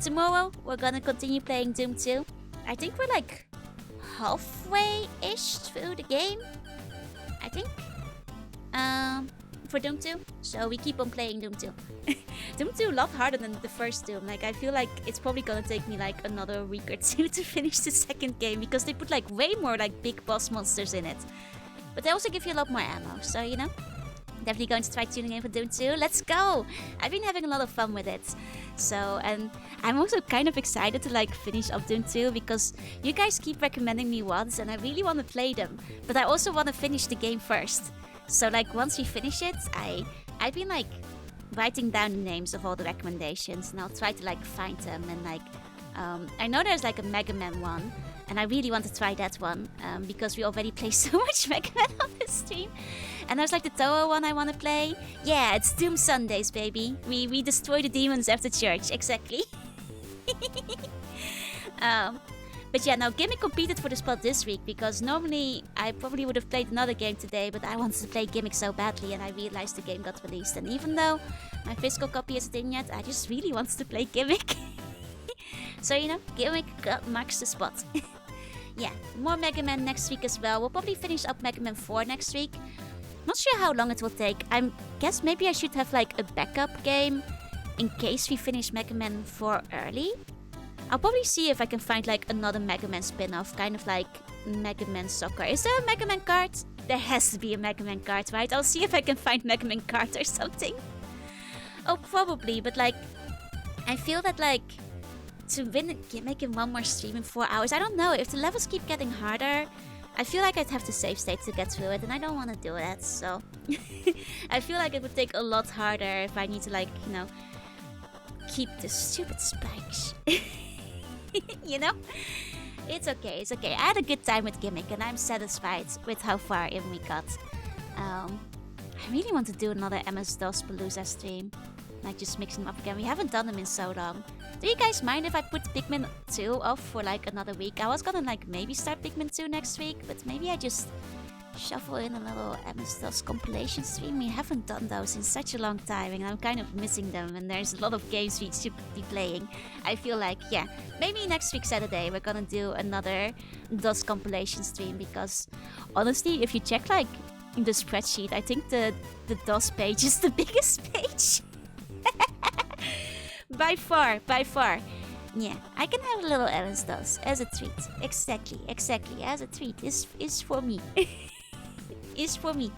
Tomorrow, we're gonna continue playing Doom 2. I think we're, like, halfway-ish through the game, I think, for Doom 2. So we keep on playing Doom 2. Doom 2 a lot harder than the first Doom. Like, I feel like it's probably gonna take me, like, another week or two to finish the second game, because they put, like, way more, like, big boss monsters in it. But they also give you a lot more ammo, so, you know, definitely going to try tuning in for Doom 2. Let's go! I've been having a lot of fun with it. So, and I'm also kind of excited to, like, finish up Doom 2, because you guys keep recommending me ones and I really want to play them. But I also want to finish the game first. So, like, once we finish it, I've been, like, writing down the names of all the recommendations, and I'll try to, like, find them. And, like, I know there's, like, a Mega Man one, and I really want to try that one, because we already play so much Mega Man on this stream. And there's, like, the Toho one I want to play. Yeah, it's Doom Sundays, baby. We destroy the demons after church, exactly. But yeah, now Gimmick competed for the spot this week, because normally I probably would have played another game today, but I wanted to play Gimmick so badly, and I realized the game got released. And even though my physical copy isn't in yet, I just really wanted to play Gimmick. So, you know, Gimmick marks the spot. Yeah, more Mega Man next week as well. We'll probably finish up Mega Man 4 next week. Not sure how long it will take. I guess maybe I should have, like, a backup game in case we finish Mega Man 4 early. I'll probably see if I can find, like, another Mega Man spin-off, kind of like Mega Man Soccer. Is there a Mega Man card? There has to be a Mega Man card, right? I'll see if I can find Mega Man card or something. Oh, probably, but, like, I feel that, like, to win a Gimmick in one more stream in 4 hours. I don't know. If the levels keep getting harder, I feel like I'd have to save state to get through it, and I don't want to do that, so... I feel like it would take a lot harder if I need to, like, you know, keep the stupid spikes. You know? It's okay, it's okay. I had a good time with Gimmick, and I'm satisfied with how far in we got. I really want to do another MS-DOS Palooza stream. Like, just mix them up again. We haven't done them in so long. Do you guys mind if I put Pikmin 2 off for, like, another week? I was gonna, like, maybe start Pikmin 2 next week, but maybe I just shuffle in a little MS-DOS compilation stream. We haven't done those in such a long time, and I'm kind of missing them, and there's a lot of games we should be playing. I feel like, yeah, maybe next week Saturday we're gonna do another DOS compilation stream, because honestly, if you check, like, the spreadsheet, I think the DOS page is the biggest page. By far. Yeah, I can have a little MS-DOS as a treat. Exactly, as a treat. Is for me. Is for me.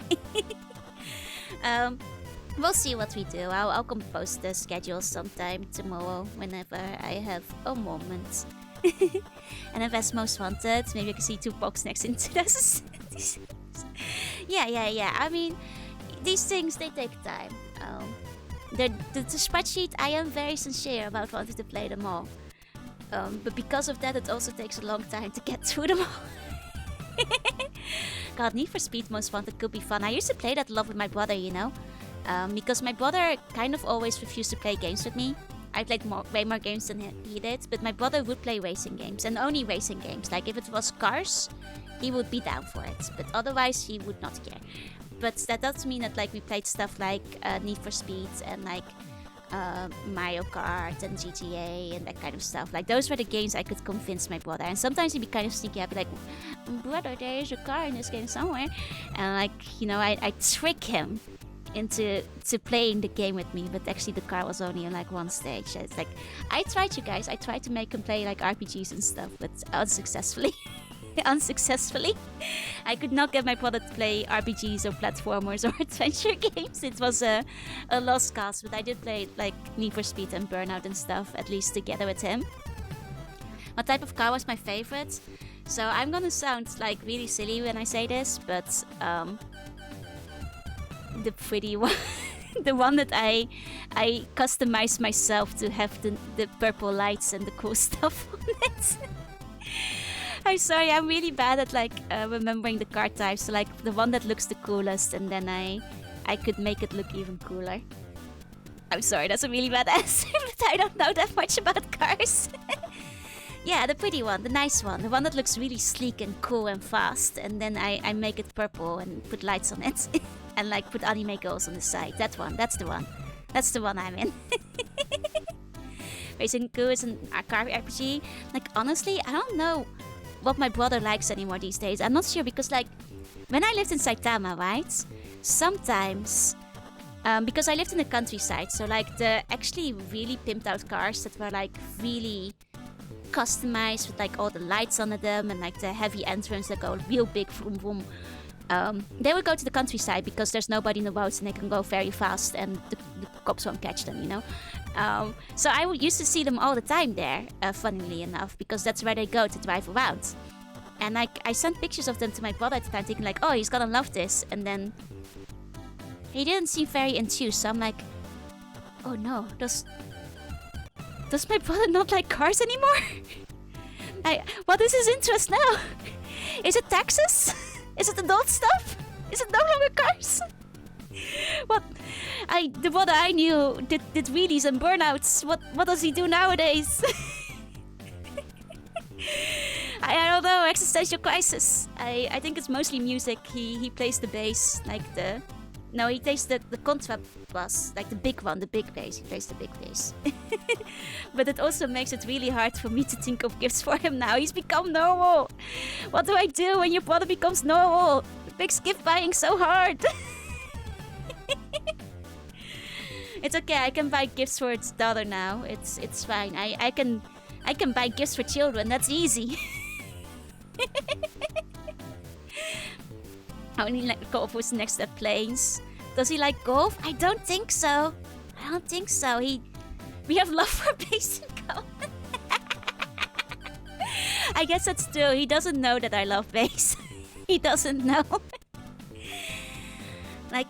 We'll see what we do. I'll compose the schedule sometime tomorrow whenever I have a moment. And if as most wanted, maybe I can see 2 box next into this. Yeah. I mean, these things, they take time. The spreadsheet, I am very sincere about wanting to play them all. But because of that, it also takes a long time to get through them all. God, Need for Speed Most Wanted could be fun. I used to play that a lot with my brother, you know? Because my brother kind of always refused to play games with me. I played way more games than he did, but my brother would play racing games, and only racing games. Like, if it was cars, he would be down for it, but otherwise he would not care. But that does mean that, like, we played stuff like Need for Speed and, like, Mario Kart and GTA and that kind of stuff. Like, those were the games I could convince my brother. And sometimes he'd be kind of sneaky. I'd be like, brother, there is a car in this game somewhere. And, like, you know, I trick him into playing the game with me. But actually the car was only in, like, one stage. It's like, I tried, you guys. I tried to make him play, like, RPGs and stuff, but unsuccessfully. I could not get my brother to play RPGs or platformers or adventure games. It was a lost cause, but I did play, like, Need for Speed and Burnout and stuff, at least together with him. What type of car was my favorite? So I'm gonna sound, like, really silly when I say this, but the pretty one. The one that I customized myself to have the purple lights and the cool stuff on it. I'm sorry, I'm really bad at, like, remembering the car types. So, like, the one that looks the coolest, and then I could make it look even cooler. I'm sorry, that's a really bad answer, but I don't know that much about cars. Yeah, the pretty one, the nice one. The one that looks really sleek and cool and fast. And then I make it purple and put lights on it. And, like, put anime girls on the side. That one, that's the one. That's the one I'm in. Racing Cool is a car RPG. Like, honestly, I don't know what my brother likes anymore these days. I'm not sure, because, like, when I lived in Saitama, right, sometimes because I lived in the countryside, so, like, the actually really pimped out cars that were, like, really customized with, like, all the lights on them and, like, the heavy entrance that go real big, vroom vroom, they would go to the countryside because there's nobody in the roads and they can go very fast and the cops won't catch them, you know. So I used to see them all the time there, funnily enough, because that's where they go to drive around. And, like, I sent pictures of them to my brother at the time, thinking, like, oh, he's gonna love this. And then he didn't seem very enthused, so I'm like, oh no, does my brother not like cars anymore? What is his interest now? Is it taxes? Is it adult stuff? Is it no longer cars? What? The brother I knew did wheelies and burnouts. What does he do nowadays? I don't know. Existential crisis. I think it's mostly music. He plays the bass, like he plays the contrabass, like the big one, the big bass. He plays the big bass. But it also makes it really hard for me to think of gifts for him now. He's become normal. What do I do when your brother becomes normal? It makes gift buying so hard. It's okay. I can buy gifts for its daughter now. It's fine. I can buy gifts for children. That's easy. I only like golf was next at planes. Does he like golf? I don't think so. We have love for base in common. I guess that's true. He doesn't know that I love bass. He doesn't know. Like,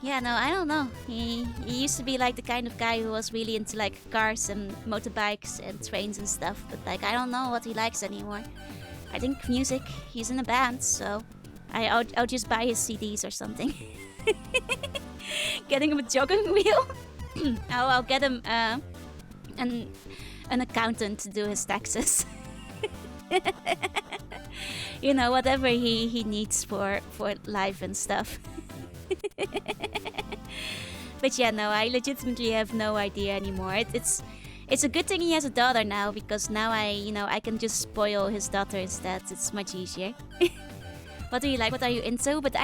yeah, no, I don't know. He used to be like the kind of guy who was really into like cars and motorbikes and trains and stuff. But like, I don't know what he likes anymore. I think music. He's in a band, so I'll just buy his CDs or something. Getting him a jogging wheel. I'll get him an accountant to do his taxes. You know, whatever he needs for life and stuff. But yeah, no, I legitimately have no idea anymore. It's a good thing he has a daughter now, because now I can just spoil his daughter instead. It's much easier. What do you like? What are you into? But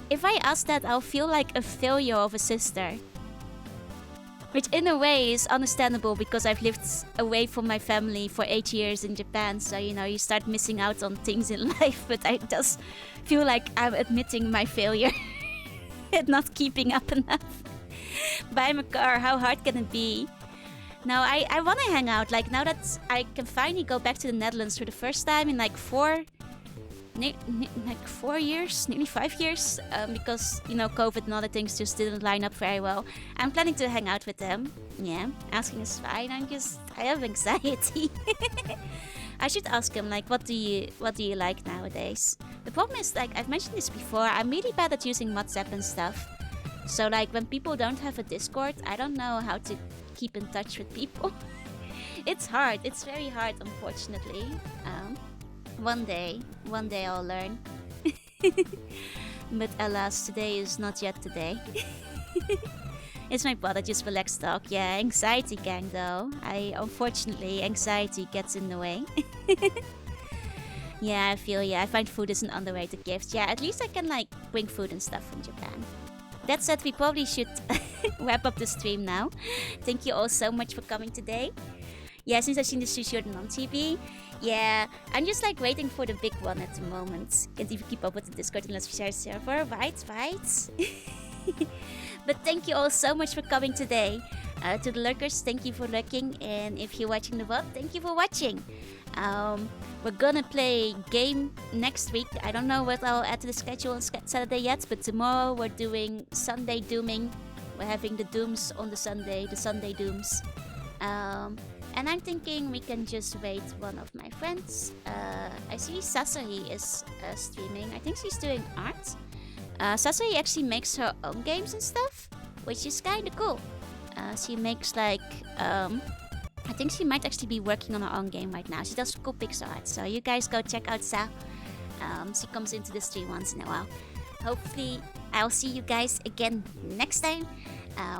if I ask that, I'll feel like a failure of a sister. Which in a way is understandable, because I've lived away from my family for 8 years in Japan. So, you start missing out on things in life. But I just feel like I'm admitting my failure. And not keeping up enough. Buy him a car, how hard can it be? Now, I want to hang out. Like, now that I can finally go back to the Netherlands for the first time in like 4 years, nearly 5 years, because COVID and other things just didn't line up very well. I'm planning to hang out with them. Yeah, asking is fine. I have anxiety. I should ask him, like, what do you like nowadays? The problem is, like, I've mentioned this before, I'm really bad at using WhatsApp and stuff. So like when people don't have a Discord, I don't know how to keep in touch with people. It's hard. It's very hard, unfortunately. One day I'll learn. But alas, today is not yet today. It's my brother, just relax talk. Yeah, anxiety gang though. Unfortunately, anxiety gets in the way. Yeah, I feel I find food is an underrated gift. Yeah, at least I can like bring food and stuff from Japan. That said, we probably should wrap up the stream now. Thank you all so much for coming today. Yeah, since I've seen the Sushi on TV, yeah, I'm just like waiting for the big one at the moment. Can't even keep up with the Discord unless we share a server, right? But thank you all so much for coming today. To the lurkers, thank you for lurking, and if you're watching the VOD, thank you for watching. We're gonna play game next week. I don't know what I'll add to the schedule on Saturday yet, but tomorrow we're doing Sunday Dooming. We're having the Dooms on the Sunday Dooms. And I'm thinking we can just wait one of my friends. I see Sasori is streaming. I think she's doing art. Sasori actually makes her own games and stuff, which is kind of cool. She makes like I think she might actually be working on her own game right now. She does cool pixel art, so you guys go check out Sa. She comes into the stream once in a while. Hopefully, I'll see you guys again next time,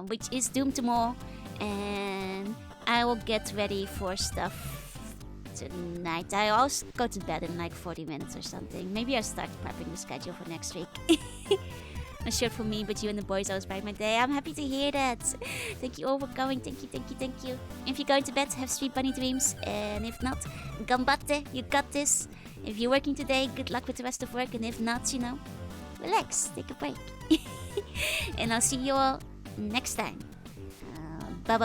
which is Doom tomorrow, and I will get ready for stuff tonight. I'll go to bed in like 40 minutes or something. Maybe I'll start prepping the schedule for next week. Not sure for me, but you and the boys always brighten my day. I'm happy to hear that. Thank you all for coming. Thank you. If you're going to bed, have sweet bunny dreams. And if not, ganbatte, you got this. If you're working today, good luck with the rest of work. And if not, relax, take a break. And I'll see you all next time. Bye.